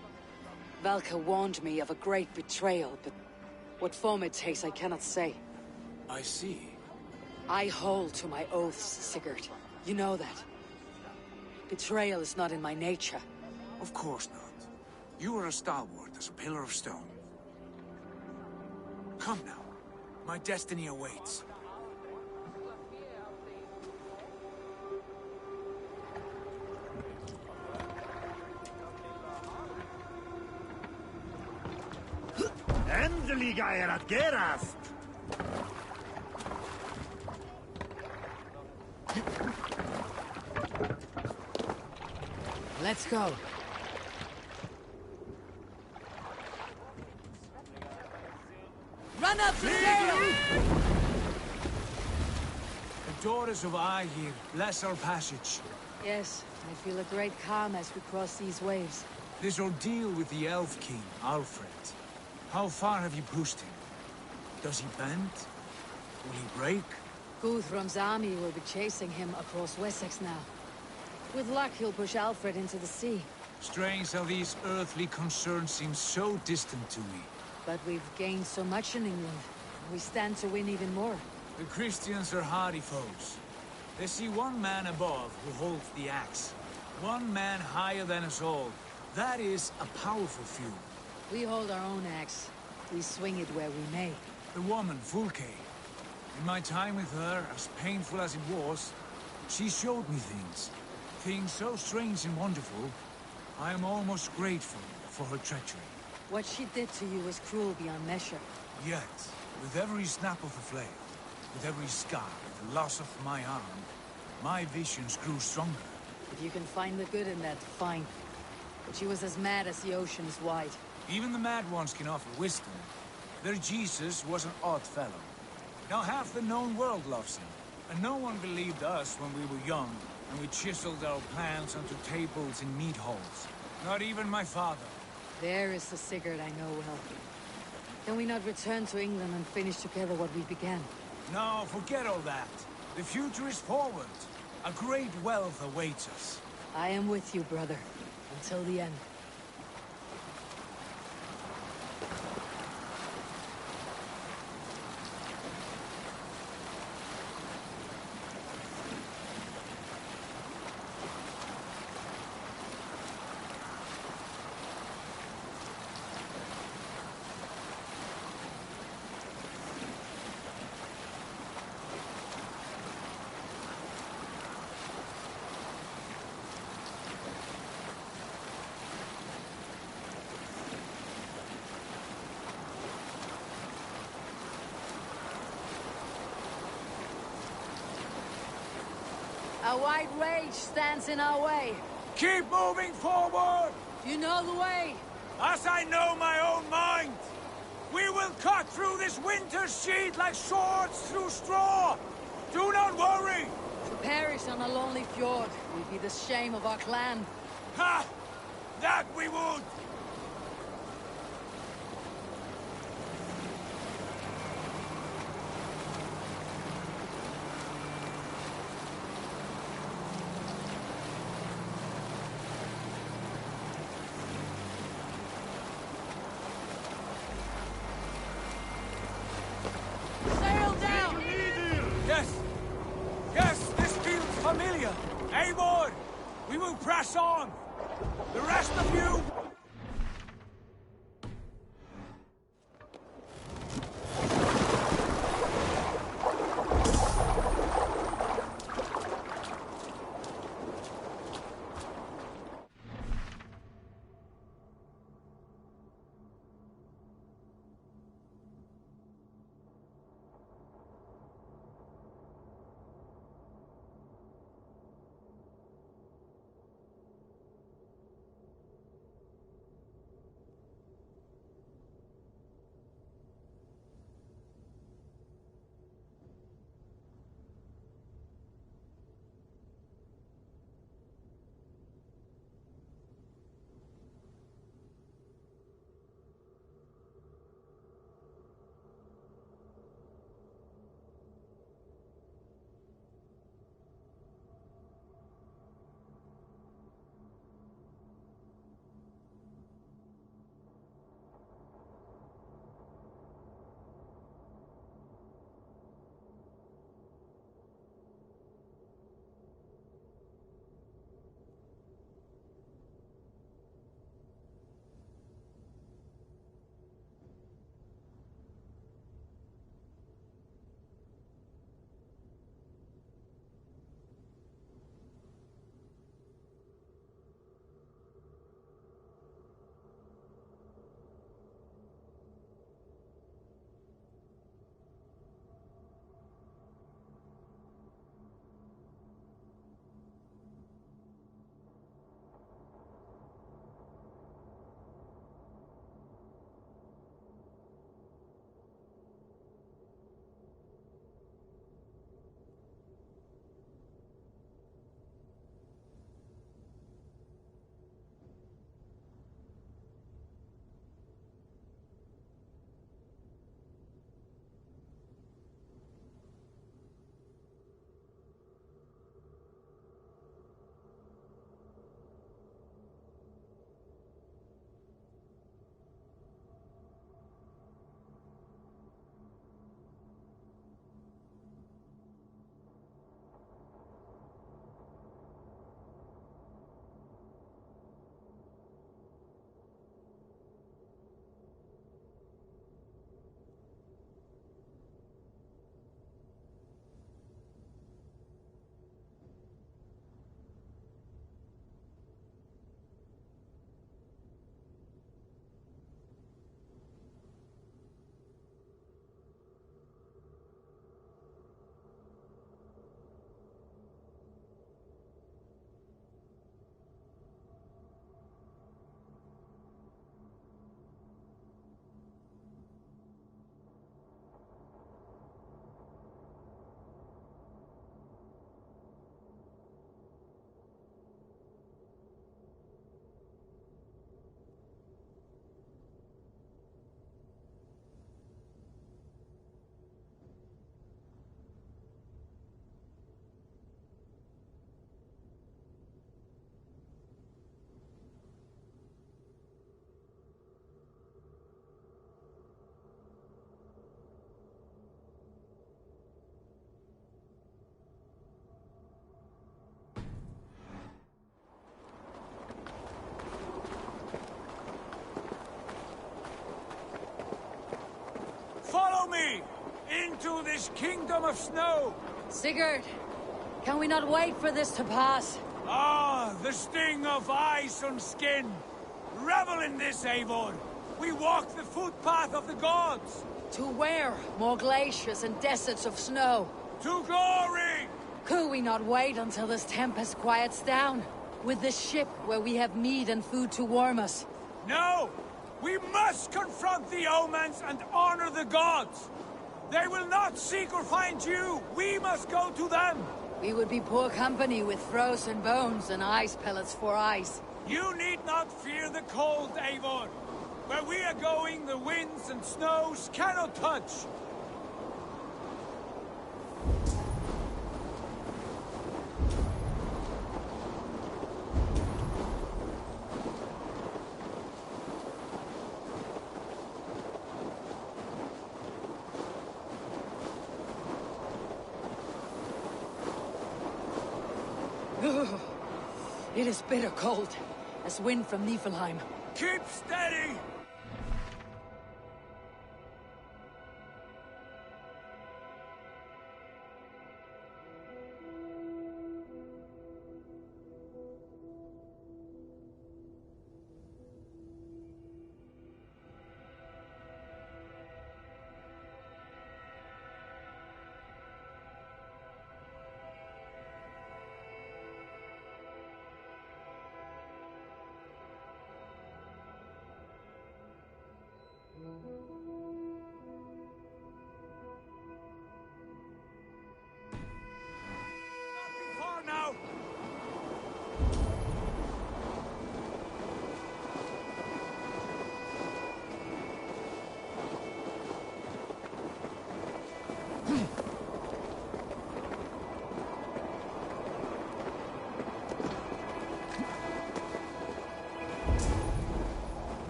S2: Valka warned me of a great betrayal, but what form it takes I cannot say.
S13: I see.
S2: I hold to my oaths, Sigurd. You know that. Betrayal is not in my nature.
S13: Of course not. You are as stalwart as a pillar of stone. Come now. My destiny awaits.
S21: Endelig er at gerast!
S2: Let's go. Run up the stairs!
S13: The daughters of Aegir, bless our passage.
S2: Yes, I feel a great calm as we cross these waves.
S13: This ordeal with the Elf King, Alfred. How far have you pushed him? Does he bend? Will he break?
S2: Guthrum's army will be chasing him across Wessex now. With luck, he'll push Alfred into the sea.
S13: Strange how these earthly concerns seem so distant to me.
S2: But we've gained so much in England. We stand to win even more.
S13: The Christians are hardy foes. They see one man above who holds the axe. One man higher than us all. That is a powerful few.
S2: We hold our own axe. We swing it where we may.
S13: The woman, Fulke. In my time with her, as painful as it was, she showed me things. Things so strange and wonderful, I am almost grateful for her treachery.
S2: What she did to you was cruel beyond measure.
S13: Yet, with every snap of the flail, with every scar, the loss of my arm, my visions grew stronger.
S2: If you can find the good in that, fine. But she was as mad as the ocean is wide.
S13: Even the mad ones can offer wisdom. Their Jesus was an odd fellow. Now half the known world loves him. And no one believed us when we were young, and we chiseled our plans onto tables in meat halls. Not even my father.
S2: There is the Sigurd I know well. Can we not return to England and finish together what we began?
S13: No, forget all that. The future is forward. A great wealth awaits us.
S2: I am with you, brother. Until the end. A white rage stands in our way.
S13: Keep moving forward!
S2: Do you know the way?
S13: As I know my own mind! We will cut through this winter's sheet like swords through straw! Do not worry!
S2: To perish on a lonely fjord will be the shame of our clan.
S13: Ha! That we would!
S2: Sail down!
S13: Yes! Yes, this feels familiar! Eivor! We will press on! The rest of you... Follow me! Into this kingdom of snow!
S2: Sigurd, can we not wait for this to pass?
S13: Ah, the sting of ice on skin! Revel in this, Eivor! We walk the footpath of the gods!
S2: To where? More glaciers and deserts of snow.
S13: To glory!
S1: Could we not wait until this tempest quiets down? With this ship where we have meat and food to warm us.
S13: No! We must confront the omens and honor the gods! They will not seek or find you! We must go to them!
S1: We would be poor company with frozen bones and ice pellets for eyes.
S13: You need not fear the cold, Eivor! Where we are going, the winds and snows cannot touch!
S1: It is bitter cold, as wind from Niflheim.
S13: Keep steady!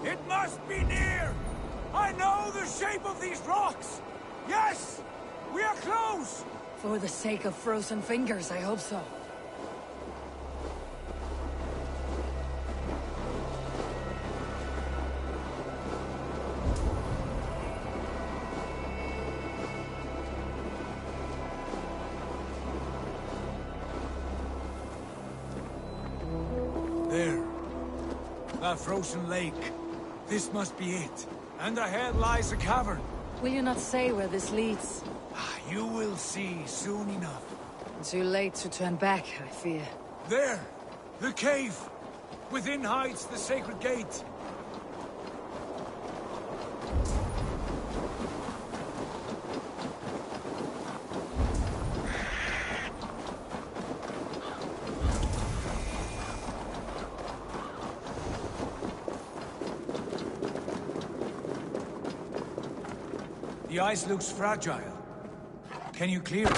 S13: It must be near! I know the shape of these rocks! Yes! We are close!
S1: For the sake of frozen fingers, I hope so.
S13: There. That frozen lake. This must be it. And ahead lies a cavern.
S1: Will you not say where this leads?
S13: You will see soon enough.
S1: Too late to turn back, I fear.
S13: There! The cave! Within hides the sacred gate. The ice looks fragile. Can you clear it?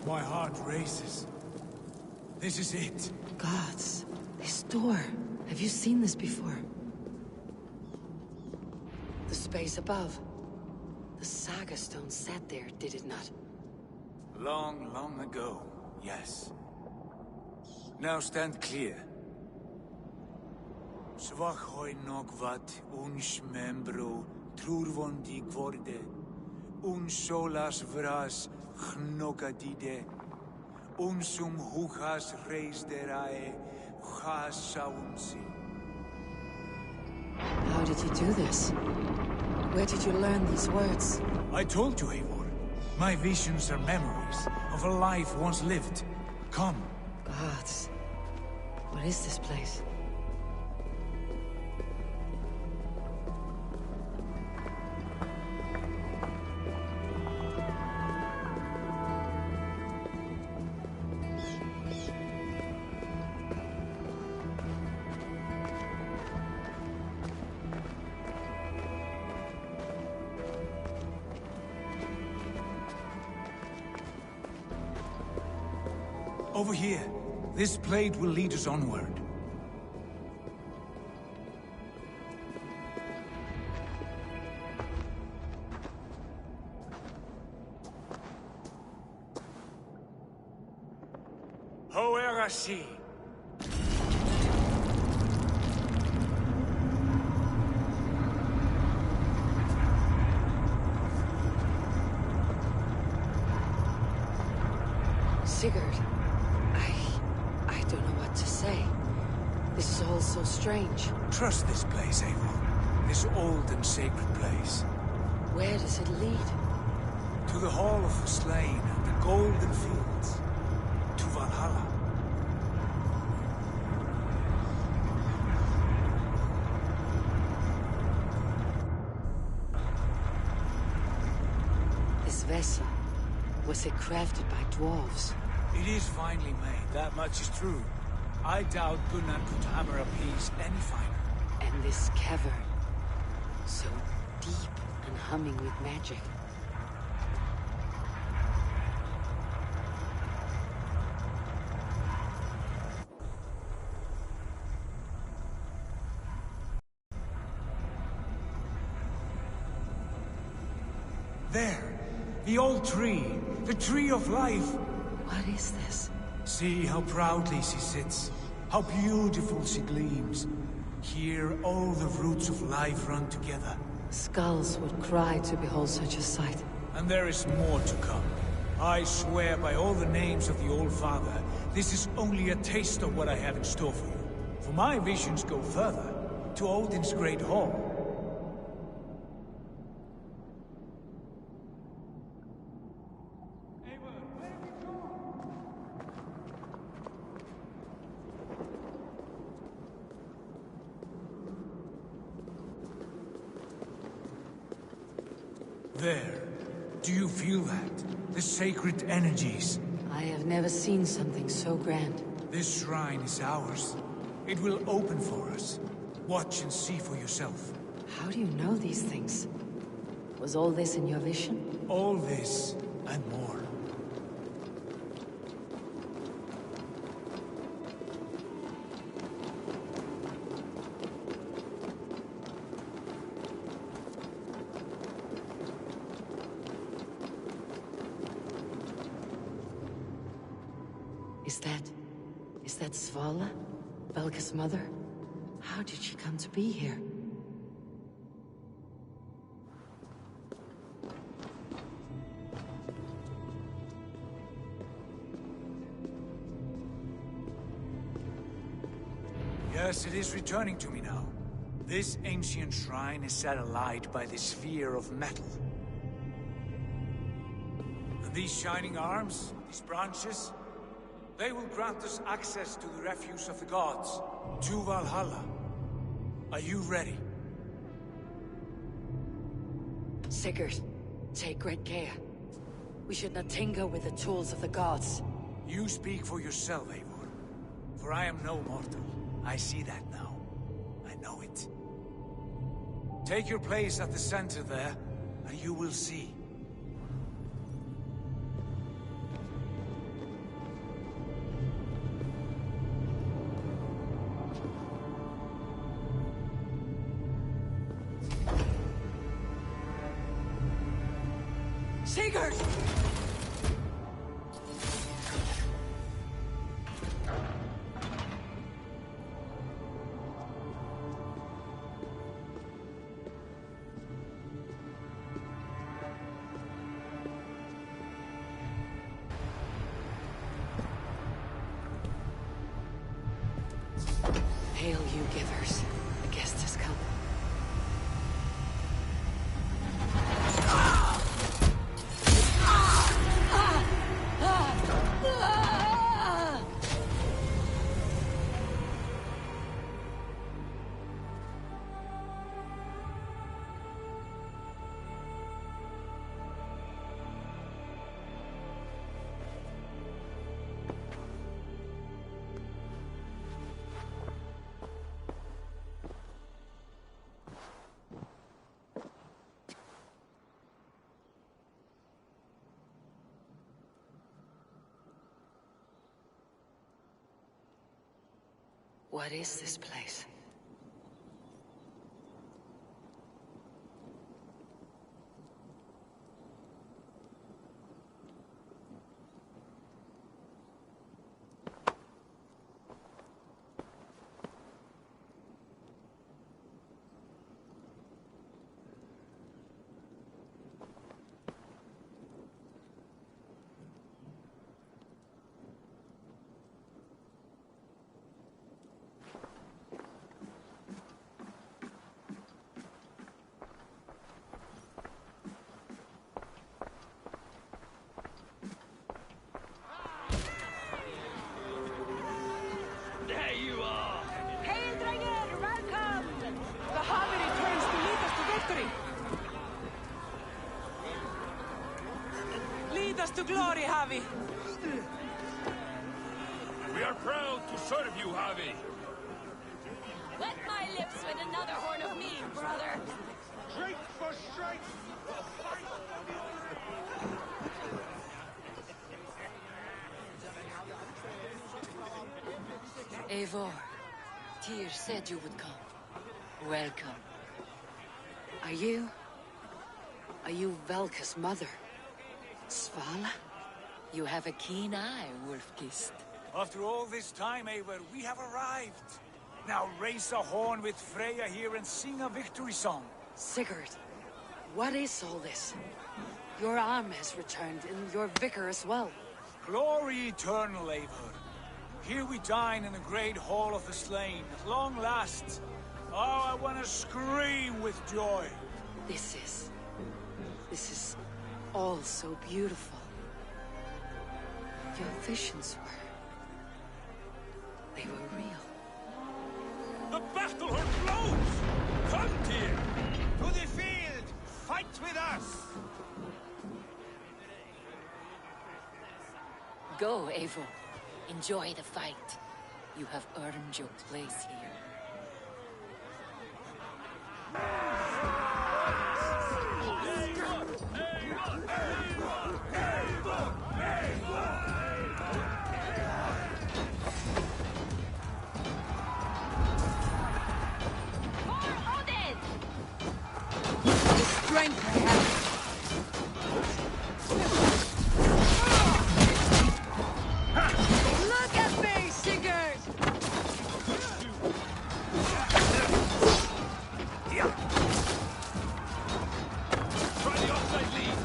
S13: My heart races. This is it.
S1: Gods. This door. Have you seen this before? The space above. The Saga Stone sat there, did it not?
S13: Long, long ago, yes. Now stand clear. Svachoi nogvat uns membro trurvondi gvorde uns solas vras chnogadide unsum huchas reisderae chasaunsi.
S1: How did you do this? Where did you learn these words?
S13: I told you, Eivor. My visions are memories of a life once lived. Come.
S1: Gods. What is this place?
S13: Over here. This blade will lead us onward. Hoerasi.
S2: Sigurd, I don't know what to say. This is all so strange.
S13: Trust this place, Eivor. This old and sacred place.
S2: Where does it lead?
S13: To the Hall of the Slain and the Golden Fields. To Valhalla.
S2: This vessel, was it crafted by dwarves?
S13: It is finely made, that much is true. I doubt Gunnar could hammer a piece any finer.
S2: And this cavern, so deep and humming with magic.
S13: There! The old tree! The tree of life!
S2: What is this?
S13: See how proudly she sits. How beautiful she gleams. Here all the roots of life run together.
S2: Skulls would cry to behold such a sight.
S13: And there is more to come. I swear by all the names of the Old Father, this is only a taste of what I have in store for you. For my visions go further, to Odin's great hall. There. Do you feel that? The sacred energies.
S2: I have never seen something so grand.
S13: This shrine is ours. It will open for us. Watch and see for yourself.
S2: How do you know these things? Was all this in your vision?
S13: All this, and more.
S2: Is that Svala? Belga's mother? How did she come to be here?
S13: Yes, it is returning to me now. This ancient shrine is set alight by the sphere of metal. And these shining arms, these branches, they will grant us access to the refuse of the gods, to Valhalla. Are you ready?
S2: Sigurd, take great care. We should not tinker with the tools of the gods.
S13: You speak for yourself, Eivor. For I am no mortal. I see that now. I know it. Take your place at the center there, and you will see.
S2: Sigurd! Hail, you givers. The guest has come. What is this place?
S13: to glory, Javi!
S10: We are proud to serve you, Javi.
S16: Wet my lips with another horn of mead, brother.
S10: Drink for strength!
S2: Eivor, Tyr said you would come. Welcome. Are you Valka's mother? Svala? You have a keen eye, Wolfkist.
S13: After all this time, Eivor, we have arrived. Now raise a horn with Freya here and sing a victory song.
S2: Sigurd, what is all this? Your arm has returned, and your vicar as well.
S13: Glory eternal, Eivor. Here we dine in the great hall of the slain, at long last. Oh, I want to scream with joy.
S2: This is all so beautiful. Your visions they were real.
S10: The battle horn blows! Come, Tyr! To the field! Fight with us!
S2: Go, Eivor. Enjoy the fight. You have earned your place here.
S17: Strength I have. Look at me, Sigurd!
S10: Try the offside lead!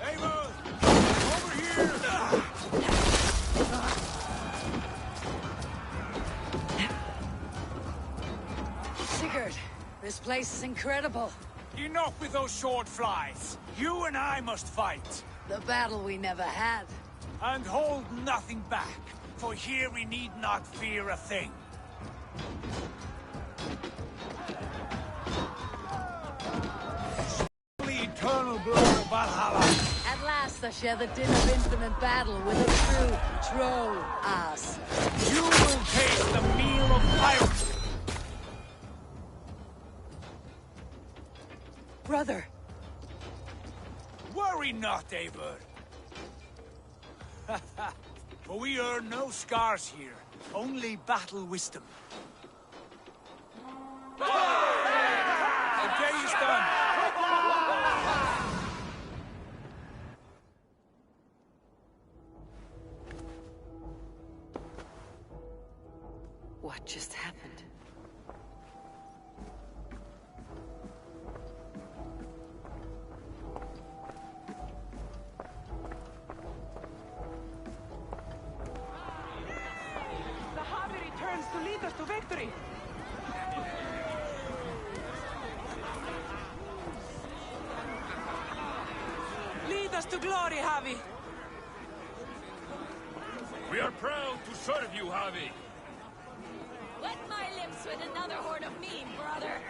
S13: Eivor! Over here!
S2: Sigurd, this place is incredible.
S13: Enough with those short flies. You and I must fight.
S2: The battle we never had.
S13: And hold nothing back, for here we need not fear a thing. The eternal blood of Valhalla.
S2: At last I share the din of infinite battle with a true troll ass.
S13: You will taste the meal of fire.
S2: Brother!
S13: Worry not, Eivor. For we earn no scars here, only battle wisdom. The day is done.
S2: What just happened?
S17: To lead us to victory! Lead us to glory, Javi!
S10: We are proud to serve you, Javi.
S16: Wet my lips with another horn of mead, brother.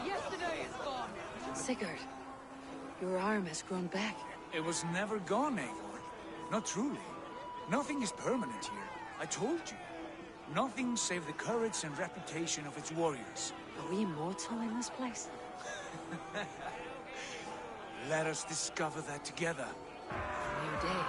S17: Yesterday is gone!
S2: Sigurd, your arm has grown back.
S13: It was never gone, Eivor. Not truly. Nothing is permanent here. I told you. Nothing save the courage and reputation of its warriors.
S2: Are we immortal in this place?
S13: Let us discover that together.
S2: New day.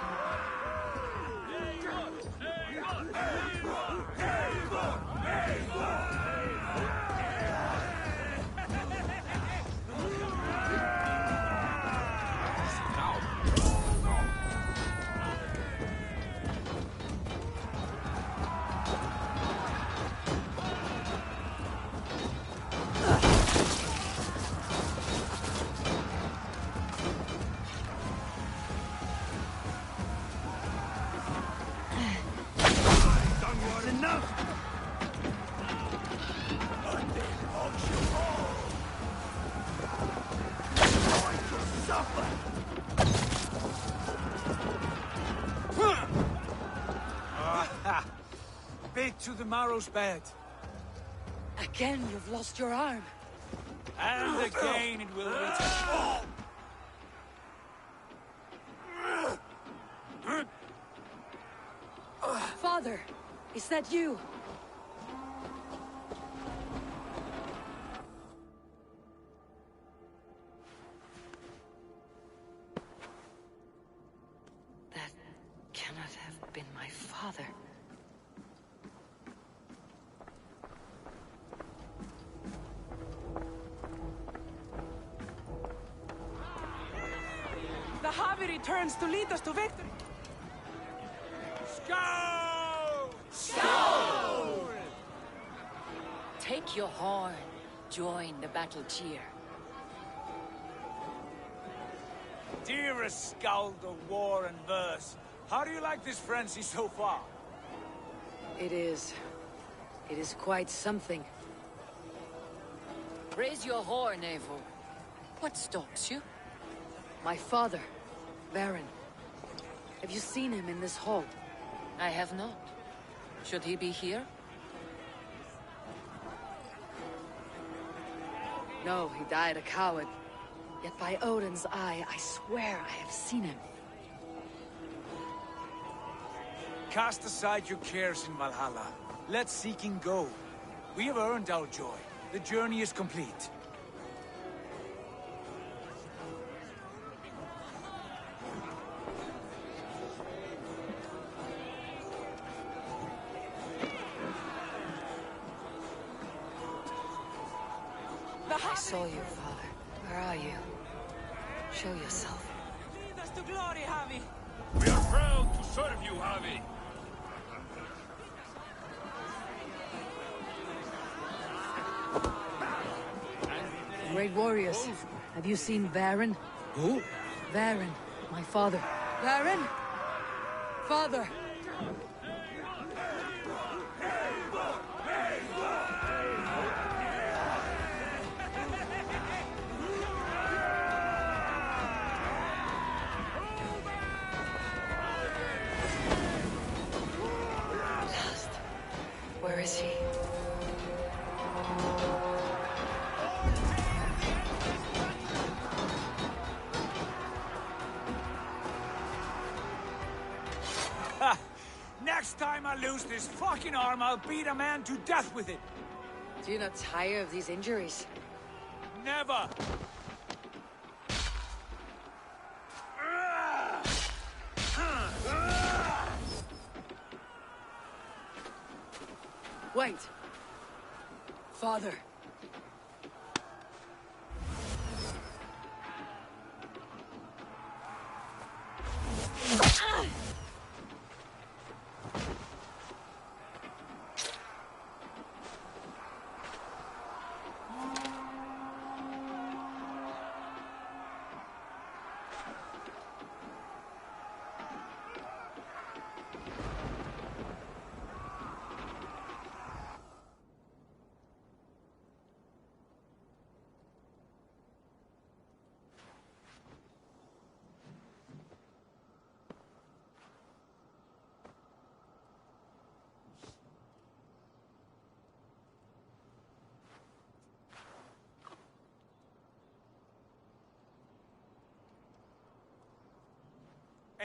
S13: Bit to the marrow's bed.
S2: Again, you've lost your arm.
S13: And again it will return.
S2: Father, is that you? That cannot have been my father.
S17: The Javi returns to lead us to victory.
S13: Go!
S2: Skull! Take your horn. Join the battle cheer.
S13: Dearest skald of war and verse, how do you like this frenzy so far?
S2: It is quite something. Raise your horn, Eivor. What stalks you? My father, Baron. Have you seen him in this hall? I have not. Should he be here? No, he died a coward. Yet by Odin's eye, I swear I have seen him.
S13: Cast aside your cares in Valhalla. Let seeking go. We have earned our joy. The journey is complete.
S2: I saw you, Father. Where are you? Show yourself.
S17: Lead us to glory, Javi.
S10: We are proud to serve you, Javi.
S2: Great warriors. Have you seen Baron?
S3: Who?
S2: Baron, my father. Baron? Father! Lost. Where is he?
S13: Next time I lose this fucking arm, I'll beat a man to death with it.
S2: Do you not tire of these injuries?
S13: Never!
S2: Wait! Father!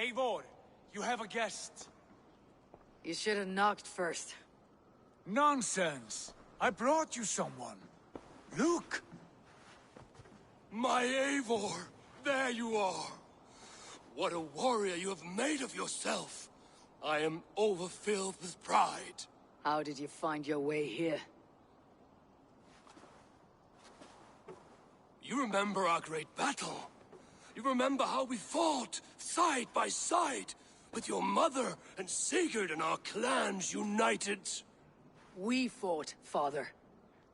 S13: Eivor, you have a guest.
S2: You should have knocked first.
S13: Nonsense! I brought you someone. Look!
S9: My Eivor! There you are! What a warrior you have made of yourself! I am overfilled with pride.
S2: How did you find your way here?
S9: You remember our great battle? You remember how we fought, side by side, with your mother and Sigurd and our clans united?
S2: We fought, Father.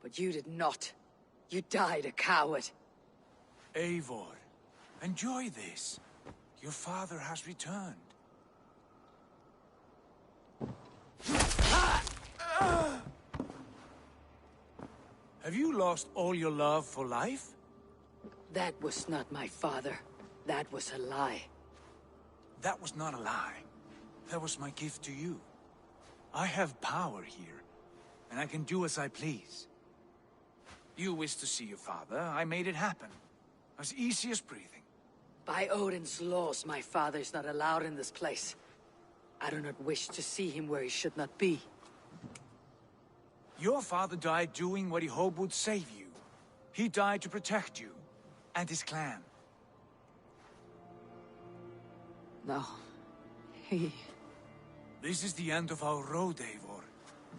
S2: But you did not. You died a coward.
S13: Eivor, enjoy this. Your father has returned. Have you lost all your love for life?
S2: That was not my father. That was a lie.
S13: That was not a lie. That was my gift to you. I have power here, and I can do as I please. You wished to see your father, I made it happen. As easy as breathing.
S2: By Odin's laws, my father is not allowed in this place. I do not wish to see him where he should not be.
S13: Your father died doing what he hoped would save you. He died to protect you, and his clan.
S2: No. He...
S13: This is the end of our road, Eivor.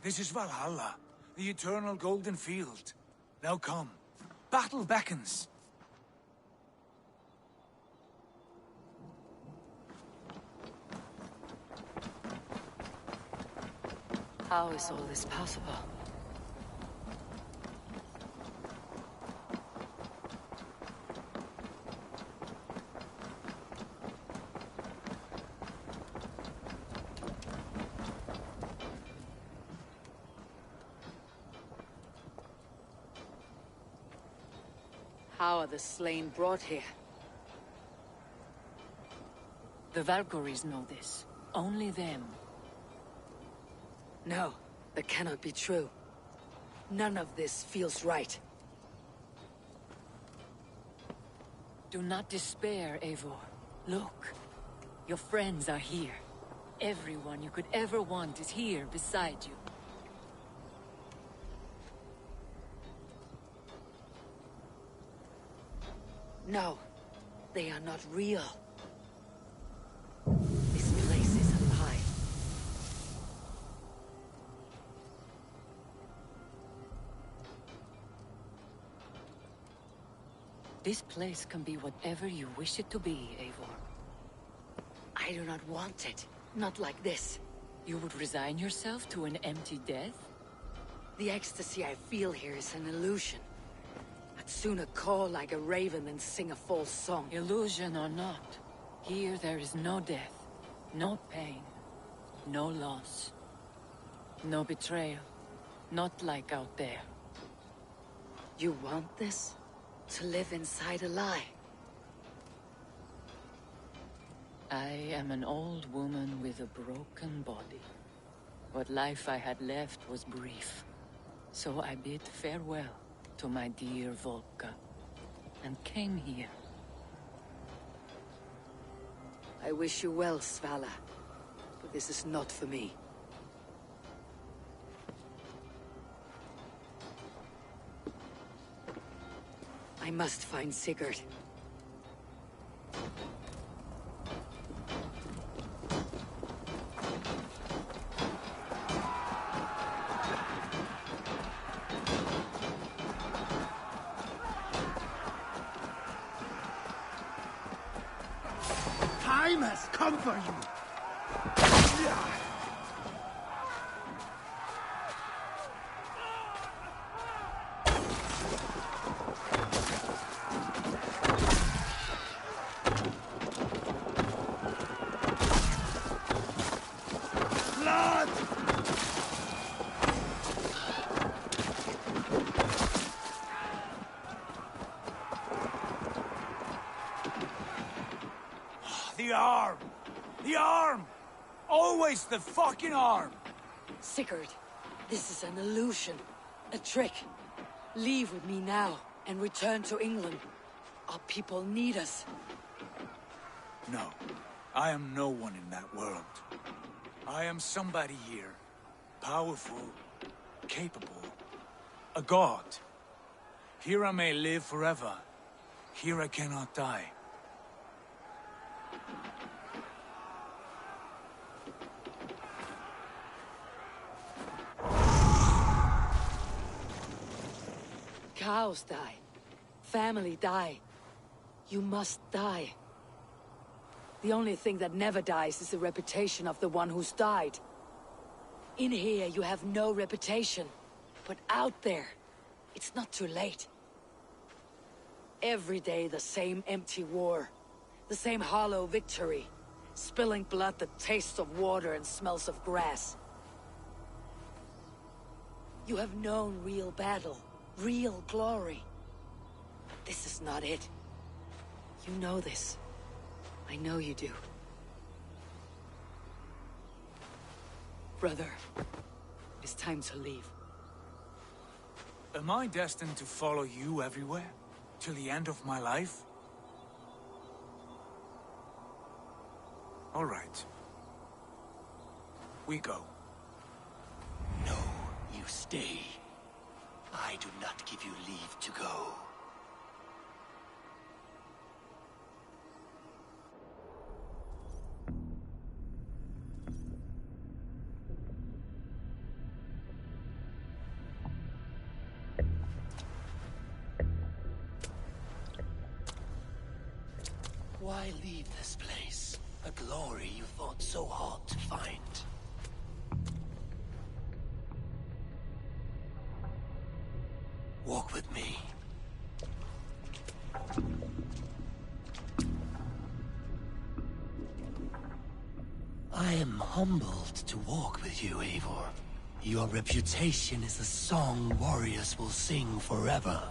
S13: This is Valhalla, the eternal golden field. Now come. Battle beckons.
S2: How is all this possible? How are the slain brought here?
S1: The Valkyries know this. Only them.
S2: No, that cannot be true. None of this feels right.
S1: Do not despair, Eivor. Look. Your friends are here. Everyone you could ever want is here beside you.
S2: No, they are not real. This place is alive.
S1: This place can be whatever you wish it to be, Eivor.
S2: I do not want it. Not like this.
S1: You would resign yourself to an empty death?
S2: The ecstasy I feel here is an illusion. I'd sooner call like a raven than sing a false song.
S1: Illusion or not, here there is no death, no pain, no loss, no betrayal. Not like out there.
S2: You want this? To live inside a lie?
S1: I am an old woman with a broken body. What life I had left was brief. So I bid farewell to my dear Volka, and came here.
S2: I wish you well, Svala, but this is not for me. I must find Sigurd.
S10: Time has come for you! Blood!
S13: The arm! The arm! Always the fucking arm!
S2: Sigurd, this is an illusion. A trick. Leave with me now, and return to England. Our people need us.
S13: No, I am no one in that world. I am somebody here. Powerful, capable, a god. Here I may live forever. Here I cannot die.
S2: Cows die. Family die. You must die. The only thing that never dies is the reputation of the one who's died. In here, you have no reputation. But out there, it's not too late. Every day, the same empty war. The same hollow victory. Spilling blood that tastes of water and smells of grass. You have known real battle. Real glory. But this is not it. You know this. I know you do. Brother, it's time to leave.
S13: Am I destined to follow you everywhere? Till the end of my life? All right. We go.
S18: No, you stay. I do not give you leave to go. Why leave this place? A glory you fought so hard to find. Walk with me. I am humbled to walk with you, Eivor. Your reputation is a song warriors will sing forever.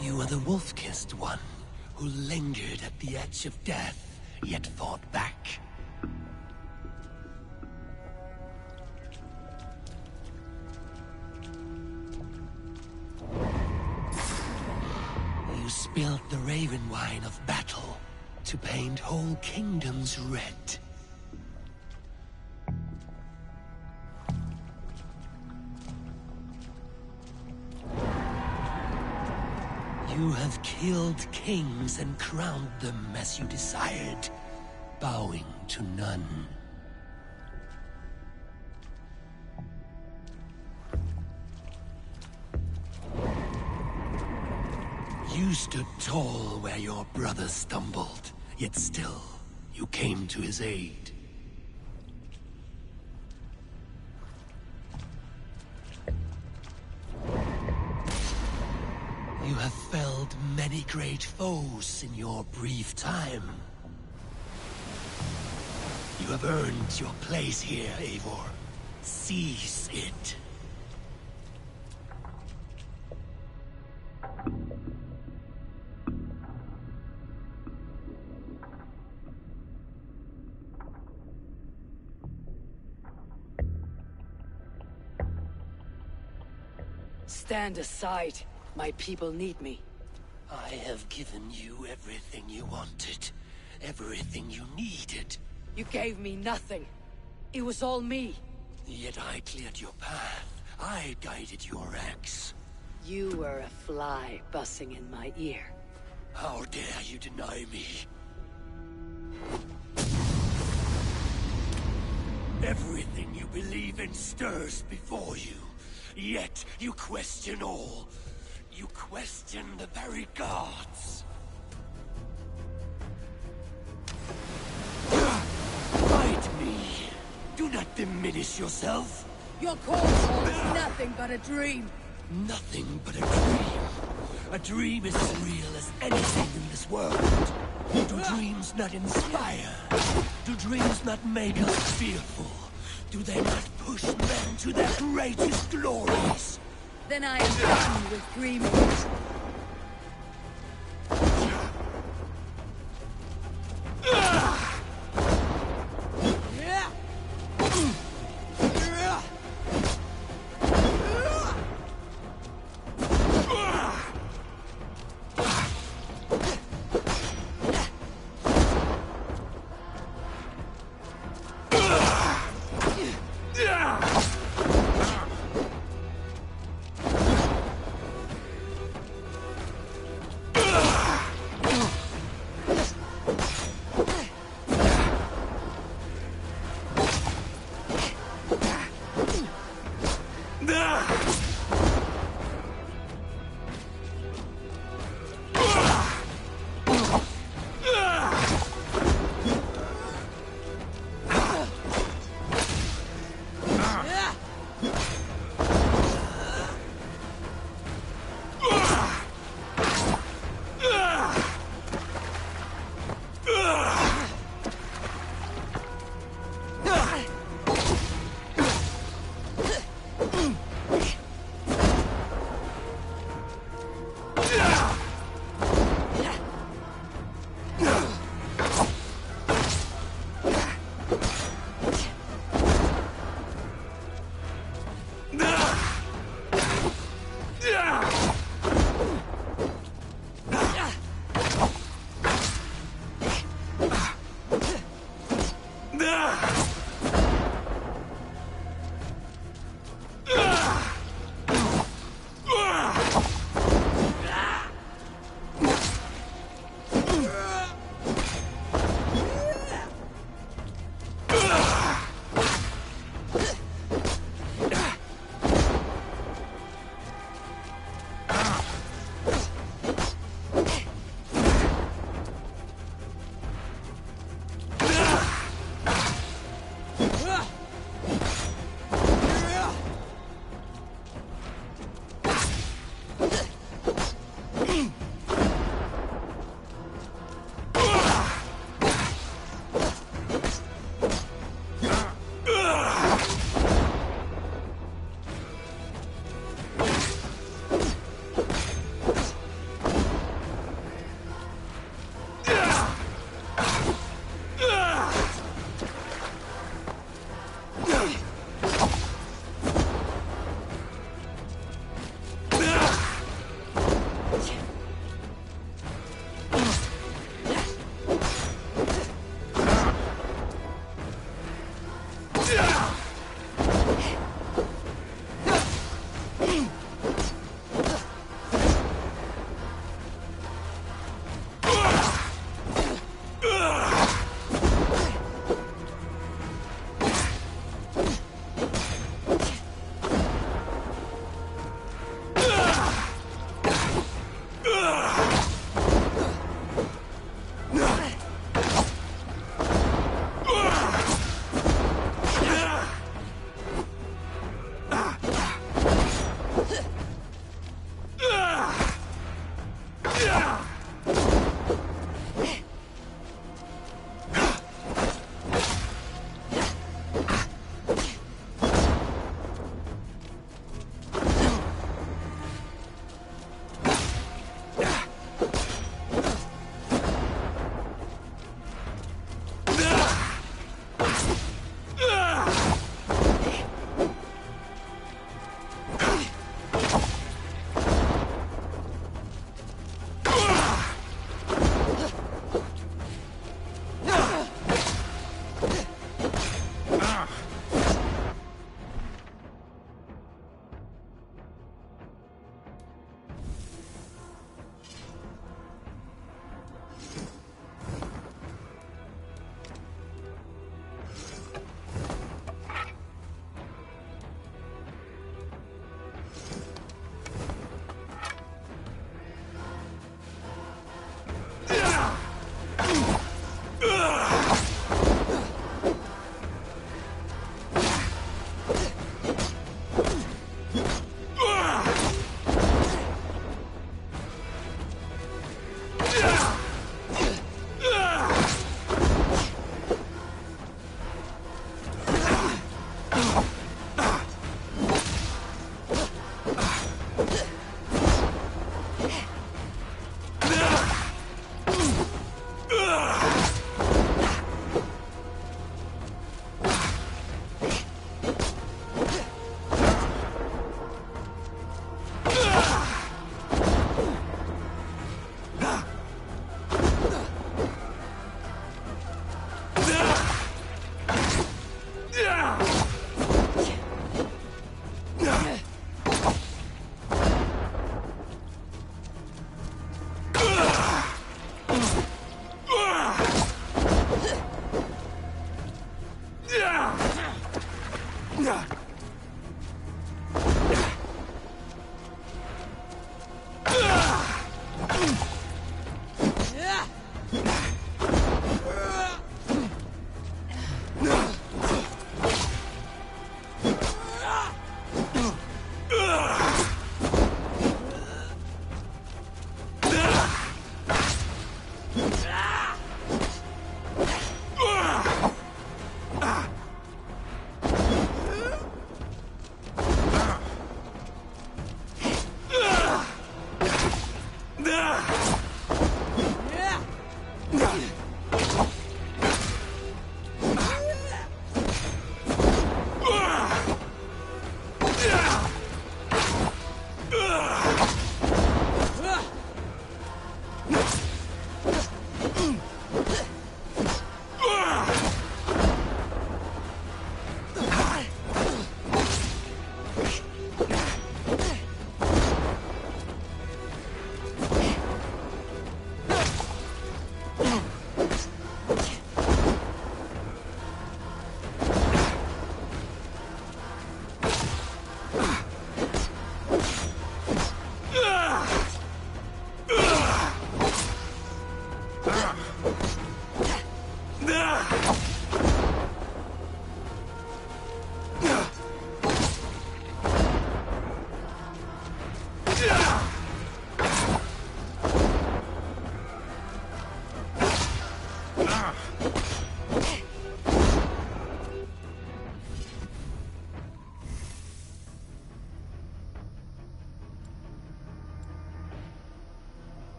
S18: You are the wolf-kissed one, who lingered at the edge of death, yet fought back. You spilled the raven wine of battle, to paint whole kingdoms red. You have killed kings and crowned them as you desired, bowing to none. You stood tall where your brother stumbled, yet still, you came to his aid. You have felled many great foes in your brief time. You have earned your place here, Eivor. Seize it.
S2: Stand aside. My people need me.
S18: I have given you everything you wanted. Everything you needed.
S2: You gave me nothing. It was all me.
S18: Yet I cleared your path. I guided your axe.
S2: You were a fly buzzing in my ear.
S18: How dare you deny me? Everything you believe in stirs before you. Yet you question all. You question the very gods. Fight me. Do not diminish yourself.
S2: Your cause holds nothing but a dream.
S18: Nothing but a dream. A dream is as real as anything in this world. Do dreams not inspire? Do dreams not make us fearful? Do they not push men to their greatest glories?
S2: Then I am done with dreaming.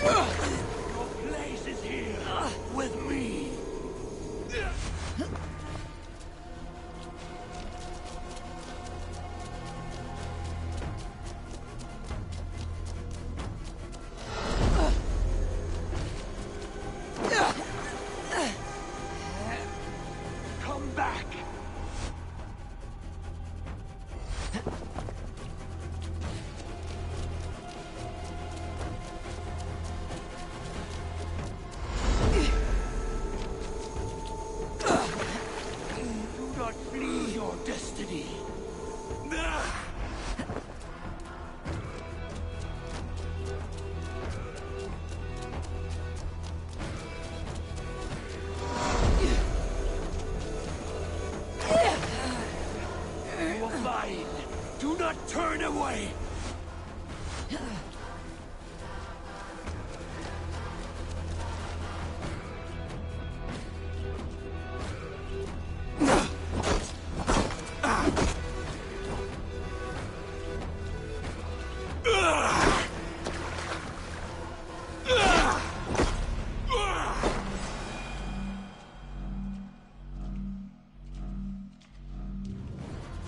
S18: Your place is here with me. Come back. Do not flee your destiny. You are mine. Do not turn away.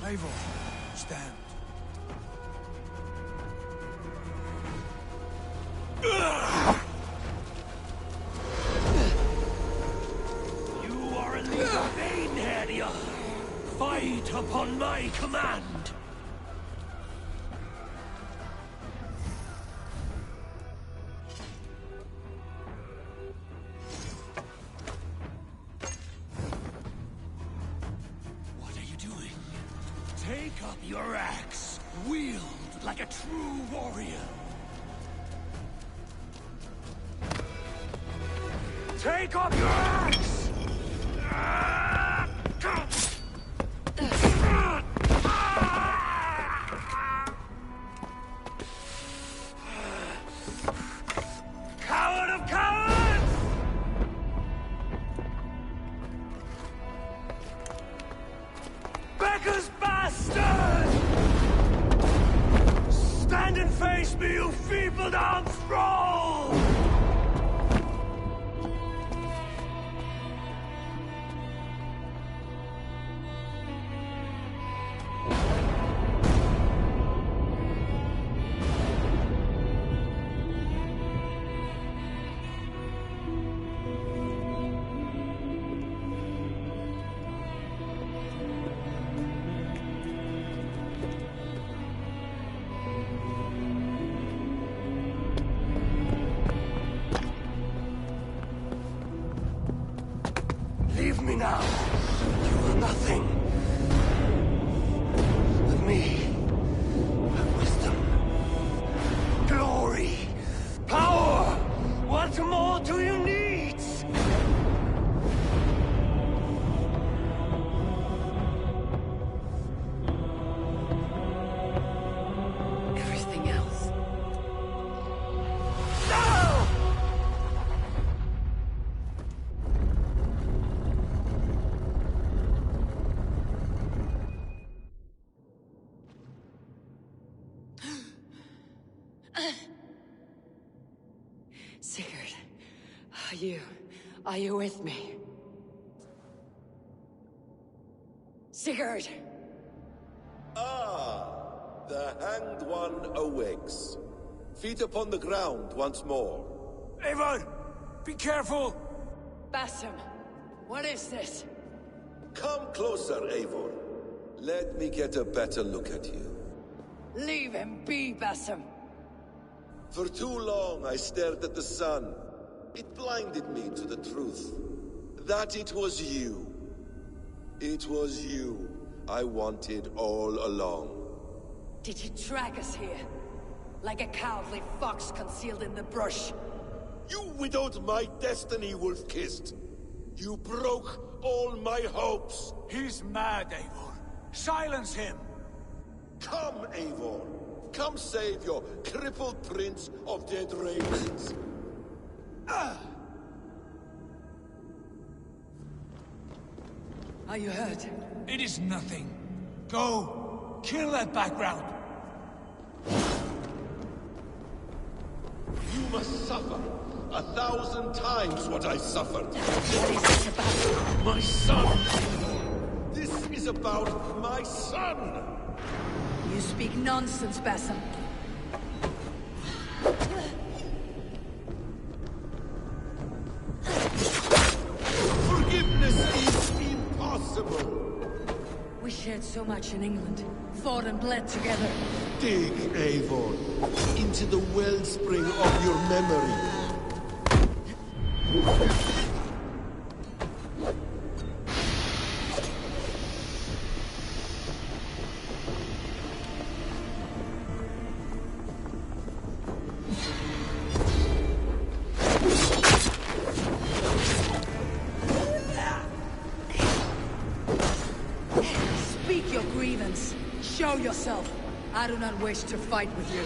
S13: Eivor, stand.
S18: You are a little Vainheadia. Fight upon my command. What are you doing? Take up your axe. Wield like a true warrior. Take up your axe! Coward of cowards! Beggar's bastard! Stand and face me, you feeble-armed thrall! Leave me now. You are nothing. With me, have wisdom, glory, power. What more do you need?
S2: Everything else. Sigurd, are you with me? Sigurd!
S21: Ah, the Hanged One awakes. Feet upon the ground once more.
S13: Eivor! Be careful!
S2: Basim, what is this?
S21: Come closer, Eivor. Let me get a better look at you.
S2: Leave him be, Basim.
S21: For too long I stared at the sun. It blinded me to the truth. That it was you. It was you I wanted all along.
S2: Did you drag us here? Like a cowardly fox concealed in the brush?
S21: You widowed my destiny, wolf-kissed. You broke all my hopes.
S13: He's mad, Eivor. Silence him!
S21: Come, Eivor. Come save your crippled prince of dead ravens.
S2: Are you hurt?
S13: It is nothing. Go! Kill that background!
S21: You must suffer 1,000 times what I suffered.
S2: What is this about?
S21: My son! This is about my son!
S2: You speak nonsense, Basim.
S21: Forgiveness is impossible!
S2: We shared so much in England. Fought and bled together.
S21: Dig, Eivor, into the wellspring of your memory.
S2: Speak your grievance. Show yourself. I do not wish to fight with you.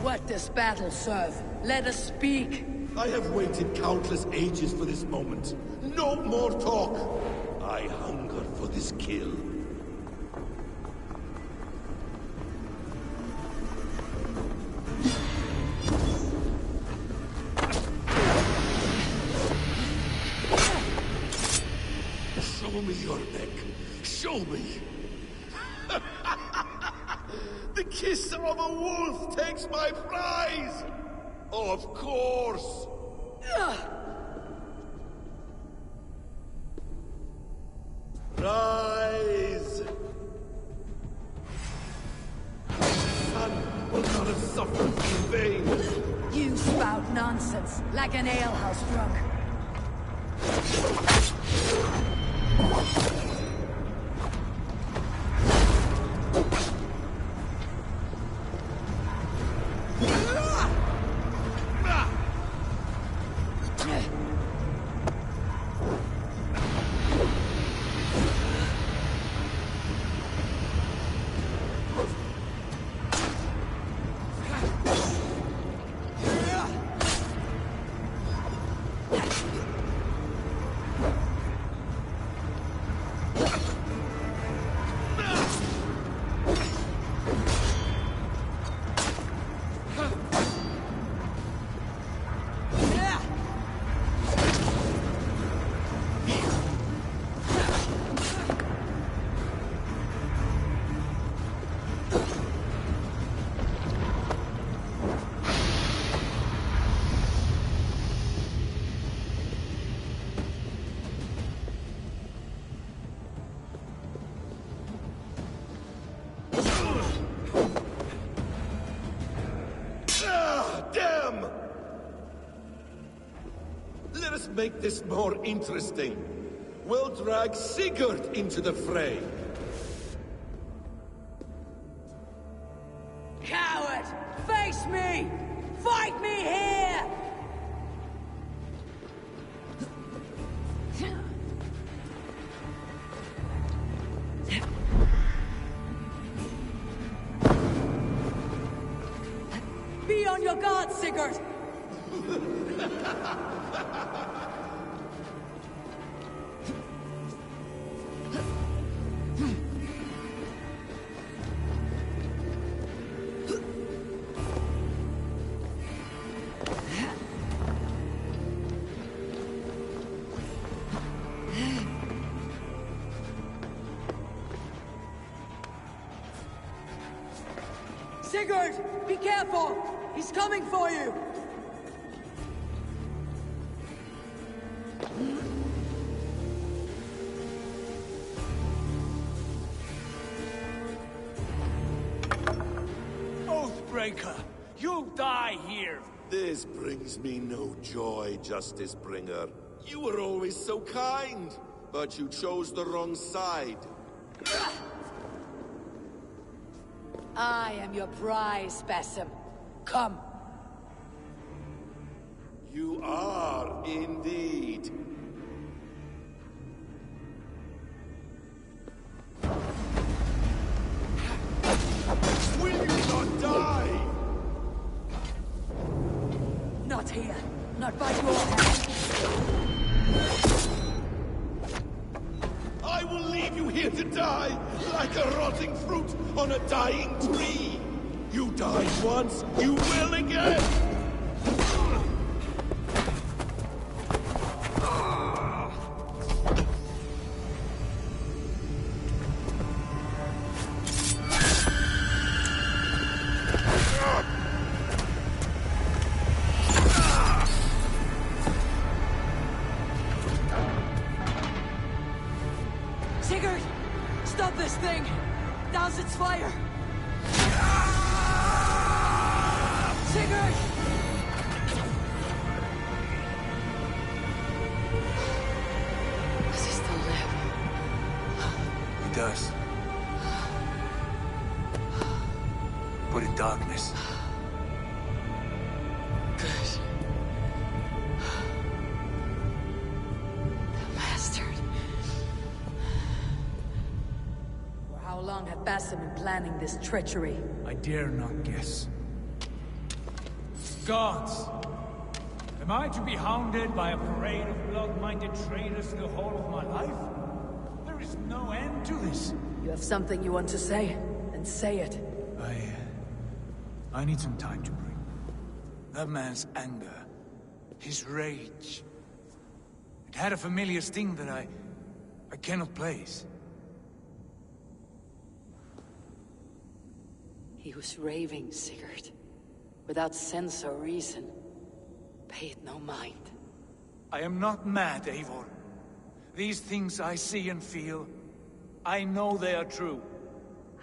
S2: What does battle serve? Let us speak.
S21: I have waited countless ages for this moment. No more talk. I hunger for this kill. Show me your neck. Show me. The kiss of a wolf takes my prize! Of course! Rise! My son will not have suffered in vain!
S2: You spout nonsense, like an alehouse drunk.
S21: Let's make this more interesting. We'll drag Sigurd into the fray.
S17: Coward! Face me! Fight me here! Be on your guard, Sigurd! Sigurd! Be careful! He's coming for you!
S13: Oathbreaker! You'll die here!
S21: This brings me no joy, Justice Bringer. You were always so kind, but you chose the wrong side.
S1: I am your prize, Basim. Come.
S21: You are indeed. Will you not die?
S1: Not here. Not by your hand.
S21: I will leave you here to die, like a rotting fruit on a dying tree. You died once, you will again!
S17: Sigurd! Stop this thing! Douse its fire! Sigurd!
S1: Does he still live?
S13: He does. But in darkness.
S1: Good. The bastard. For how long had Basim been planning this treachery?
S13: I dare not guess. Gods! Am I to be hounded by a parade of blood-minded traitors the whole of my life? There is no end to this.
S1: You have something you want to say? Then say it.
S13: I need some time to breathe. That man's anger, his rage. It had a familiar sting that I cannot place.
S1: He was raving, Sigurd. Without sense or reason. Pay it no mind.
S13: I am not mad, Eivor. These things I see and feel, I know they are true.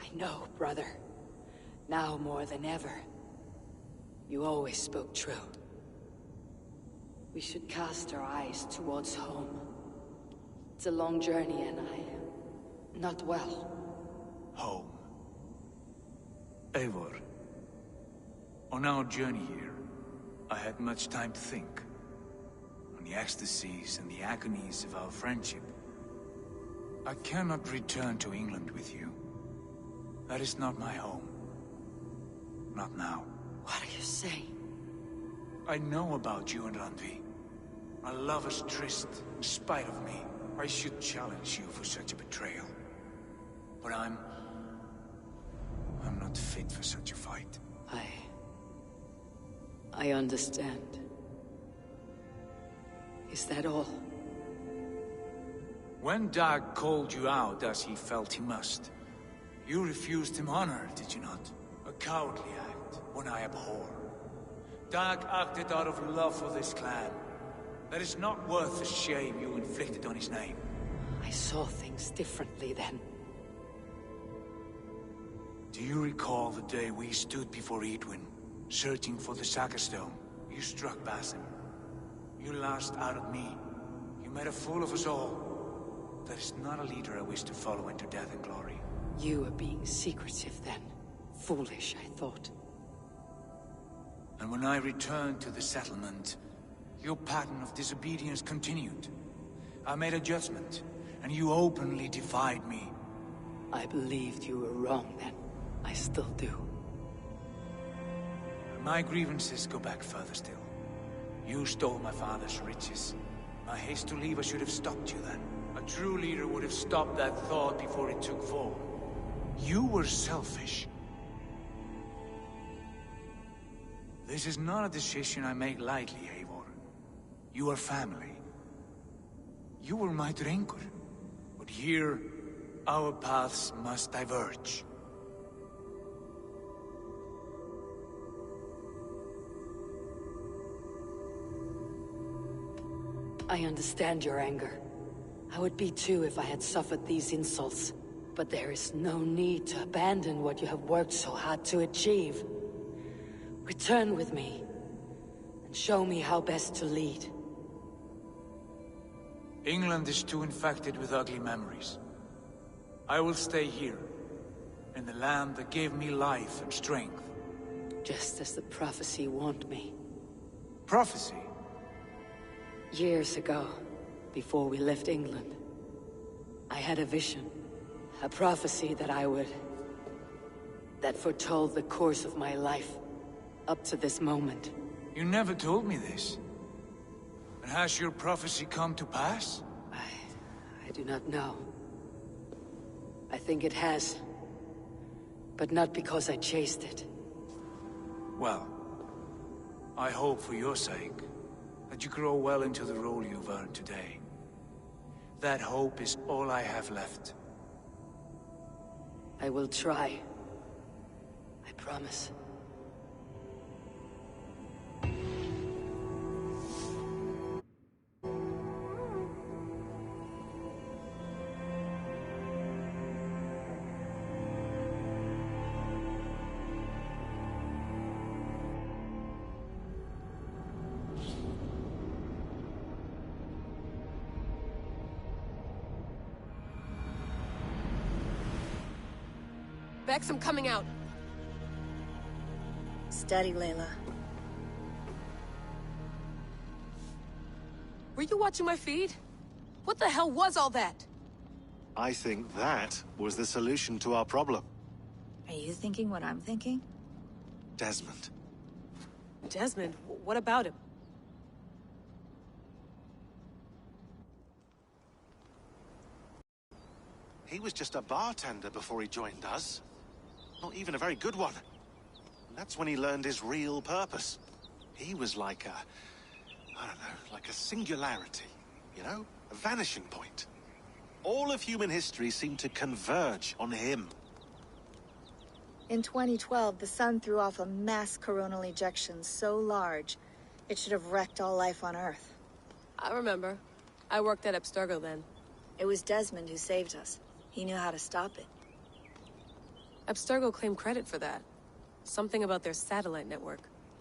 S1: I know, brother. Now more than ever. You always spoke true. We should cast our eyes towards home. It's a long journey and I... not well.
S13: Home. Eivor. On our journey here, I had much time to think. On the ecstasies and the agonies of our friendship. I cannot return to England with you. That is not my home. Not now.
S1: What are you saying?
S13: I know about you and Randvi. Our lovers tryst, in spite of me. I should challenge you for such a betrayal. But I'm not fit for such a fight.
S1: I understand. Is that all?
S13: When Dag called you out as he felt he must, you refused him honor, did you not? A cowardly act, one I abhor. Dag acted out of love for this clan. That is not worth the shame you inflicted on his name.
S1: I saw things differently then.
S13: Do you recall the day we stood before Edwin, searching for the Saga Stone? You struck Basim. You lashed out at me. You made a fool of us all. That is not a leader I wish to follow into death and glory.
S1: You are being secretive then. Foolish, I thought.
S13: And when I returned to the settlement, your pattern of disobedience continued. I made a judgment, and you openly defied me.
S1: I believed you were wrong then. I still do.
S13: My grievances go back further still. You stole my father's riches. My haste to leave, I should have stopped you then. A true leader would have stopped that thought before it took form. You were selfish. This is not a decision I make lightly, Eivor. You are family. You were my drengur. But here, our paths must diverge.
S1: I understand your anger. I would be too if I had suffered these insults. But there is no need to abandon what you have worked so hard to achieve. Return with me, and show me how best to lead.
S13: England is too infected with ugly memories. I will stay here, in the land that gave me life and strength.
S1: Just as the prophecy warned me.
S13: Prophecy?
S1: Years ago, before we left England, I had a vision. A prophecy that foretold the course of my life, up to this moment.
S13: You never told me this. And has your prophecy come to pass?
S1: I do not know. I think it has. But not because I chased it.
S13: Well, I hope for your sake that you grow well into the role you've earned today. That hope is all I have left.
S1: I will try. I promise.
S8: Bex, I'm coming out.
S22: Steady, Layla.
S8: Were you watching my feed? What the hell was all that?
S23: I think that was the solution to our problem.
S22: Are you thinking what I'm thinking?
S23: Desmond.
S8: Desmond? What about him?
S23: He was just a bartender before he joined us. Not even a very good one. And that's when he learned his real purpose. He was like a... I don't know, like a singularity, you know? A vanishing point. All of human history seemed to converge on him.
S22: In 2012, the sun threw off a mass coronal ejection so large, it should have wrecked all life on Earth.
S8: I remember. I worked at Abstergo then.
S22: It was Desmond who saved us. He knew how to stop it.
S8: Abstergo claimed credit for that. Something about their satellite network.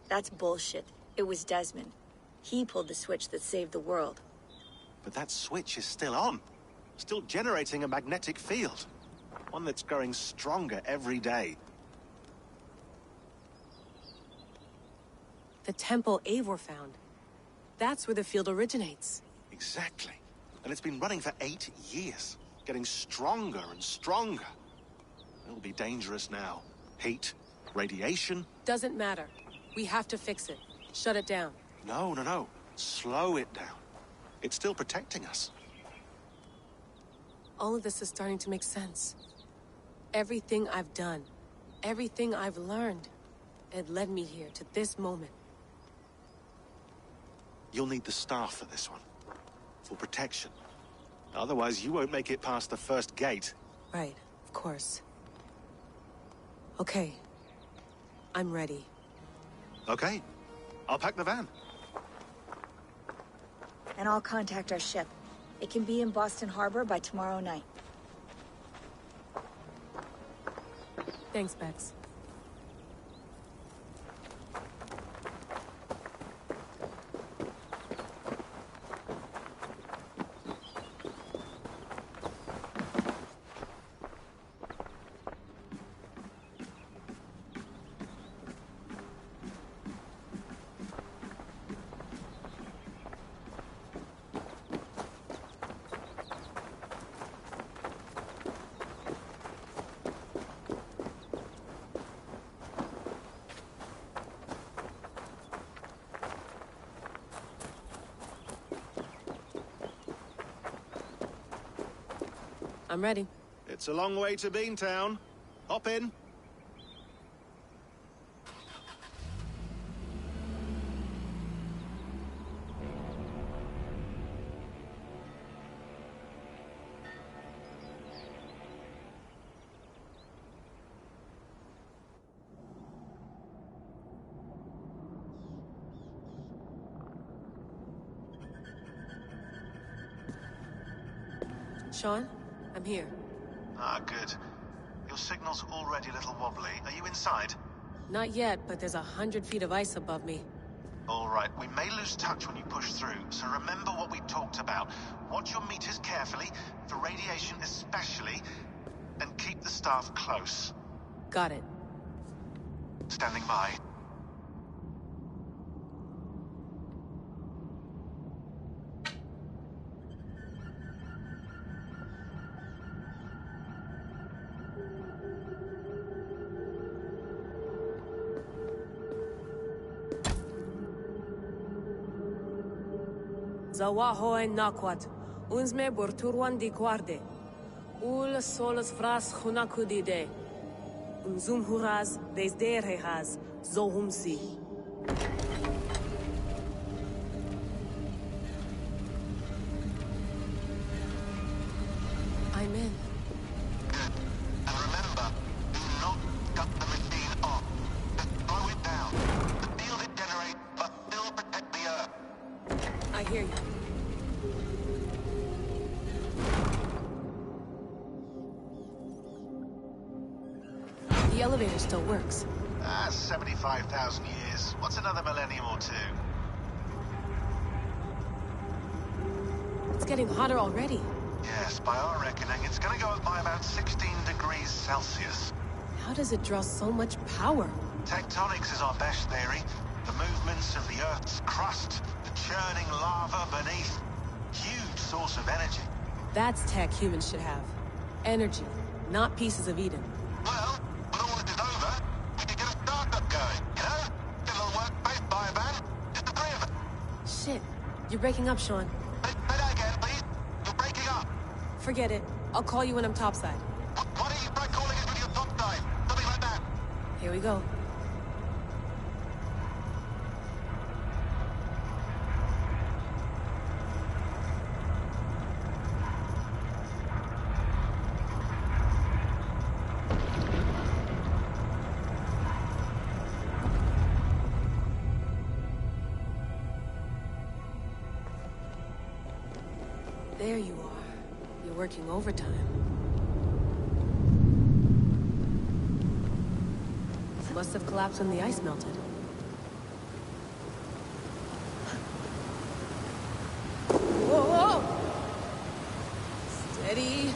S22: That's bullshit. It was Desmond. He pulled the switch that saved the world.
S23: But that switch is still on. Still generating a magnetic field. One that's growing stronger every day.
S8: The temple Eivor found. That's where the field originates.
S23: Exactly. And it's been running for 8 years. Getting stronger and stronger. It'll be dangerous now. Heat, radiation.
S8: Doesn't matter. We have to fix it. Shut it down.
S23: No. Slow it down. It's still protecting us.
S8: All of this is starting to make sense. Everything I've done, everything I've learned, it led me here to this moment.
S23: You'll need the staff for this one. For protection. Otherwise, you won't make it past the first gate.
S8: Right, of course. Okay. I'm ready.
S23: Okay. I'll pack the van.
S22: And I'll contact our ship. It can be in Boston Harbor by tomorrow night.
S8: Thanks, Bex. I'm ready.
S23: It's a long way to Beantown. Hop in.
S8: Sean, I'm here.
S23: Ah, good. Your signal's already a little wobbly. Are you inside?
S8: Not yet, but there's 100 feet of ice above me.
S23: All right, we may lose touch when you push through, so remember what we talked about. Watch your meters carefully, for radiation especially, and keep the staff close.
S8: Got it.
S23: Standing by.
S8: Zawahoe nakwat. Unsme borturwan di guarde. Ul solas fras hunakudide. Unzum huraz desderehaz. Zohumsi. I'm in.
S23: And remember, do not cut the machine off. Just slow it down. The field it generates, but still protect the Earth.
S8: I hear you. The elevator still works.
S23: 75,000 years. What's another millennium or two?
S8: It's getting hotter already.
S23: Yes, by our reckoning, it's gonna go up by about 16 degrees Celsius.
S8: How does it draw so much power?
S23: Tectonics is our best theory. The movements of the Earth's crust, the churning lava beneath. Huge source of energy.
S8: That's tech humans should have. Energy, not pieces of Eden.
S23: Well, when all this is over, we can get a startup going, you know? Get a little workspace, buy a van, just the three of us.
S8: Shit. You're breaking up, Sean.
S23: Say that again, please. You're breaking up.
S8: Forget it. I'll call you when I'm topside.
S23: Why don't you try calling us when you're topside? Something like that.
S8: Here we go. There you are. You're working overtime. Must have collapsed when the ice melted. Whoa! Whoa. Steady.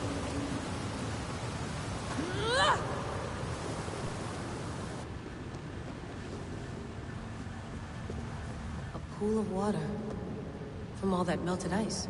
S8: A pool of water from all that melted ice.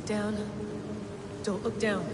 S8: Down. Don't look down.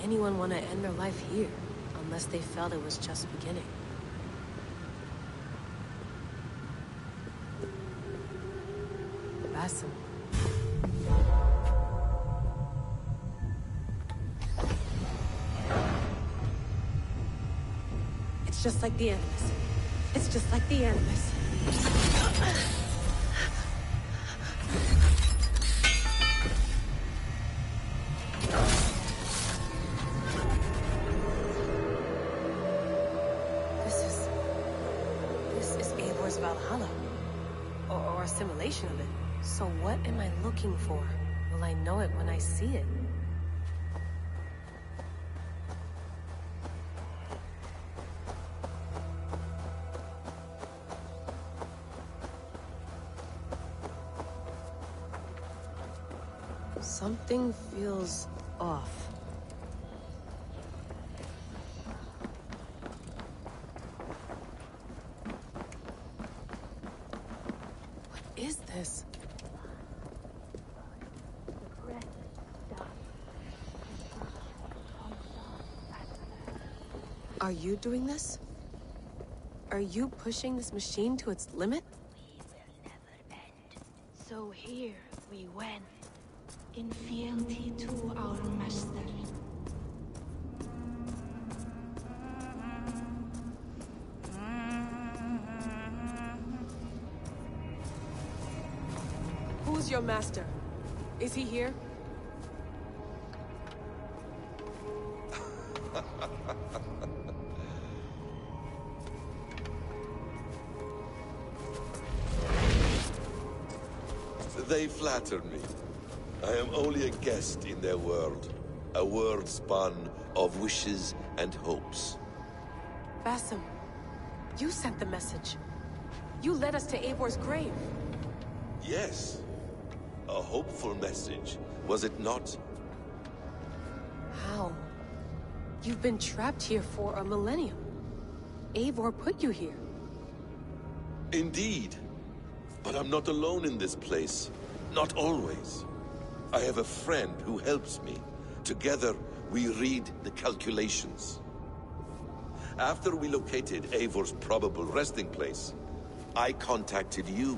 S8: anyone want to end their life here? Unless they felt it was just beginning. Basim. It's just like the Animus. It's just like the Animus. This is Eivor's Valhalla. Or a simulation of it. So what am I looking for? Will I know it when I see it? Something feels off. What is this? Are you doing this? Are you pushing this machine to its limit?
S6: We will never end. So here we went, in fealty to our master.
S8: Who's your master? Is he here?
S21: They flatter me. I am only a guest in their world. A world spun of wishes and hopes.
S8: Basim, you sent the message. You led us to Eivor's grave.
S21: Yes. A hopeful message, was it not?
S8: How? You've been trapped here for a millennium. Eivor put you here.
S21: Indeed. But I'm not alone in this place. Not always. I have a friend who helps me. Together, we read the calculations. After we located Eivor's probable resting place, I contacted you.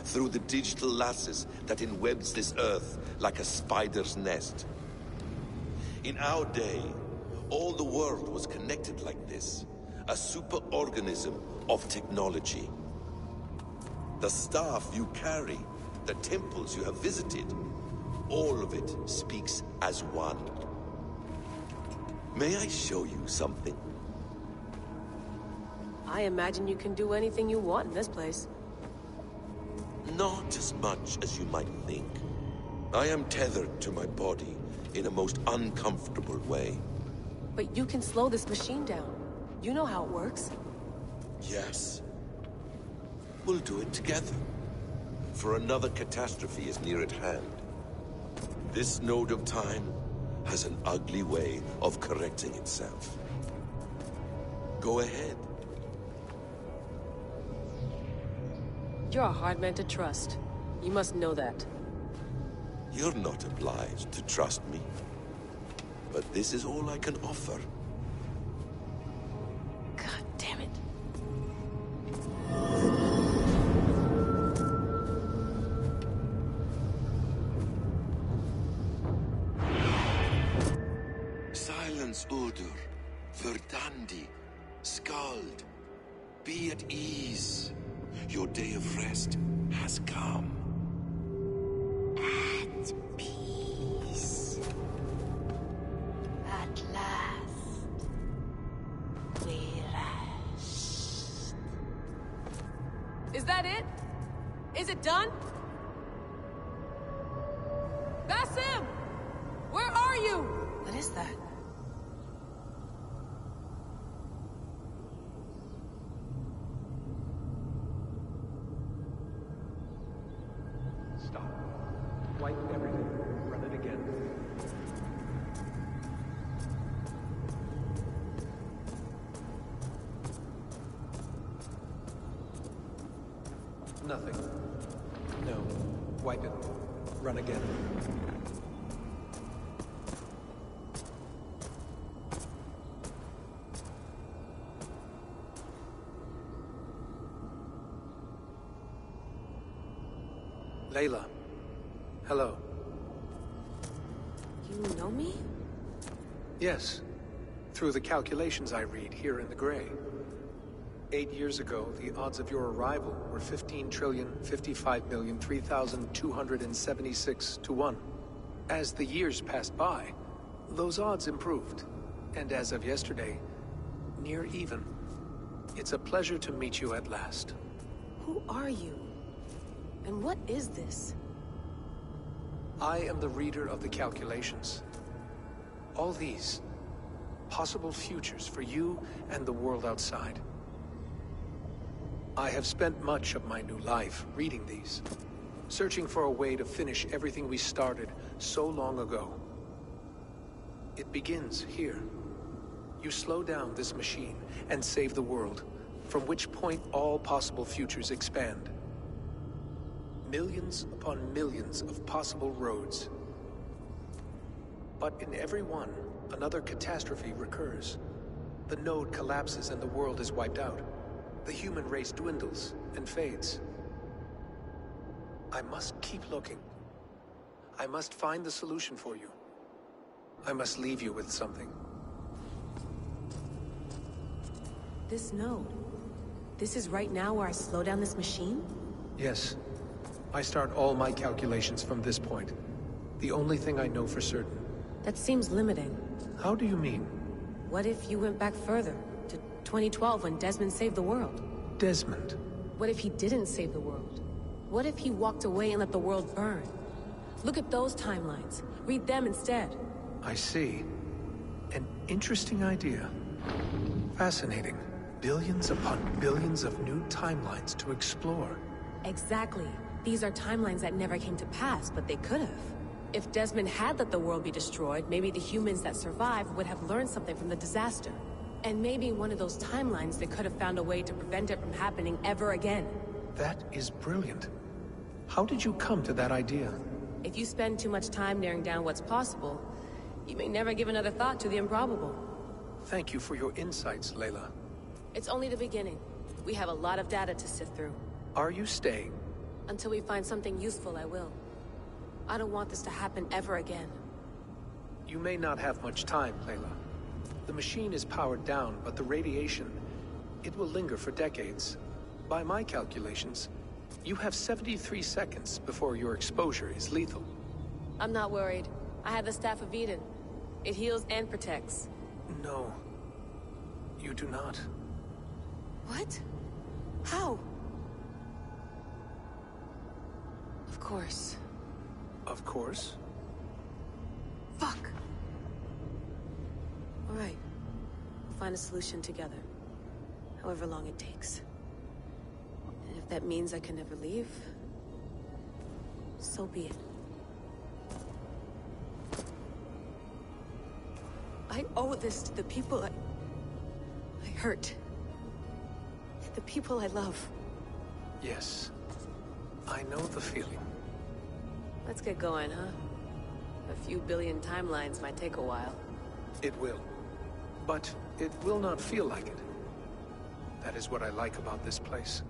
S21: Through the digital lasses that enwebs this Earth like a spider's nest. In our day, all the world was connected like this. A superorganism of technology. The staff you carry, the temples you have visited, all of it speaks as one. May I show you something?
S8: I imagine you can do anything you want in this place.
S21: Not as much as you might think. I am tethered to my body in a most uncomfortable way.
S8: But you can slow this machine down. You know how it works.
S21: Yes. We'll do it together. For another catastrophe is near at hand. This node of time has an ugly way of correcting itself. Go ahead.
S8: You're a hard man to trust. You must know that.
S21: You're not obliged to trust me. But this is all I can offer.
S8: God damn it.
S21: Silence, Udur. Verdandi. Skald. Be at ease. Your day of rest has come.
S6: At peace. At last. We rest.
S8: Is that it? Is it done? Basim! Where are you? What is that?
S7: Stop. Wipe everything. Run it again. Nothing. No. Wipe it. Run again. Layla. Hello.
S8: You know me?
S7: Yes. Through the calculations I read here in the gray. 8 years ago, the odds of your arrival were 15,055,003,276 to 1. As the years passed by, those odds improved. And as of yesterday, near even. It's a pleasure to meet you at last.
S8: Who are you? And what is this?
S7: I am the reader of the calculations. All these, possible futures for you and the world outside. I have spent much of my new life reading these, searching for a way to finish everything we started so long ago. It begins here. You slow down this machine and save the world, from which point all possible futures expand. Millions upon millions of possible roads. But in every one, another catastrophe recurs. The node collapses and the world is wiped out. The human race dwindles and fades. I must keep looking. I must find the solution for you. I must leave you with something.
S8: This node. This is right now where I slow down this machine?
S7: Yes. I start all my calculations from this point. The only thing I know for certain.
S8: That seems limiting.
S7: How do you mean?
S8: What if you went back further, to 2012 when Desmond saved the world?
S7: Desmond?
S8: What if he didn't save the world? What if he walked away and let the world burn? Look at those timelines. Read them instead.
S7: I see. An interesting idea. Fascinating. Billions upon billions of new timelines to explore.
S8: Exactly. These are timelines that never came to pass, but they could have. If Desmond had let the world be destroyed, maybe the humans that survived would have learned something from the disaster. And maybe in one of those timelines they could have found a way to prevent it from happening ever again.
S7: That is brilliant. How did you come to that idea?
S8: If you spend too much time narrowing down what's possible, you may never give another thought to the improbable.
S7: Thank you for your insights, Layla.
S8: It's only the beginning. We have a lot of data to sift through.
S7: Are you staying?
S8: Until we find something useful, I will. I don't want this to happen ever again.
S7: You may not have much time, Layla. The machine is powered down, but the radiation, it will linger for decades. By my calculations, you have 73 seconds before your exposure is lethal.
S8: I'm not worried. I have the Staff of Eden. It heals and protects.
S7: No. You do not.
S8: What? How? Of course.
S7: Of course?
S8: Fuck! Alright. We'll find a solution together. However long it takes. And if that means I can never leave, so be it. I owe this to the people I hurt. The people I love.
S7: Yes. I know the feeling.
S8: Let's get going, huh? A few billion timelines might take a while.
S7: It will. But it will not feel like it. That is what I like about this place.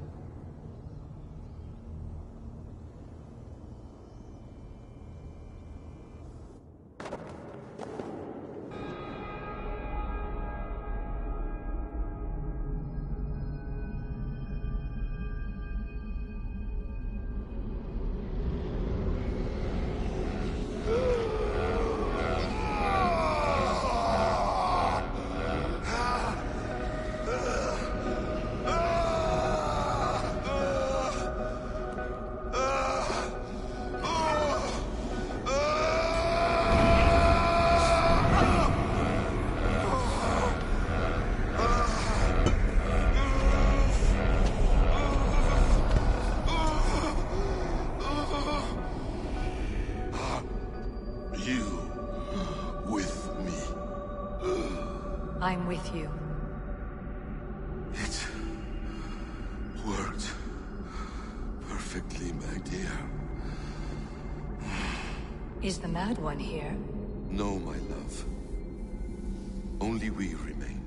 S1: I'm with you.
S12: It worked perfectly, my dear.
S1: Is the Mad One here?
S12: No, my love. Only we remain.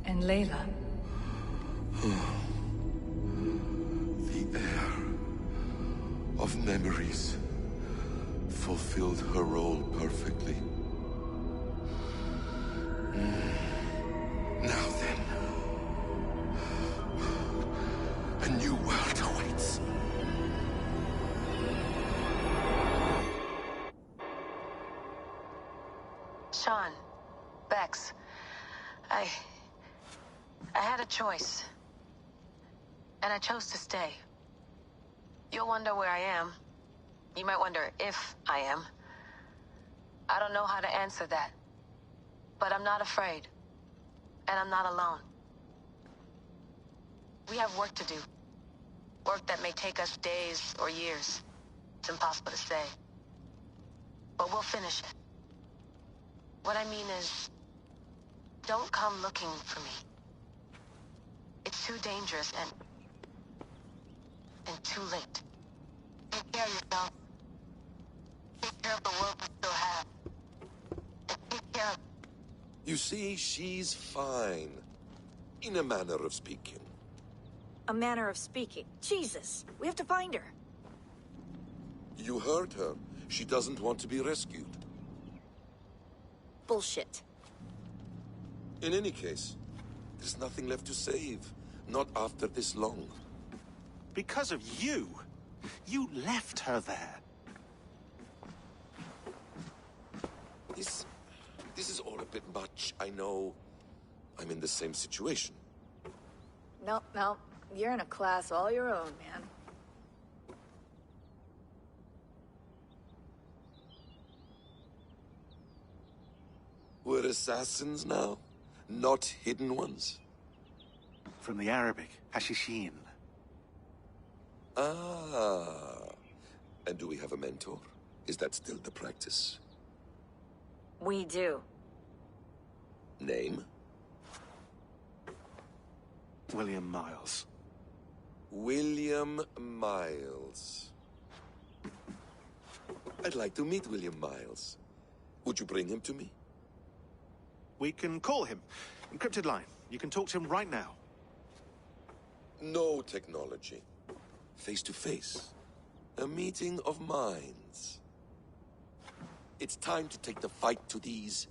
S1: And Layla?
S12: The air of memories fulfilled her role perfectly. Now then, a new world awaits.
S2: Sean, Bex, I had a choice. And I chose to stay. You'll wonder where I am. You might wonder if I am. I don't know how to answer that. But I'm not afraid. And I'm not alone. We have work to do. Work that may take us days or years. It's impossible to say. But we'll finish it. What I mean is, don't come looking for me. It's too dangerous and too late. Take care of yourself. Take care of the world we still have. And take care of...
S21: You see, she's fine. In a manner of speaking.
S22: A manner of speaking. Jesus, we have to find her.
S21: You heard her. She doesn't want to be rescued.
S22: Bullshit.
S21: In any case, there's nothing left to save. Not after this long.
S23: Because of you. You left her there.
S21: This is all a bit much, I know. I'm in the same situation.
S22: No. You're in a class all your own, man.
S21: We're assassins now? Not hidden ones?
S23: From the Arabic, Hashishin.
S21: Ah. And do we have a mentor? Is that still the practice?
S22: We do.
S21: Name?
S23: William Miles.
S21: William Miles. I'd like to meet William Miles. Would you bring him to me?
S23: We can call him. Encrypted line. You can talk to him right now.
S21: No technology. Face to face. A meeting of minds. It's time to take the fight to these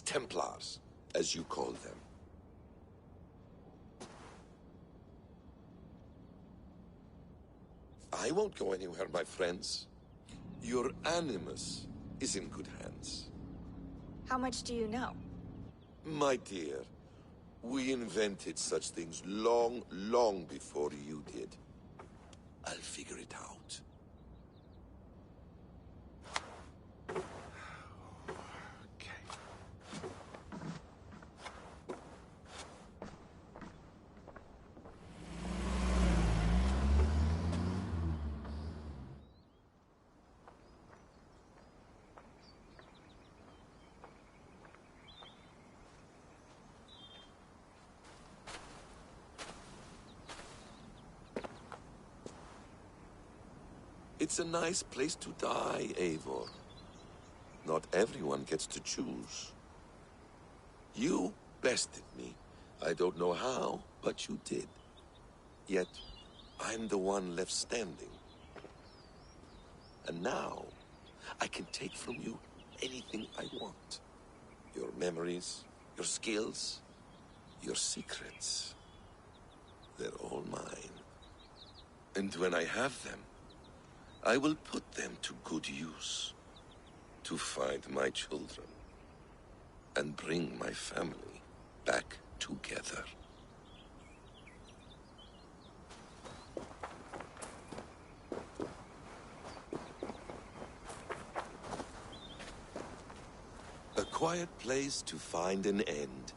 S21: Templars, as you call them. I won't go anywhere, my friends. Your animus is in good hands.
S22: How much do you know?
S21: My dear, we invented such things long, long before you did. I'll figure it out. It's a nice place to die, Eivor. Not everyone gets to choose. You bested me. I don't know how, but you did. Yet, I'm the one left standing. And now, I can take from you anything I want. Your memories, your skills, your secrets. They're all mine. And when I have them, I will put them to good use. To find my children. And bring my family back together. A quiet place to find an end.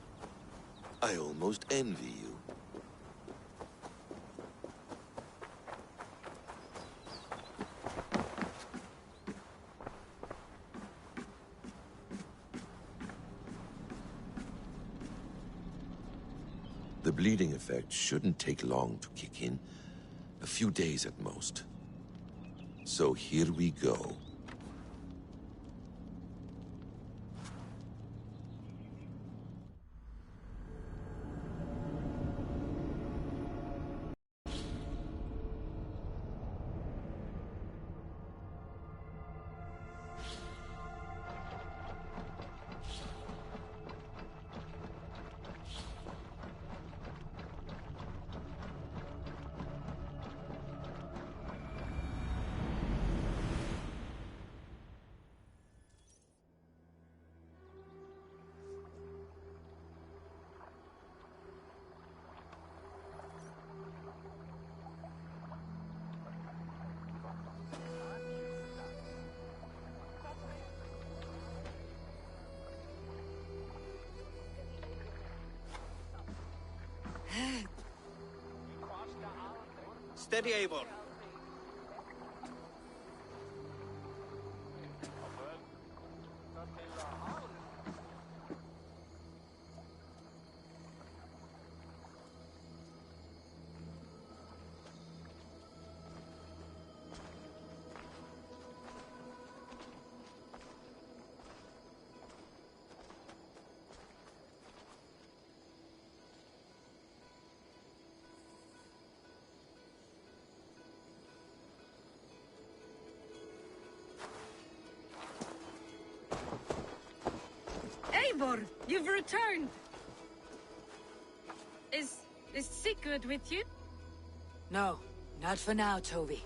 S21: I almost envy you. The bleeding effect shouldn't take long to kick in. A few days at most. So here we go.
S14: Steady, Eivor.
S11: Eivor, you've returned. Is Sigurd with you?
S1: No, not for now, Toby.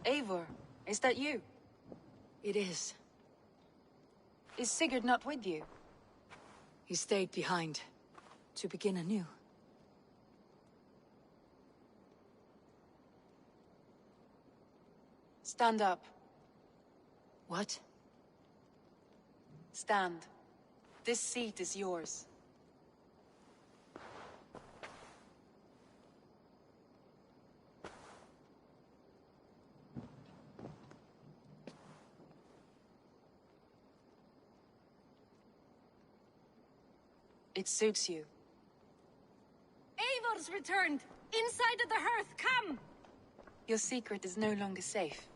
S4: Eivor, is that you?
S1: It is.
S4: Is Sigurd not with you?
S1: He stayed behind, to begin anew.
S4: Stand up.
S1: What?
S4: Stand. This seat is yours. It suits you.
S11: Eivor's returned! Inside of the hearth, come!
S4: Your secret is no longer safe.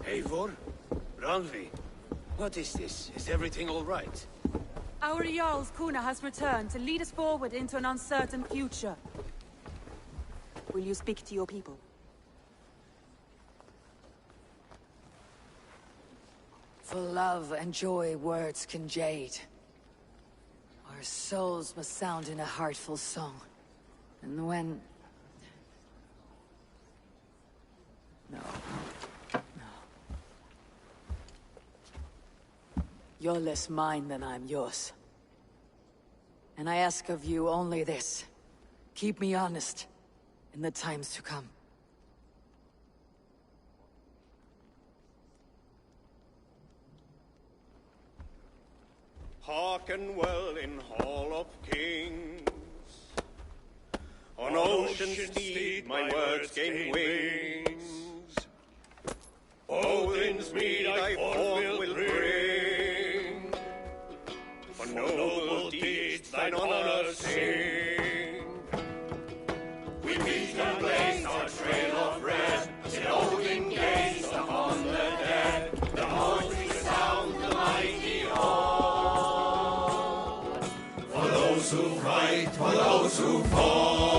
S18: Eivor? Randvi? What is this? Is everything all right?
S4: Our Jarl's Kuna has returned to lead us forward into an uncertain future. Will you speak to your people?
S1: For love and joy words can jade. Our souls must sound in a heartful song. And when... No. You're less mine than I'm yours. And I ask of you only this. Keep me honest in the times to come.
S15: Hearken well in Hall of Kings. On ocean steed my words gain wings. Odin's mead I forth will bring. For noble deeds thine honor sing. We meet and blaze our trail of red, till Odin gazed upon the dead. The voice resound the mighty hall. For those who fight, for those who fall.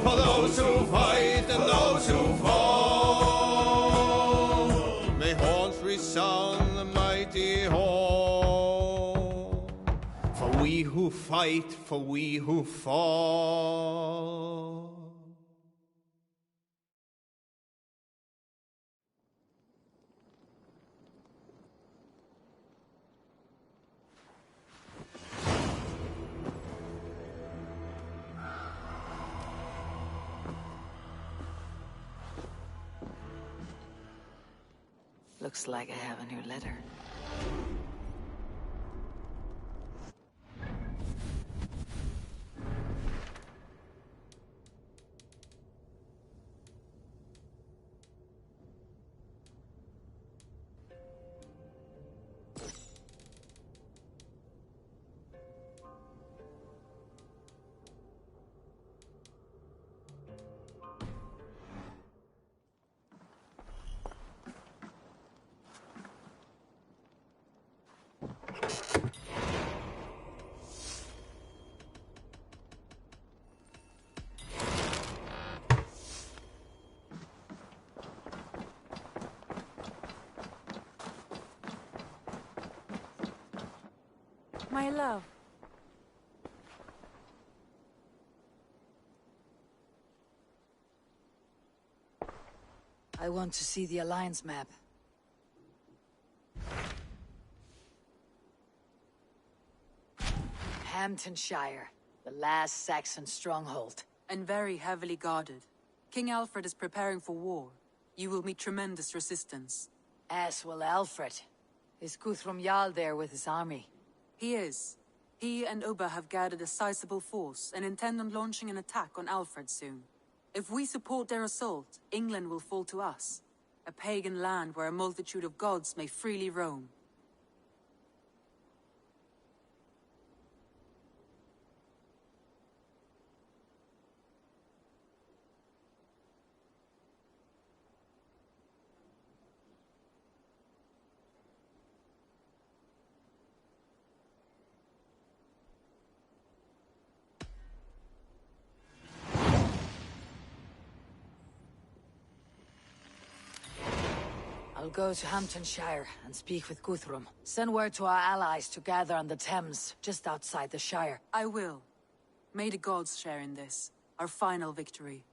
S15: For those who fight and those who fall. May horns resound the mighty hall. For we who fight, for we who fall.
S1: Looks like I have a new letter.
S4: My love.
S1: I want to see the Alliance map. Hamptonshire, the last Saxon stronghold.
S4: And very heavily guarded. King Alfred is preparing for war. You will meet tremendous resistance.
S1: As will Alfred. Is Guthrum Jarl there with his army?
S4: He is. He and Ubba have gathered a sizable force and intend on launching an attack on Alfred soon. If we support their assault, England will fall to us. A pagan land where a multitude of gods may freely roam.
S1: I'll go to Hamptonshire and speak with Guthrum. Send word to our allies to gather on the Thames, just outside the Shire.
S4: I will. May the gods share in this, our final victory.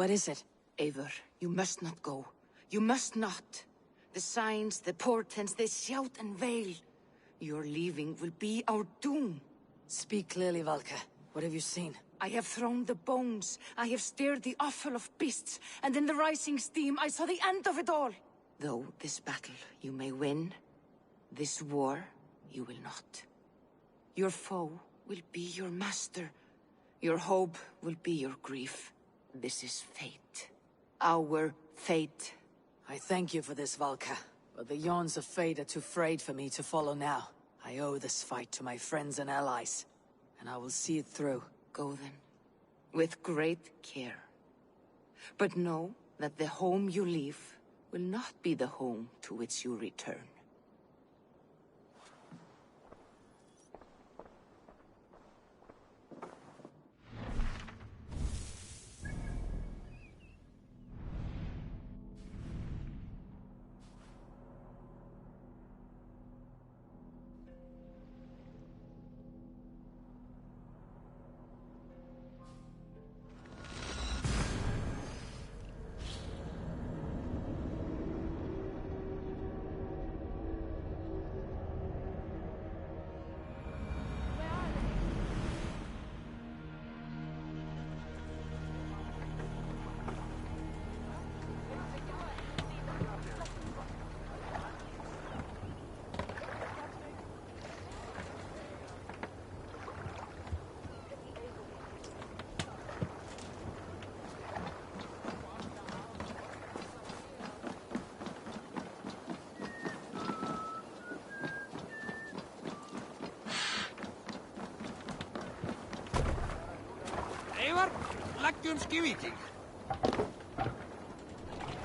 S1: What is it?
S2: Eivor, you must not go. You must not. The signs, the portents, they shout and wail. Your leaving will be our doom.
S1: Speak clearly, Valka. What have you seen?
S2: I have thrown the bones. I have stirred the offal of beasts. And in the rising steam, I saw the end of it all. Though this battle you may win, this war you will not. Your foe will be your master. Your hope will be your grief. This is fate. Our fate.
S1: I thank you for this, Valka. But the yawns of fate are too frayed for me to follow now. I owe this fight to my friends and allies. And I will see it through.
S2: Go then. With great care. But know that the home you leave will not be the home to which you return.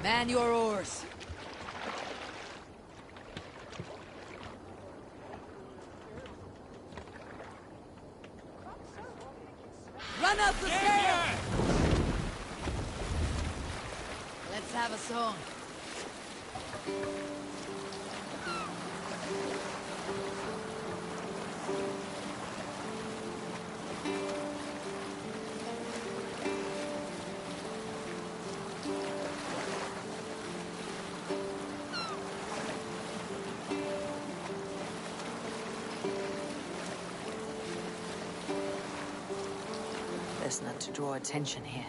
S1: Man your oars. Run out the sail! Let's have a song. Best not to draw attention here.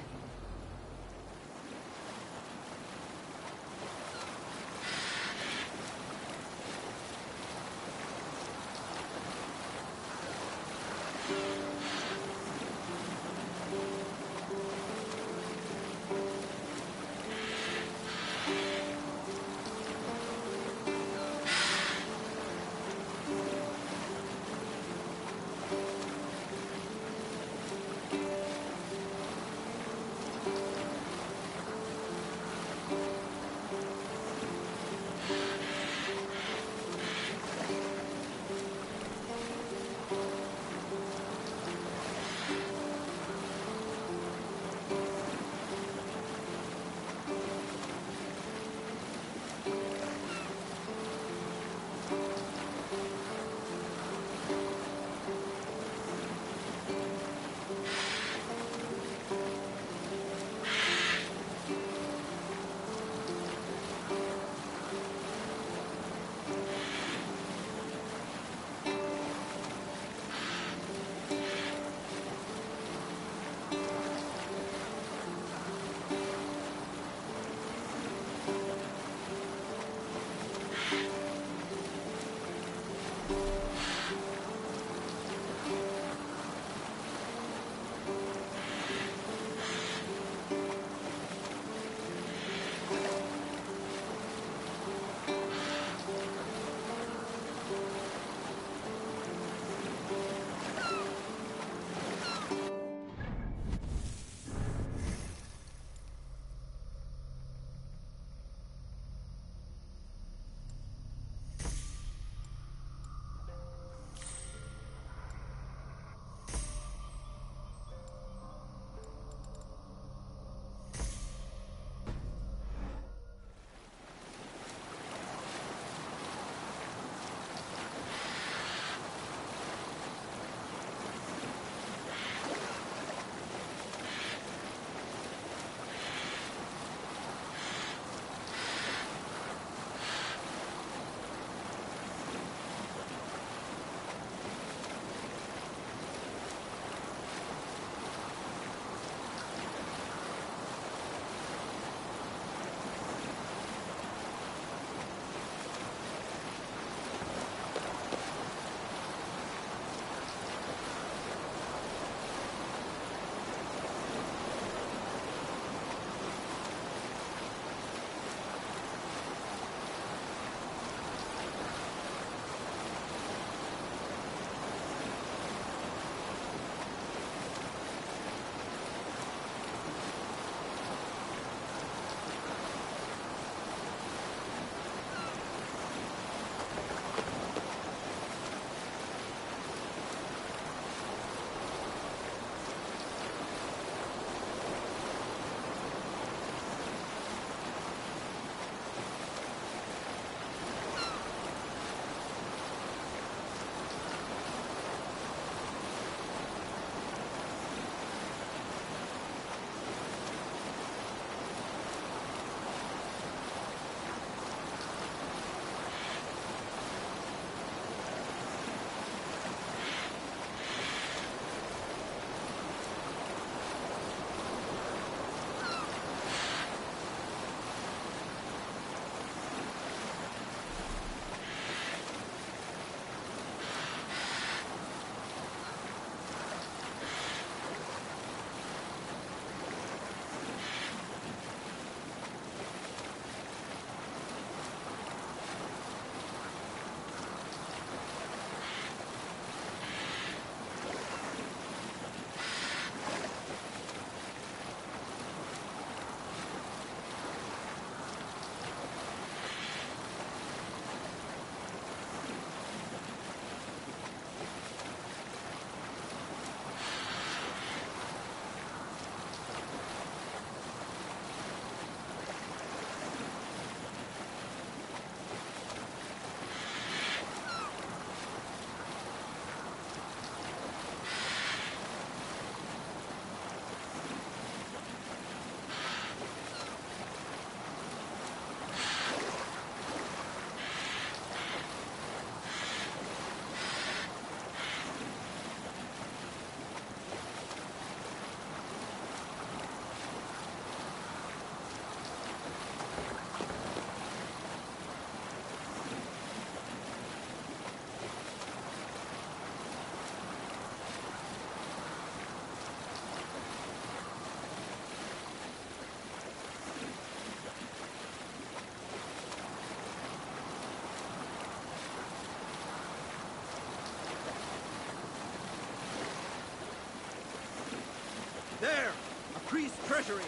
S5: There! A priest's treasury!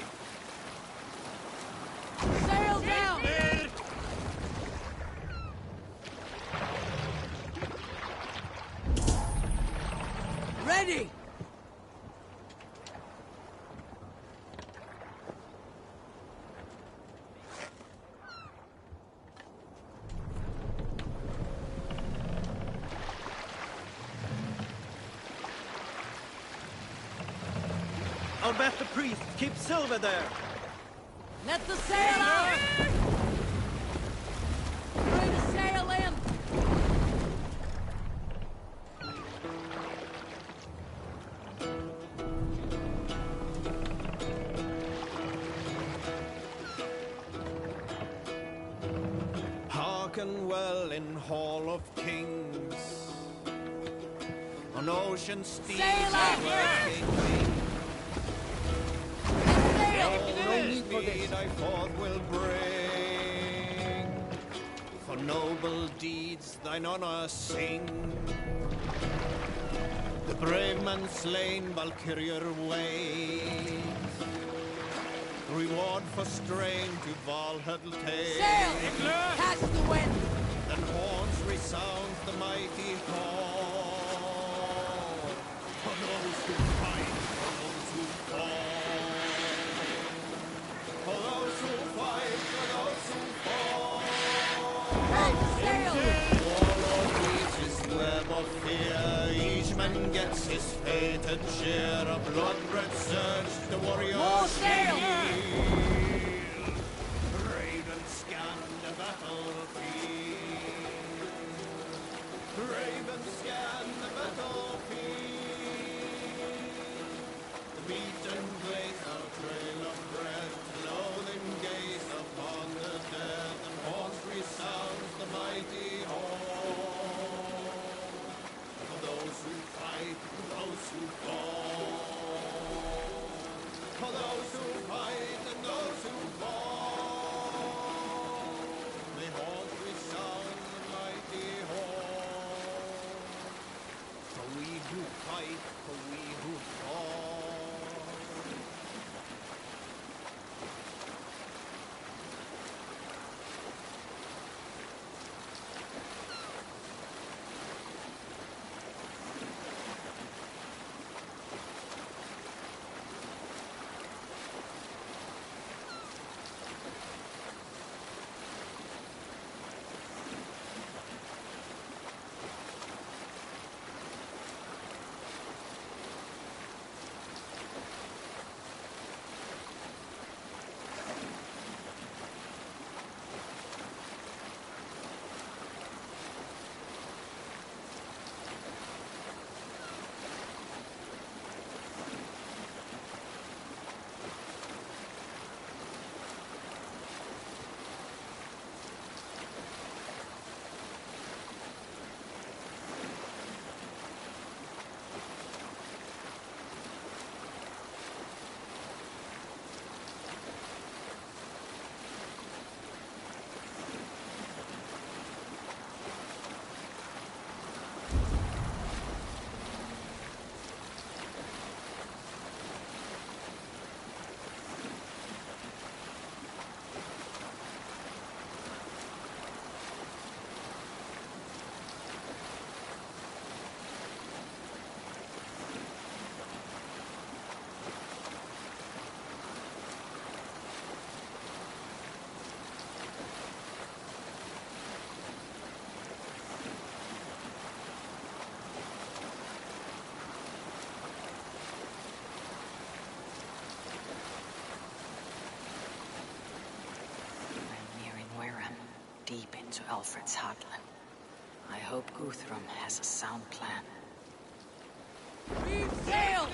S17: Sail down!
S18: Ready!
S5: I'll bet the priest. Keep Silver there.
S17: Let the sail out! Bring the sail in!
S5: Hearken well in Hall of Kings. On ocean steeds
S17: Sail out!
S5: No speed I forth will bring. For noble deeds thine honor sing. The brave man slain Valkyria waits. Reward for strain to Valhalla take.
S17: Sail! Catch the wind!
S5: Then horns resounds the mighty call. For those who fight, for those who fall. For those who fight, for those who fall.
S17: Hey, sail!
S5: Warlord weaves his web of fear. Each man gets his fated share. A blood-red surge, the warriors
S17: More sail!
S5: Raven scan the battlefield. Raven scan the battlefield. The beaten blades of trail of breath. Loathing gaze upon the dead. And horns resounds the mighty horn. For those who fight, for those who fall. For those who fight and those who fall. May horns resound the mighty horn. For we who fight, for we who fall.
S1: Deep into Alfred's heartland. I hope Guthrum has a sound plan.
S17: Reef sail!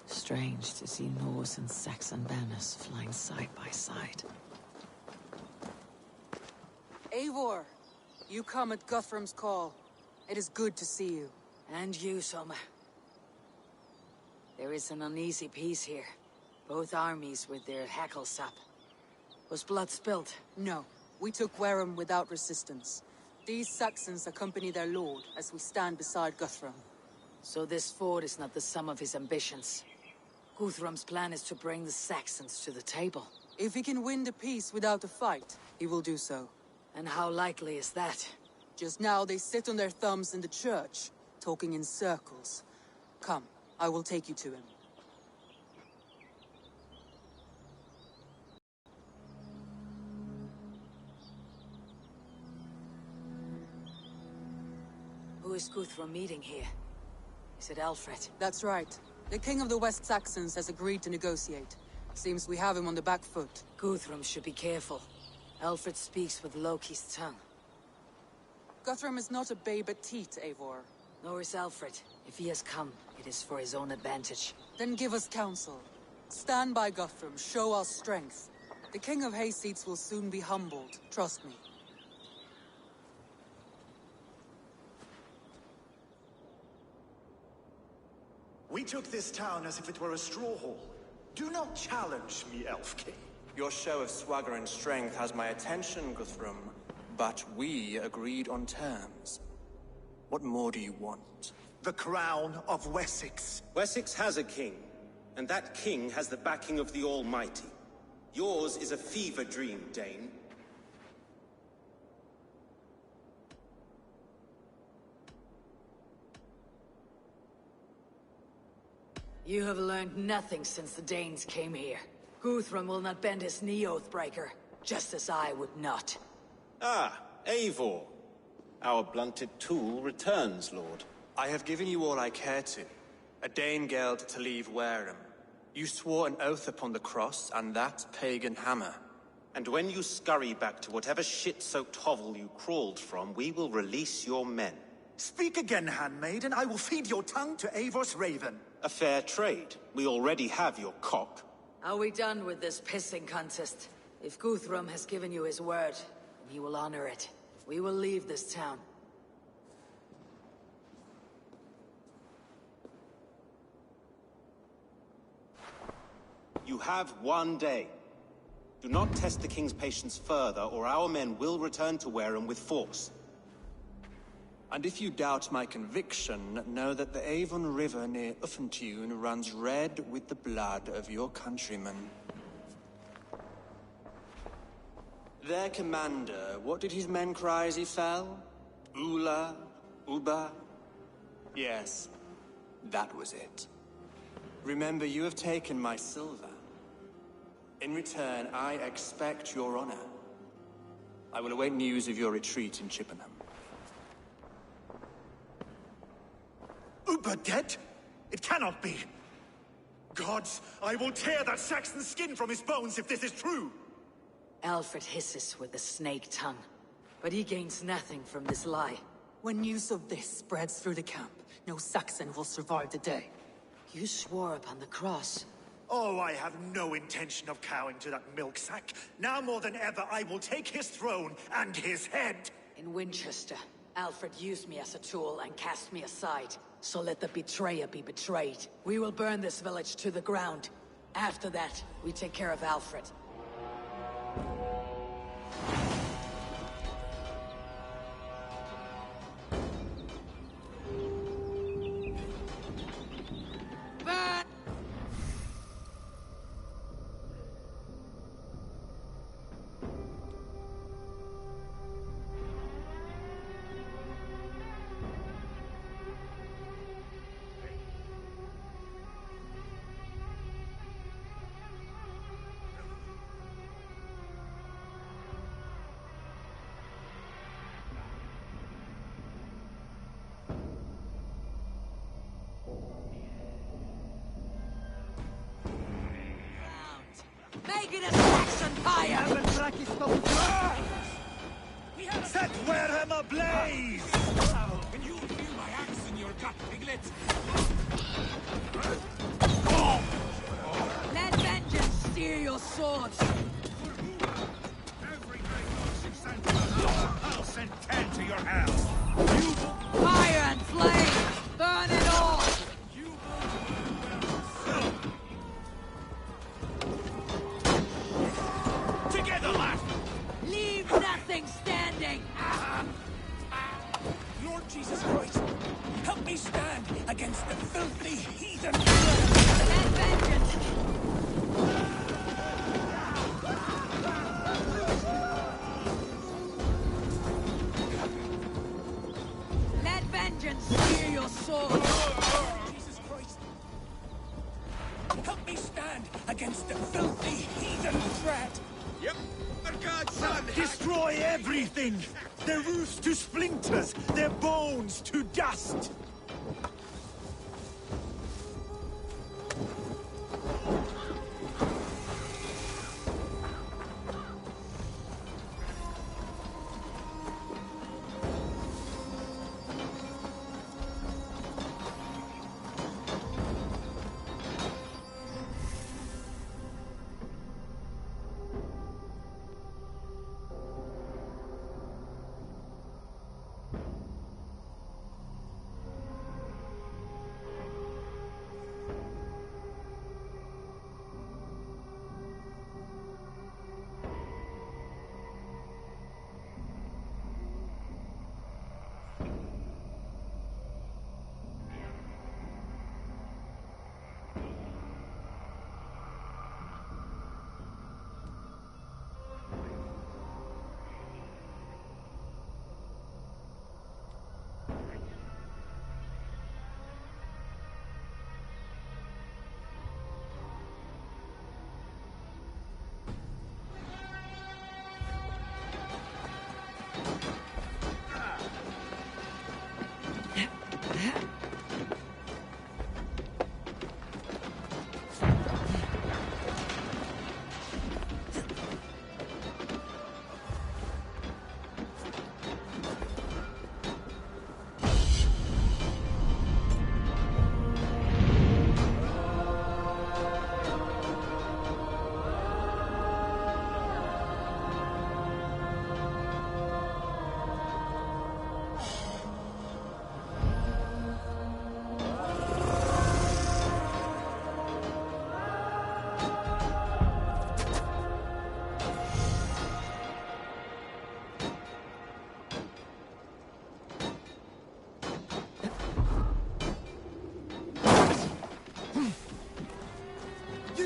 S1: Strange to see Norse and Saxon banners flying side by side.
S4: Eivor, you come at Guthrum's call. It is good to see you.
S2: And you, Soma. There is an uneasy peace here. Both armies with their hackles up. Was blood spilled?
S4: No, we took Wareham without resistance. These Saxons accompany their lord as we stand beside Guthrum.
S2: So this fort is not the sum of his ambitions. Guthrum's plan is to bring the Saxons to the table.
S4: If he can win the peace without a fight, he will do so.
S2: And how likely is that?
S4: Just now they sit on their thumbs in the church, talking in circles. Come, I will take you to him.
S2: Who is Guthrum meeting here? Is it Alfred?
S4: That's right. The king of the West Saxons has agreed to negotiate. Seems we have him on the back foot.
S2: Guthrum should be careful. Alfred speaks with Loki's tongue.
S4: Guthrum is not a babe at teat, Eivor.
S2: Nor is Alfred. If he has come, it is for his own advantage.
S4: Then give us counsel. Stand by Guthrum, show our strength. The king of Hayseeds will soon be humbled, trust me.
S16: We took this town as if it were a straw hall. Do not challenge me, Elf King.
S19: Your show of swagger and strength has my attention, Guthrum. But we agreed on terms. What more do you want?
S16: The crown of Wessex.
S14: Wessex has a king, and that king has the backing of the Almighty. Yours is a fever dream, Dane.
S2: You have learned nothing since the Danes came here. Guthrum will not bend his knee, Oathbreaker, just as I would not.
S14: Ah, Eivor. Our blunted tool returns, Lord.
S19: I have given you all I care to. A Danegeld to leave Wareham. You swore an oath upon the cross, and that pagan hammer.
S14: And when you scurry back to whatever shit-soaked hovel you crawled from, we will release your men.
S16: Speak again, handmaid, and I will feed your tongue to Eivor's raven.
S14: A fair trade. We already have your cock.
S2: Are we done with this pissing contest? If Guthrum has given you his word, he will honor it. We will leave this town.
S14: You have one day. Do not test the king's patience further, or our men will return to Wareham with force.
S19: And if you doubt my conviction, know that the Avon River near Uffentune runs red with the blood of your countrymen. Their commander, what did his men cry as he fell? Ula? Uba? Yes, that was it. Remember, you have taken my silver. In return, I expect your honor. I will await news of your retreat in Chippenham.
S16: Uber dead? It cannot be. Gods, I will tear that Saxon's skin from his bones if this is true.
S2: Alfred hisses with a snake tongue, but he gains nothing from this lie.
S4: When news of this spreads through the camp, no Saxon will survive the day.
S2: You swore upon the cross.
S16: Oh, I have no intention of cowing to that milk sack. Now more than ever, I will take his throne and his head.
S2: In Winchester, Alfred used me as a tool and cast me aside. So let the betrayer be betrayed. We will burn this village to the ground. After that, we take care of Alfred.
S17: in a Saxon pyre!
S16: Set Wareham ablaze!
S18: Can you feel my axe in your gut, piglet?
S17: Let vengeance steer your swords!
S16: I'll send 10 to your house!
S17: Fire and flame! Burn it all!
S16: Together, lad!
S17: Leave nothing standing!
S18: Lord Jesus Christ, help me stand against the filthy heathen!
S17: Let vengeance! Let vengeance steer your sword!
S18: Jesus Christ, help me stand against the filthy heathen threat!
S16: Yep. Destroy everything! Their roofs to splinters, their bones to dust!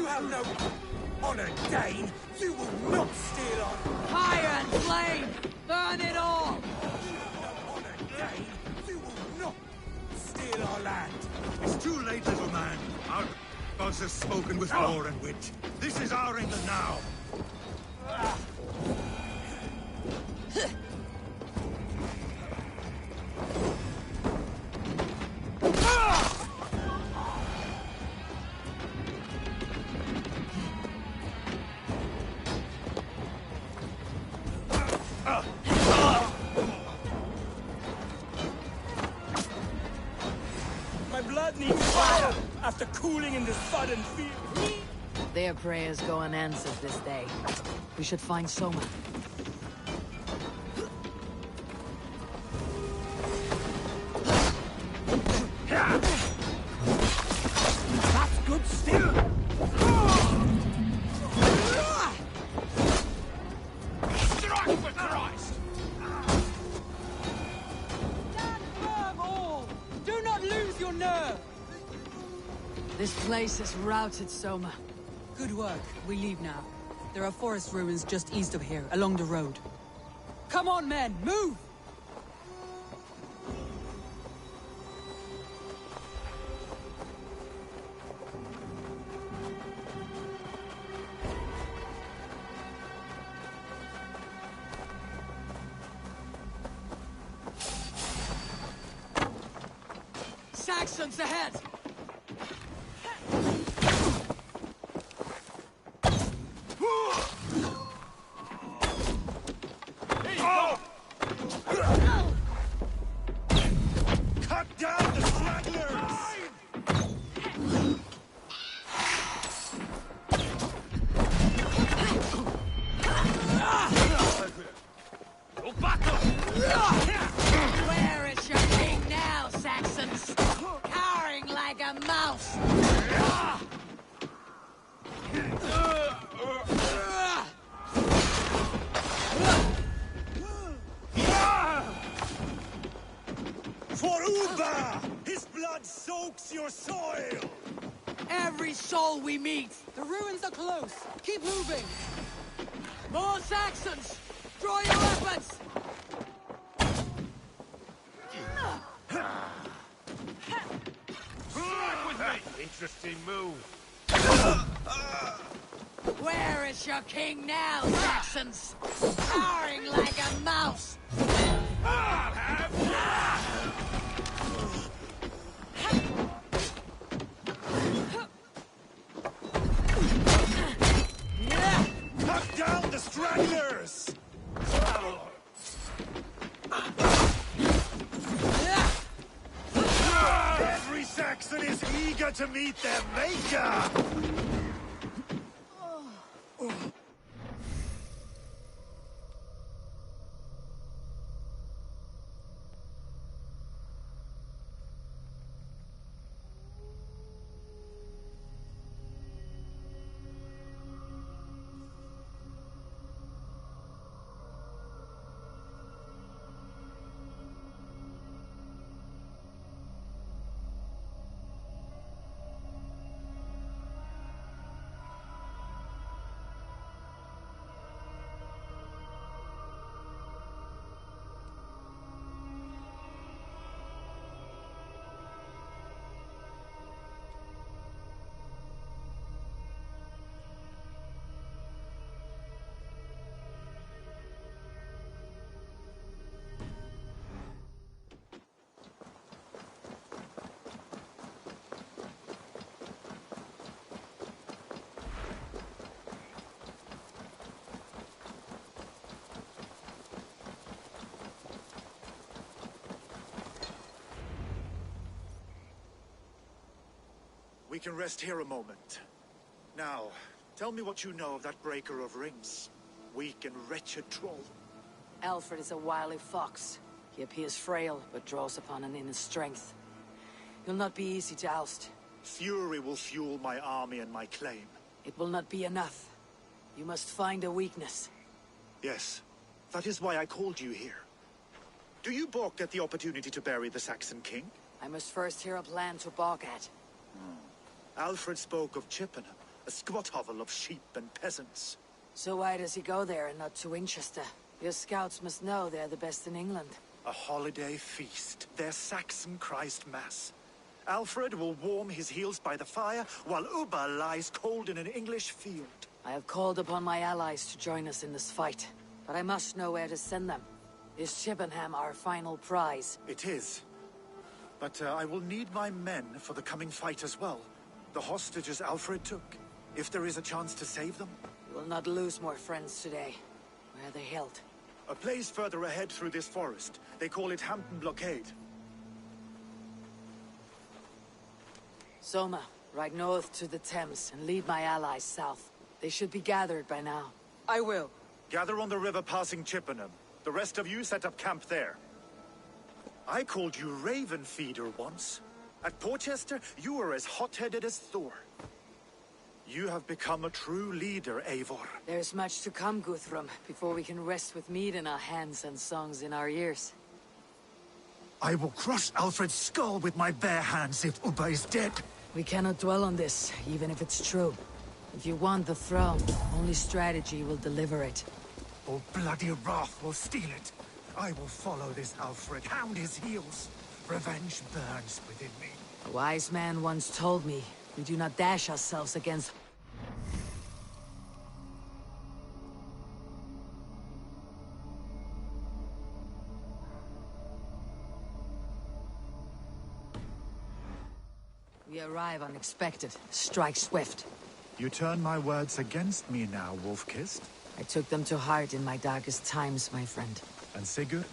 S18: have no honor, Dane. You will not steal our...
S17: Fire and flame! Burn it all!
S18: You will not steal our land.
S16: It's too late, little man. Our gods have spoken with lore and wit. This is our England now.
S18: My blood needs fire after cooling in this sudden field.
S2: Their prayers go unanswered this day. We should find Soma.
S18: That's good still.
S17: Strike for Christ! Stand firm, all! Do not lose your nerve!
S2: This place is routed, Soma.
S4: Good work. We leave now. There are forest ruins just east of here, along the road. Come on, men! Move!
S2: Saxons ahead!
S16: soaks your soil!
S2: Every soul we meet!
S4: The ruins are close! Keep moving!
S2: More Saxons! Draw your weapons!
S15: Strike with me! Interesting move.
S2: Where is your king now, Saxons? Cowering like a mouse!
S15: I'll have
S16: Cut down the stragglers! Every Saxon is eager to meet their maker! We can rest here a moment. Now, tell me what you know of that breaker of rings. Weak and wretched troll.
S2: Alfred is a wily fox. He appears frail, but draws upon an inner strength. He'll not be easy to oust.
S16: Fury will fuel my army and my claim.
S2: It will not be enough. You must find a weakness.
S16: Yes, that is why I called you here. Do you balk at the opportunity to bury the Saxon king?
S2: I must first hear a plan to balk at.
S16: Alfred spoke of Chippenham, a squat hovel of sheep and peasants.
S2: So why does he go there and not to Winchester? Your scouts must know they're the best in England.
S16: A holiday feast, their Saxon Christ Mass. Alfred will warm his heels by the fire, while Ubba lies cold in an English field.
S2: I have called upon my allies to join us in this fight, but I must know where to send them. Is Chippenham our final prize?
S16: It is. But I will need my men for the coming fight as well. The hostages Alfred took. If there is a chance to save them.
S2: You will not lose more friends today. Where are they held?
S16: A place further ahead through this forest. They call it Hampton Blockade.
S2: Soma, ride north to the Thames and lead my allies south. They should be gathered by now.
S4: I will.
S16: Gather on the river passing Chippenham. The rest of you set up camp there. I called you Raven Feeder once. At Porchester, you were as hot-headed as Thor. You have become a true leader, Eivor.
S2: There's much to come, Guthrum, before we can rest with mead in our hands and songs in our ears.
S16: I will crush Alfred's skull with my bare hands if Ubba is dead.
S2: We cannot dwell on this, even if it's true. If you want the throne, only strategy will deliver it.
S16: Oh, bloody wrath will steal it. I will follow this Alfred, hound his heels. Revenge burns within me.
S2: A wise man once told me, we do not dash ourselves against... We arrive unexpected. Strike swift.
S16: You turn my words against me now, Wolf-Kissed.
S2: I took them to heart in my darkest times, my friend.
S16: And Sigurd?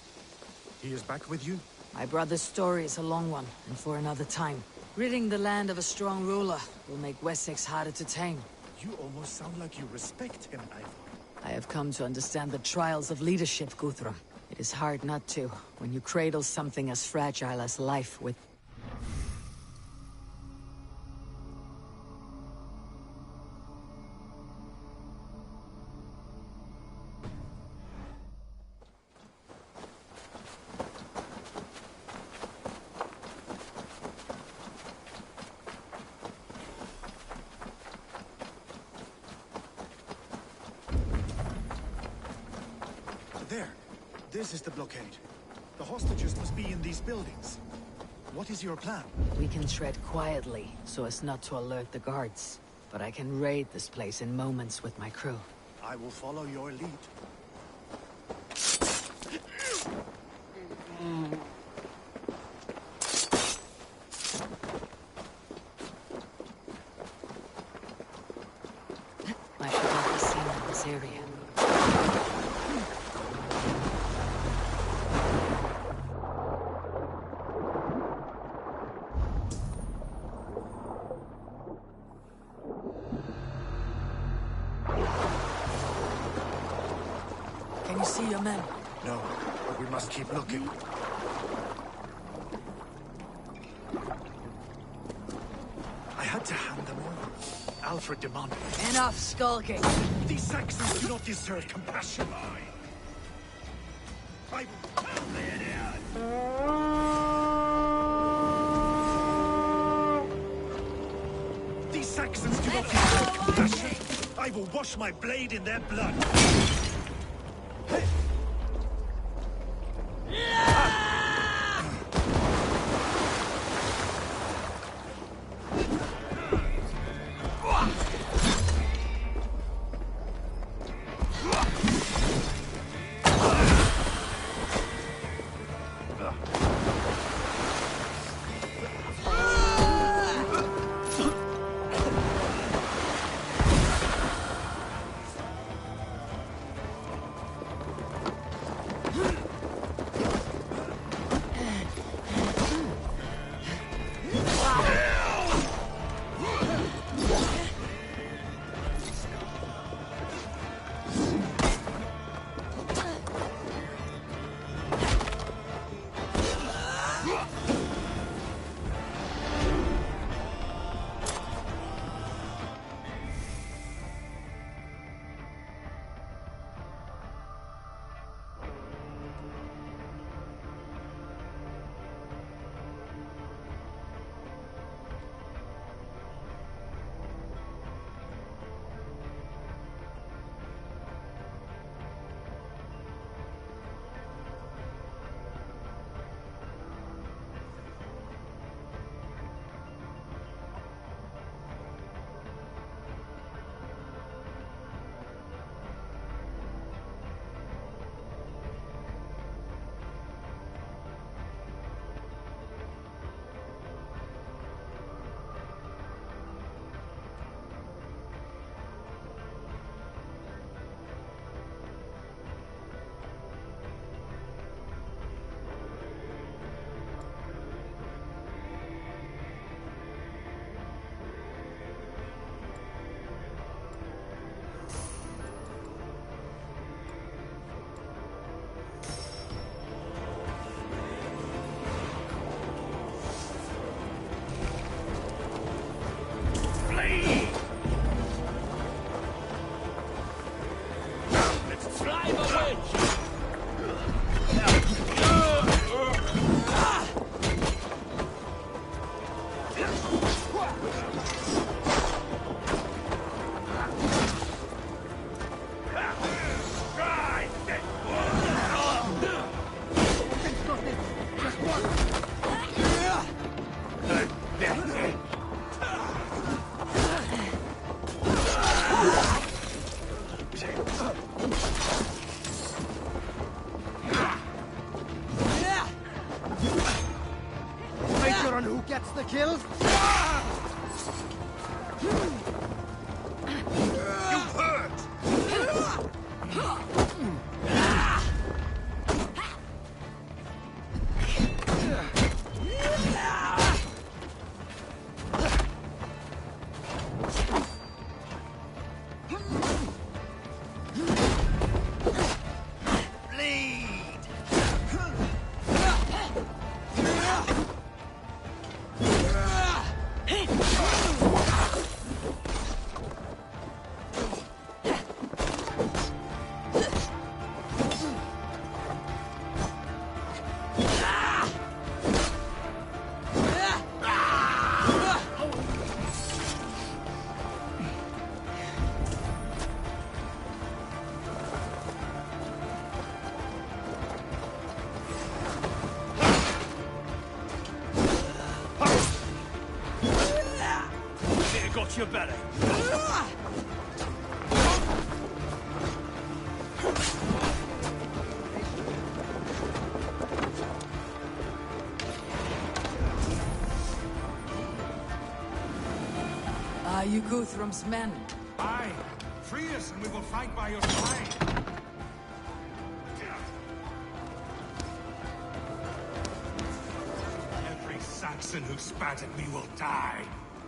S16: He is back with you?
S2: My brother's story is a long one, and for another time. Ridding the land of a strong ruler will make Wessex harder to tame.
S16: You almost sound like you respect him, Eivor.
S2: I have come to understand the trials of leadership, Guthrum. It is hard not to, when you cradle something as fragile as life with...
S16: There. This is the blockade. The hostages must be in these buildings. What is your plan?
S1: We can tread quietly, so as not to alert the guards. But I can raid this place in moments with my crew.
S16: I will follow your lead.
S1: I should not be seen in this area. Can you see your men?
S16: No, but we must keep looking. I had to hand them over. Alfred demanded it.
S1: Enough skulking!
S16: These Saxons do not deserve compassion. I will pound their head. These Saxons do not deserve compassion. I will wash my blade in their blood.
S3: Gets the kill.
S5: You hurt!
S3: Bleed!
S18: get you better.
S2: Are you Guthrum's men?
S13: Aye. Free us and we will fight by your side. Every Saxon who spat at me will die.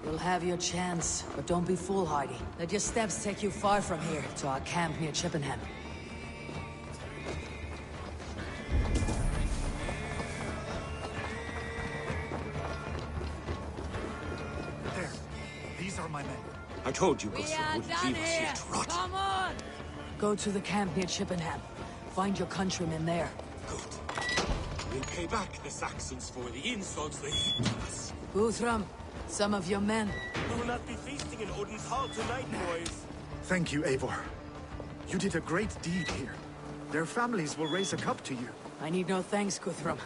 S2: You'll have your chance, but don't be foolhardy. Let your steps take you far from here, to our camp near Chippenham.
S16: There. These are my men.
S18: I told you Guthrum wouldn't leave us here to rot.
S2: Come on! Go to the camp near Chippenham. Find your countrymen there.
S18: We'll pay back the Saxons for the insults they heaped on us.
S2: Guthrum, some of your men.
S18: We will not be feasting in Odin's hall tonight, boys.
S16: Thank you, Eivor. You did a great deed here. Their families will raise a cup to you.
S2: I need no thanks, Guthrum.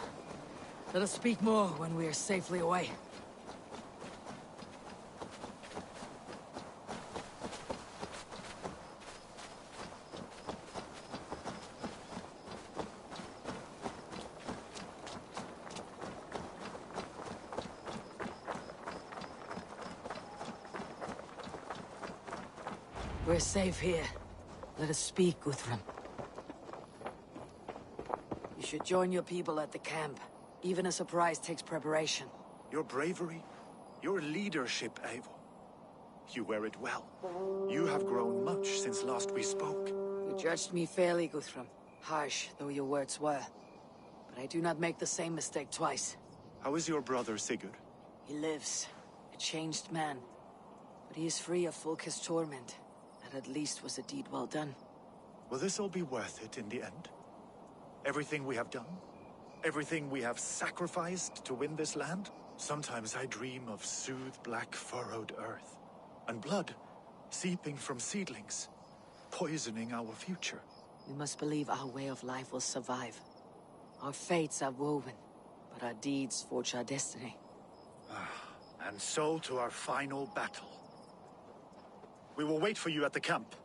S2: Let us speak more when we are safely away. We're safe here. Let us speak, Guthrum. You should join your people at the camp. Even a surprise takes preparation.
S16: Your bravery, your leadership, Eivor. You wear it well. You have grown much since last we spoke.
S2: You judged me fairly, Guthrum. Harsh though your words were. But I do not make the same mistake twice.
S16: How is your brother, Sigurd?
S2: He lives. A changed man. But he is free of Fulke's torment. That at least was a deed well done.
S16: Will this all be worth it in the end? Everything we have done? Everything we have sacrificed to win this land? Sometimes I dream of soothed black furrowed earth. And blood seeping from seedlings, poisoning our future.
S2: We must believe our way of life will survive. Our fates are woven, but our deeds forge our destiny.
S16: And so to our final battle. We will wait for you at the camp.